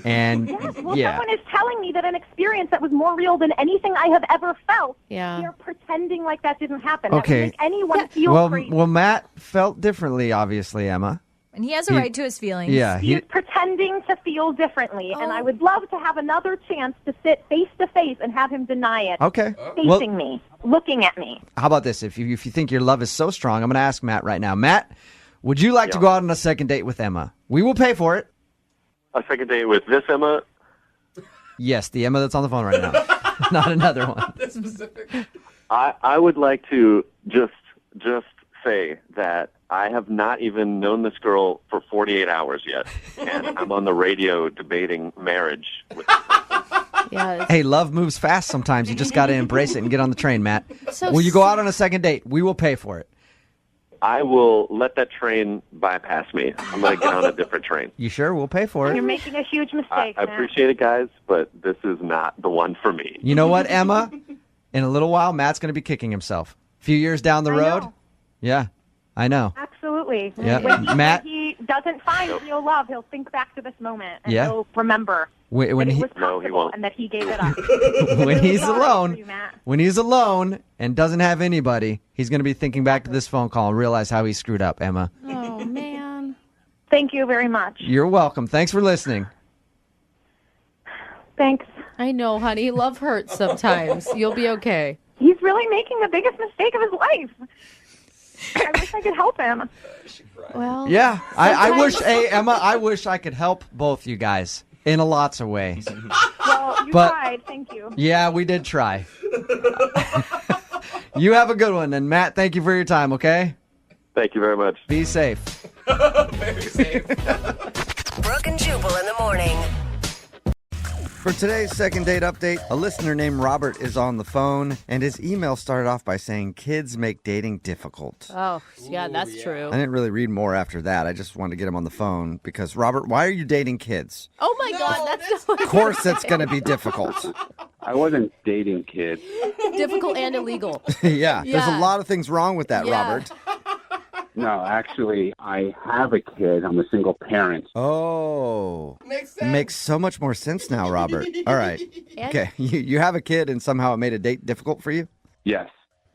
And Yes, well, yeah. someone is telling me that an experience that was more real than anything I have ever felt. Yeah. They're pretending like that didn't happen. That Okay. would make anyone feel Well, crazy. well, Matt felt differently, obviously, Emma. And he has a He- right to his feelings. Yeah, He's pretending to feel differently, and I would love to have another chance to sit face to face and have him deny it. Okay. Facing me, looking at me. How about this? If you think your love is so strong, I'm going to ask Matt right now. Matt, would you like to go out on a second date with Emma? We will pay for it. A second date with this Emma? Yes, the Emma that's on the phone right now. Not another one. I would like to just say that I have not even known this girl for 48 hours yet, and I'm on the radio debating marriage with Yeah. Hey, love moves fast sometimes. You just got to embrace it and get on the train, Matt. So will you go out on a second date? We will pay for it. I will let that train bypass me. I'm going to get on a different train. You sure? We'll pay for You're it. making a huge I mistake, Matt. appreciate it, guys, but this is not the one for me. You know what, Emma? In a little while, Matt's going to be kicking himself. A few years down the I road. know. Yeah, I know. Absolutely. Yeah. When Matt- he doesn't find real love, he'll think back to this moment, and Yeah. he'll remember When that he it was possible and that he gave it up. when he's Sorry alone, for you, Matt. when he's alone and doesn't have anybody, he's going to be thinking back to this phone call and realize how he screwed up, Emma. Oh, man. Thank you very much. You're welcome. Thanks for listening. Thanks. I know, honey. Love hurts sometimes. You'll be okay. He's really making the biggest mistake of his life. I wish I could help him. Well, Yeah, I wish, sometimes- hey, Emma, I wish I could help both you guys in lots of ways. Well, you But- tried. Thank you. Yeah, we did try. You have a good one. And Matt, thank you for your time, okay? Thank you very much. Be safe. Brooke and Jubal in the morning. For today's second date update, a listener named Robert is on the phone, and his email started off by saying kids make dating difficult. Oh, yeah, that's true. I didn't really read more after that. I just wanted to get him on the phone because, Robert, why are you dating kids? Oh, my God, that's not Of course that's going to be difficult. I wasn't dating kids. difficult and illegal. Yeah, there's a lot of things wrong with that, Robert. No, actually, I have a kid. I'm a single parent. Oh. Makes sense. Makes so much more sense now, Robert. All right. And? Okay, you have a kid and somehow it made a date difficult for you? Yes.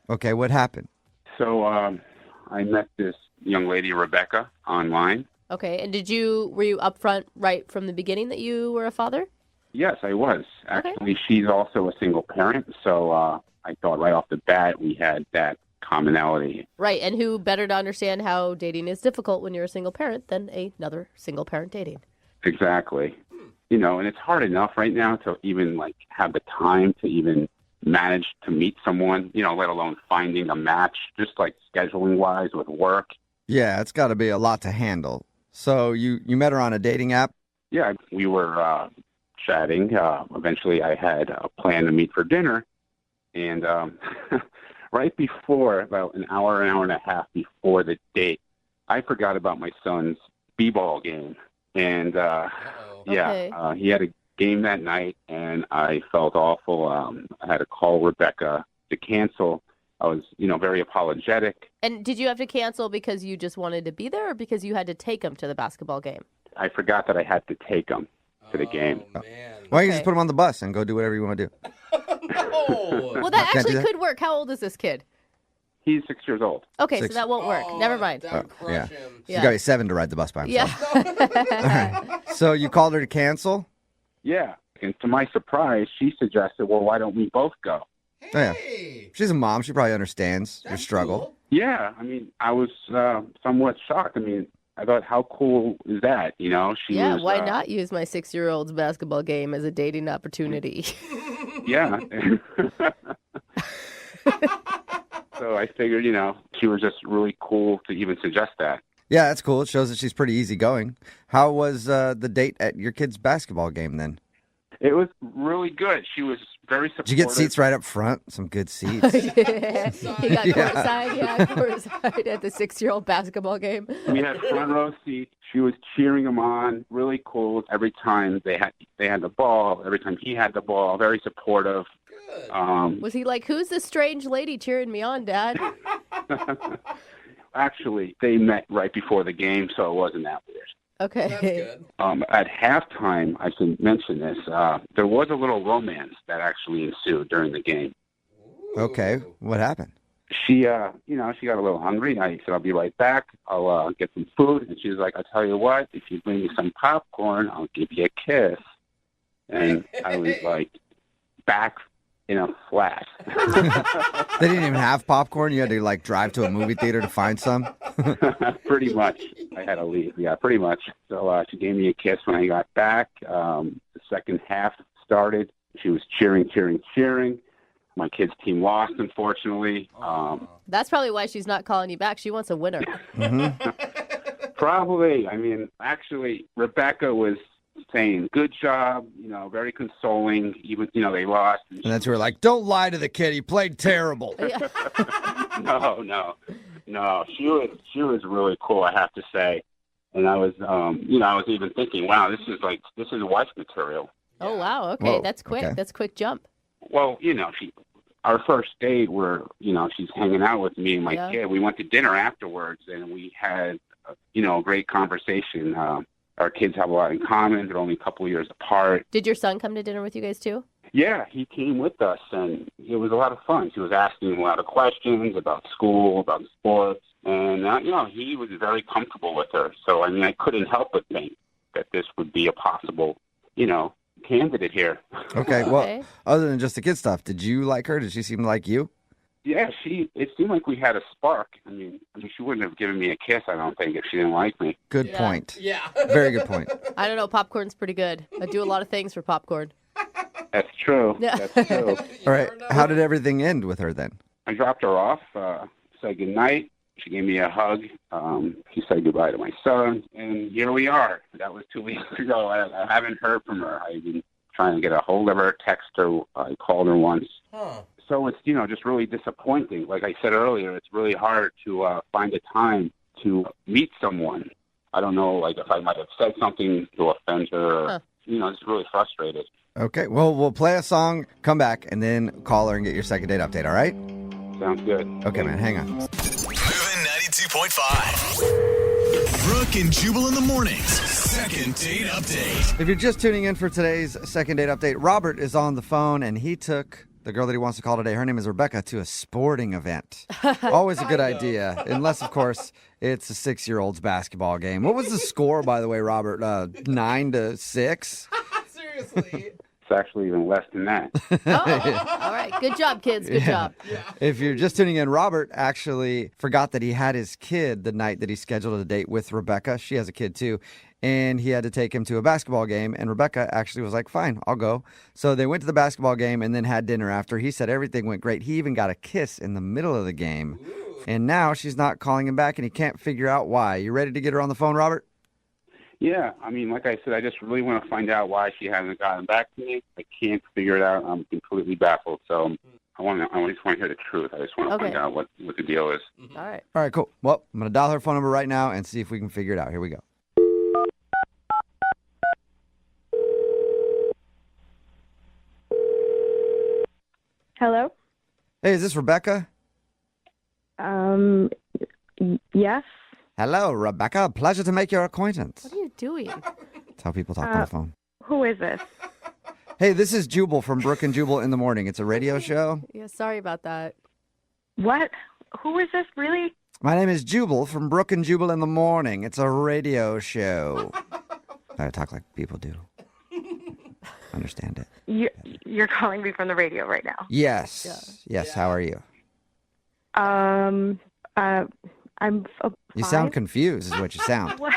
Okay, what happened? So I met this young lady, Rebecca, online. Okay, and were you upfront right from the beginning that you were a father? Yes, I was. Actually, she's also a single parent, so I thought right off the bat we had that commonality. Right, and who better to understand how dating is difficult when you're a single parent than another single parent dating? Exactly. You know, and it's hard enough right now to even have the time to even manage to meet someone, let alone finding a match, just scheduling wise with work. Yeah, it's got to be a lot to handle. So you met her on a dating app? Yeah, we were chatting. Eventually I had a plan to meet for dinner, and right before, about an hour and a half before the date, I forgot about my son's b-ball game. And, he had a game that night, and I felt awful. I had to call Rebecca to cancel. I was, very apologetic. And did you have to cancel because you just wanted to be there or because you had to take him to the basketball game? I forgot that I had to take him to the game. Man. Why don't you just put him on the bus and go do whatever you want to do? Well, that actually could work. How old is this kid? He's 6 years old. Okay, so that won't work. Never mind. Yeah. He's got to be 7 to ride the bus by himself. Yeah. All right. So you called her to cancel? Yeah. And to my surprise, she suggested, well, why don't we both go? Oh, yeah. She's a mom. She probably understands your struggle. Cool. Yeah. I mean, I was somewhat shocked. I mean, I thought, how cool is that? She was, why not use my 6-year-old's basketball game as a dating opportunity? Yeah. So I figured, she was just really cool to even suggest that. Yeah, that's cool. It shows that she's pretty easygoing. How was the date at your kid's basketball game then? It was really good. She was very supportive. Did you get seats right up front? Some good seats. Yeah. He got courtside at the 6-year-old basketball game. We had front row seats. She was cheering him on. Really cool. Every time they had the ball, every time he had the ball, very supportive. Was he like, who's this strange lady cheering me on, Dad? Actually, they met right before the game, so it wasn't that weird. Okay. That's good. At halftime, I should mention this, there was a little romance that actually ensued during the game. Okay. What happened? She, she got a little hungry. I said, I'll be right back. I'll get some food. And she was like, I'll tell you what, if you bring me some popcorn, I'll give you a kiss. And I was like, back in a flash. They didn't even have popcorn? You had to, drive to a movie theater to find some? Pretty much. I had to leave. Yeah, pretty much. So she gave me a kiss when I got back. The second half started. She was cheering. My kids' team lost, unfortunately. That's probably why she's not calling you back. She wants a winner. Mm-hmm. Probably. I mean, actually, Rebecca was saying, good job, very consoling, even, they lost. And that's where like, don't lie to the kid. He played terrible. No. She was really cool, I have to say. And I was, I was even thinking, wow, this is wife material. Oh, wow. Okay. Whoa, That's quick. okay. That's quick jump. Well, our first date where, she's hanging out with me and my kid. We went to dinner afterwards and we had, a great conversation. Our kids have a lot in common. They're only a couple of years apart. Did your son come to dinner with you guys too? Yeah, he came with us, and it was a lot of fun. She was asking him a lot of questions about school, about sports, and, he was very comfortable with her. So, I mean, I couldn't help but think that this would be a possible, candidate here. Okay, well, other than just the kid stuff, did you like her? Did she seem like you? Yeah, it seemed like we had a spark. I mean, she wouldn't have given me a kiss, I don't think, if she didn't like me. Good point. Yeah. Very good point. I don't know. Popcorn's pretty good. I do a lot of things for popcorn. That's true. Yeah. That's true. All right. How did everything end with her then? I dropped her off, said goodnight. She gave me a hug. She said goodbye to my son, and here we are. That was 2 weeks ago. I haven't heard from her. I've been trying to get a hold of her, text her. I called her once. Huh. So it's, just really disappointing. Like I said earlier, it's really hard to find a time to meet someone. I don't know, like if I might have said something to offend her. Or, it's really frustrated. Okay, well, we'll play a song, come back, and then call her and get your second date update, all right? Sounds good. Okay, man, hang on. Moving 92.5. Brooke and Jubal in the mornings. Second date update. If you're just tuning in for today's second date update, Robert is on the phone, and he took the girl that he wants to call today. Her name is Rebecca, to a sporting event. Always a good idea, unless, of course, it's a 6-year-old's basketball game. What was the score, by the way, Robert? 9-6? Seriously. It's actually even less than that. All right. Good job, kids. Good job. Yeah. If you're just tuning in, Robert actually forgot that he had his kid the night that he scheduled a date with Rebecca. She has a kid too. And he had to take him to a basketball game. And Rebecca actually was like, fine, I'll go. So they went to the basketball game and then had dinner after. He said everything went great. He even got a kiss in the middle of the game. Ooh. And now she's not calling him back and he can't figure out why. You ready to get her on the phone, Robert? Yeah, I mean, like I said, I just really want to find out why she hasn't gotten back to me. I can't figure it out. I'm completely baffled. So I just want to hear the truth. I just want to find out what the deal is. All right. All right, cool. Well, I'm going to dial her phone number right now and see if we can figure it out. Here we go. Hello? Hey, is this Rebecca? Yes. Hello, Rebecca. Pleasure to make your acquaintance. What are you doing? That's how people talk on the phone. Who is this? Hey, this is Jubal from Brooke and Jubal in the Morning. It's a radio show. Yeah, sorry about that. What? Who is this, really? My name is Jubal from Brooke and Jubal in the Morning. It's a radio show. I talk like people do. Understand it. You're calling me from the radio right now. Yes. Yes. How are you? I'm You sound confused is what you sound. What?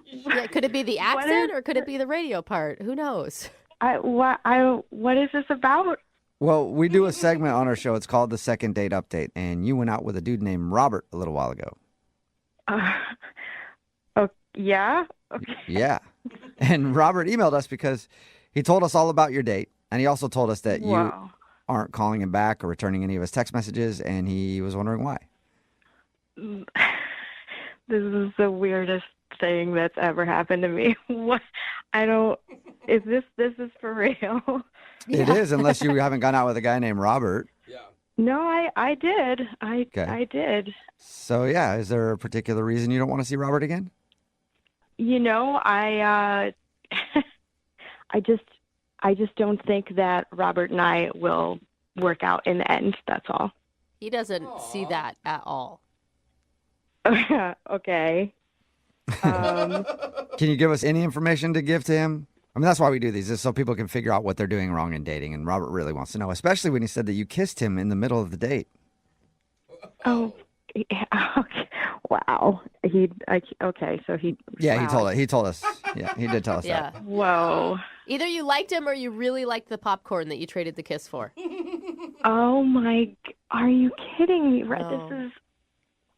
Yeah, could it be the accent or could it be the radio part? Who knows? What is this about? Well, we do a segment on our show. It's called the Second Date Update, and you went out with a dude named Robert a little while ago. Yeah? Okay. Yeah. And Robert emailed us because he told us all about your date, and he also told us that you aren't calling him back or returning any of his text messages, and he was wondering why. This is the weirdest thing that's ever happened to me. What? Is this is for real? It is, unless you haven't gone out with a guy named Robert. Yeah. No, I did. I did. So, yeah, is there a particular reason you don't want to see Robert again? I just don't think that Robert and I will work out in the end. That's all. He doesn't see that at all. Okay. Can you give us any information to give to him? I mean, that's why we do these, is so people can figure out what they're doing wrong in dating. And Robert really wants to know, especially when he said that you kissed him in the middle of the date. Oh, yeah, okay. Wow. So he. Yeah, wow. he told us. Yeah, he did tell us that. Whoa. Either you liked him or you really liked the popcorn that you traded the kiss for. Oh my! Are you kidding me? Right? No. This is.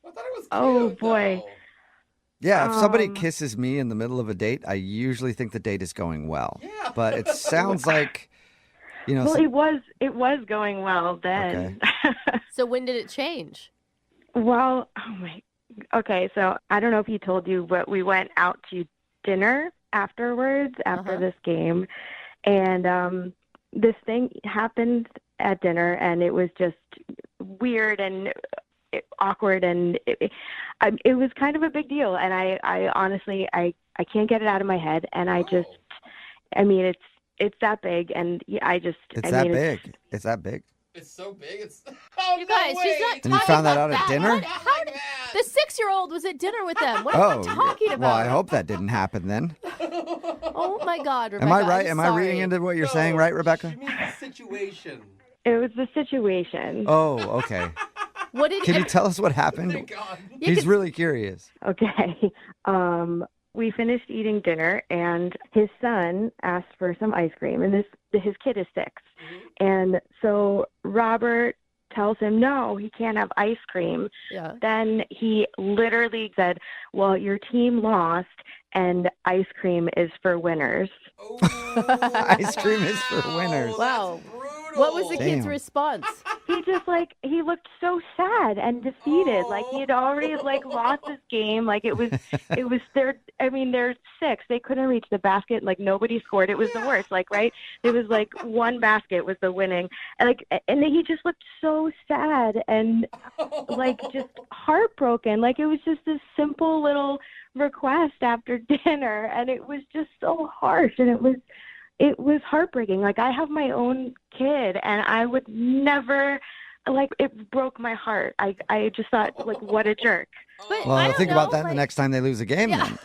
I thought it was cute, Oh boy. though. Yeah, if somebody kisses me in the middle of a date, I usually think the date is going well. Yeah. But it sounds like, Well, it was going well then. Okay. So when did it change? Well, okay, so I don't know if he told you, but we went out to dinner afterwards, after this game. And this thing happened at dinner, and it was just weird and awkward, and it was kind of a big deal. And I honestly, I can't get it out of my head. And it's that big, and It's that big. It's that big. It's so big. It's You guys, she's not And you talking found that about out at dinner? The 6-year-old was at dinner with them. What are you talking about? Well, I hope that didn't happen then. Oh my God, Rebecca. Am I right? I'm Am I sorry. reading into what you're saying, right, Rebecca? She means the situation. It was the situation. Oh, okay. What did Can you tell us what happened? He's really curious. Okay. We finished eating dinner, and his son asked for some ice cream, and his kid is 6. And so Robert tells him, no, he can't have ice cream. Yeah. Then he literally said, well, your team lost, and ice cream is for winners. Ice cream is for winners. Wow. What was the kid's Damn. response? He just he looked so sad and defeated. Like he had already lost his game. Like it was their, I mean, they're 6. They couldn't reach the basket. Like nobody scored. It was the worst. Like, right. It was one basket was the winning. And and then he just looked so sad and just heartbroken. Like it was just this simple little request after dinner. And it was just so harsh. And it was heartbreaking. Like I have my own kid and I would never, it broke my heart. I just thought what a jerk. But Well, think about that the next time they lose a game then.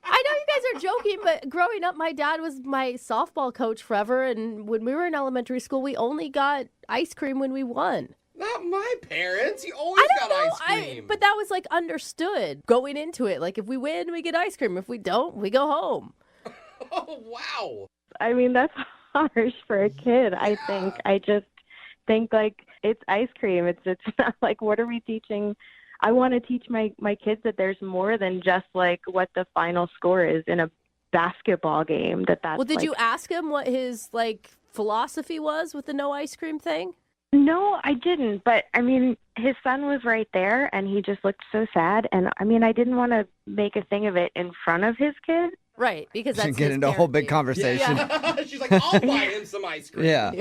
I know you guys are joking, but growing up, my dad was my softball coach forever. And when we were in elementary school, we only got ice cream when we won. Not my parents. You always got ice cream. But that was understood going into it. Like if we win, we get ice cream. If we don't, we go home. Oh, wow. I mean, that's harsh for a kid, I think. I just think it's ice cream. It's not what are we teaching? I want to teach my kids that there's more than just what the final score is in a basketball game. That's Well, did you ask him what his philosophy was with the no ice cream thing? No, I didn't. But I mean, his son was right there and he just looked so sad. And I mean, I didn't want to make a thing of it in front of his kid. Right, because that's get into a whole big conversation. Yeah. She's like, I'll buy him some ice cream. Yeah.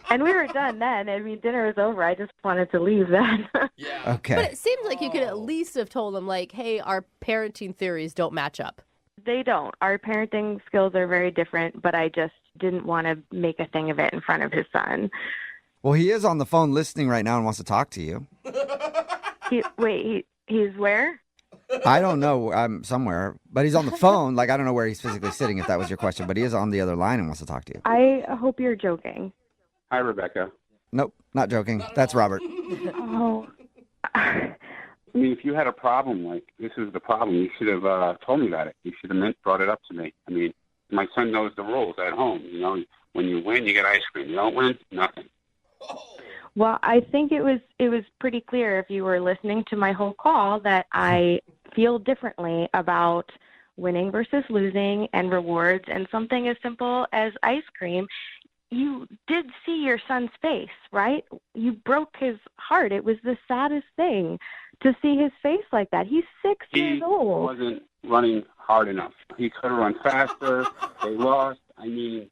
And we were done then. I mean, dinner was over. I just wanted to leave then. Yeah. Okay. But it seems like you could at least have told him, hey, our parenting theories don't match up. They don't. Our parenting skills are very different, but I just didn't want to make a thing of it in front of his son. Well, he is on the phone listening right now and wants to talk to you. He's where? I don't know. I'm somewhere, but he's on the phone. I don't know where he's physically sitting, if that was your question, but he is on the other line and wants to talk to you. I hope you're joking. Hi, Rebecca. Nope, not joking. That's Robert. Oh. I mean, if you had a problem, this is the problem, you should have told me about it. You should have brought it up to me. I mean, my son knows the rules at home. You know, when you win, you get ice cream. You don't win, nothing. Well, I think it was pretty clear if you were listening to my whole call that I feel differently about winning versus losing and rewards and something as simple as ice cream. You did see your son's face, right? You broke his heart. It was the saddest thing to see his face like that. He's 6 years old. He wasn't running hard enough. He could have run faster. They lost. I mean,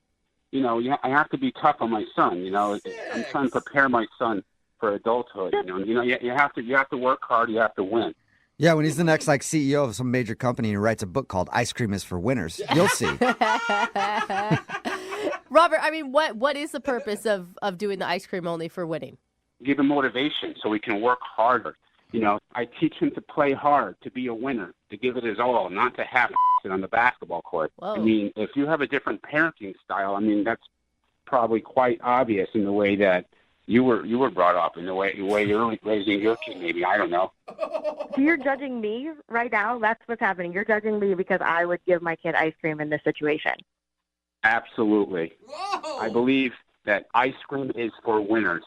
you know, I have to be tough on my son. You know, I'm trying to prepare my son for adulthood. You have to work hard. You have to win. Yeah, when he's the next CEO of some major company and he writes a book called Ice Cream is for Winners, you'll see. Robert, I mean, what is the purpose of doing the ice cream only for winning? Give him motivation so he can work harder. You know, I teach him to play hard, to be a winner, to give it his all, not to have it on the basketball court. Whoa. I mean, if you have a different parenting style, I mean, that's probably quite obvious in the way that you were brought up, in the way you're raising your kid, maybe. I don't know. So you're judging me right now? That's what's happening. You're judging me because I would give my kid ice cream in this situation. Absolutely. Whoa. I believe that ice cream is for winners.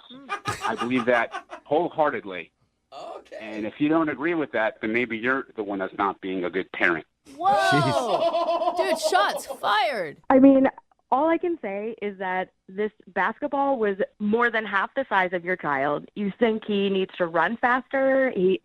I believe that wholeheartedly. Okay. And if you don't agree with that, then maybe you're the one that's not being a good parent. Whoa! Dude, shots fired. I mean, all I can say is that this basketball was more than half the size of your child. You think he needs to run faster? He's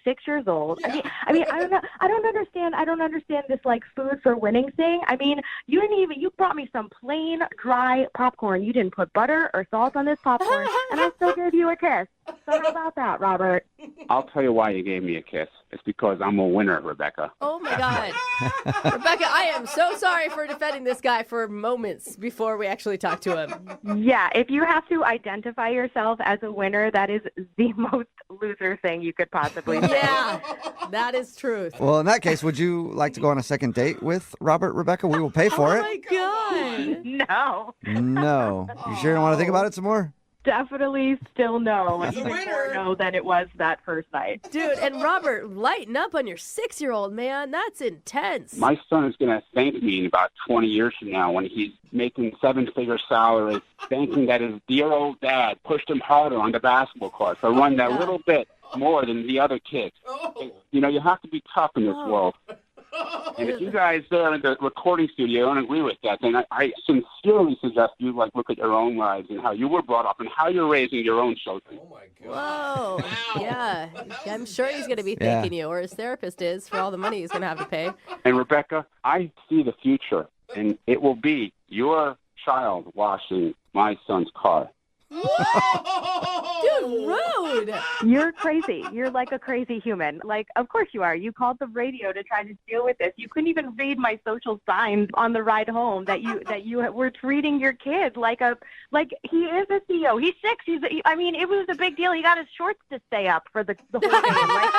6 years old. Yeah. I mean, I don't know. I don't understand this food for winning thing. I mean, you brought me some plain dry popcorn. You didn't put butter or salt on this popcorn, and I still gave you a kiss. So how about that, Robert? I'll tell you why you gave me a kiss. It's because I'm a winner, Rebecca. Oh, my God. Rebecca, I am so sorry for defending this guy for moments before we actually talk to him. Yeah, if you have to identify yourself as a winner, that is the most loser thing you could possibly say. Yeah, that is truth. Well, in that case, would you like to go on a second date with Robert, Rebecca? We will pay for it. Oh, my God. No. No. You sure you don't want to think about it some more? Definitely still no. He's a Even winner. more no than it was that first night. Dude, and Robert, lighten up on your 6-year-old, man. That's intense. My son is going to thank me in about 20 years from now when he's making 7-figure salary, thanking that his dear old dad pushed him harder on the basketball court to run that little bit more than the other kids. Oh. You know, you have to be tough in this world. And if you guys there in the recording studio don't agree with that, then I sincerely suggest you look at your own lives and how you were brought up and how you're raising your own children. Oh my Whoa. Yeah. I'm sure he's going to be thanking you, or his therapist is, for all the money he's going to have to pay. And Rebecca, I see the future, and it will be your child washing my son's car. Dude, rude. You're crazy. You're like a crazy human. Like, of course you are. You called the radio to try to deal with this. You couldn't even read my social signs on the ride home that you were treating your kid like he is a CEO. He's 6. I mean, it was a big deal. He got his shorts to stay up for the whole game. Like,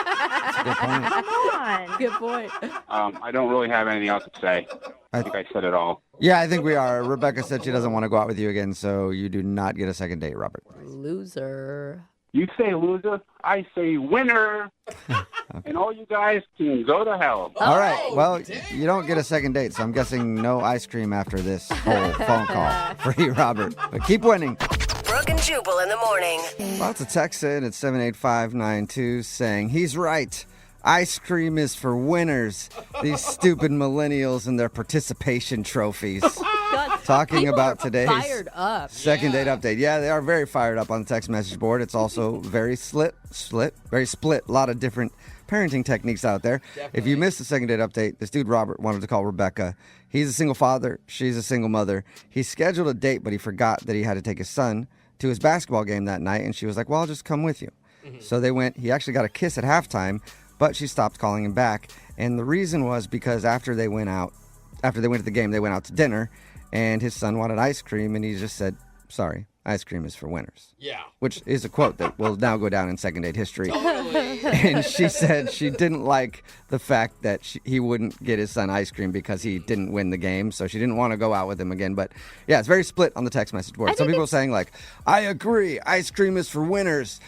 come on. Good point. I don't really have anything else to say. I think I said it all. Yeah, I think we are. Rebecca said she doesn't want to go out with you again, so you do not get a second date, Robert. Loser. You say loser, I say winner. Okay. And all you guys can go to hell. All right. Well, you don't get a second date, so I'm guessing no ice cream after this whole phone call for you, Robert. But keep winning. Brooke and Jubal in the morning. Lots of texts in at 78592 saying, he's right. Ice cream is for winners. These stupid millennials and their participation trophies. God, Talking about today's fired up. second date update. Yeah, they are very fired up on the text message board. It's also very very split. A lot of different parenting techniques out there. Definitely. If you missed the second date update, this dude Robert wanted to call Rebecca. He's a single father. She's a single mother. He scheduled a date, but he forgot that he had to take his son to his basketball game that night. And she was like, well, I'll just come with you. Mm-hmm. So they went. He actually got a kiss at halftime, but she stopped calling him back. And the reason was because after they went to the game, they went out to dinner, and his son wanted ice cream, and he just said, sorry, ice cream is for winners. Yeah. Which is a quote that will now go down in second date history. Totally. And she said she didn't like the fact that he wouldn't get his son ice cream because he didn't win the game, so she didn't want to go out with him again. But yeah, it's very split on the text message board. Some people are saying like, I agree, ice cream is for winners.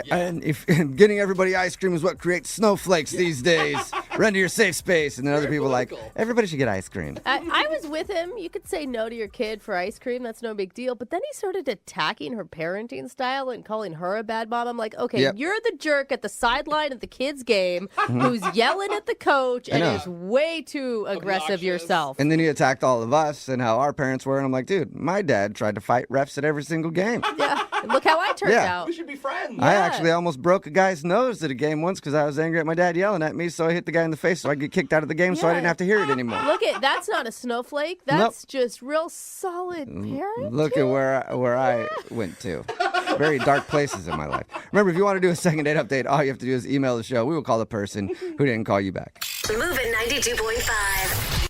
Yeah. And getting everybody ice cream is what creates snowflakes these days. Run to your safe space. And then other people like, everybody should get ice cream. I was with him. You could say no to your kid for ice cream. That's no big deal. But then he started attacking her parenting style and calling her a bad mom. I'm like, okay, You're the jerk at the sideline at the kids' game who's yelling at the coach and is way too aggressive yourself. And then he attacked all of us and how our parents were. And I'm like, dude, my dad tried to fight refs at every single game. Yeah. And look how I turned out. We should be friends. I actually almost broke a guy's nose at a game once because I was angry at my dad yelling at me, so I hit the guy in the face so I get kicked out of the game so I didn't have to hear it anremore. Look that's not a snowflake. That's just real solid parenting. Look at where I went to. Very dark places in my life. Remember, if you want to do a second date update, all you have to do is email the show. We will call the person who didn't call you back. Moving 92.5.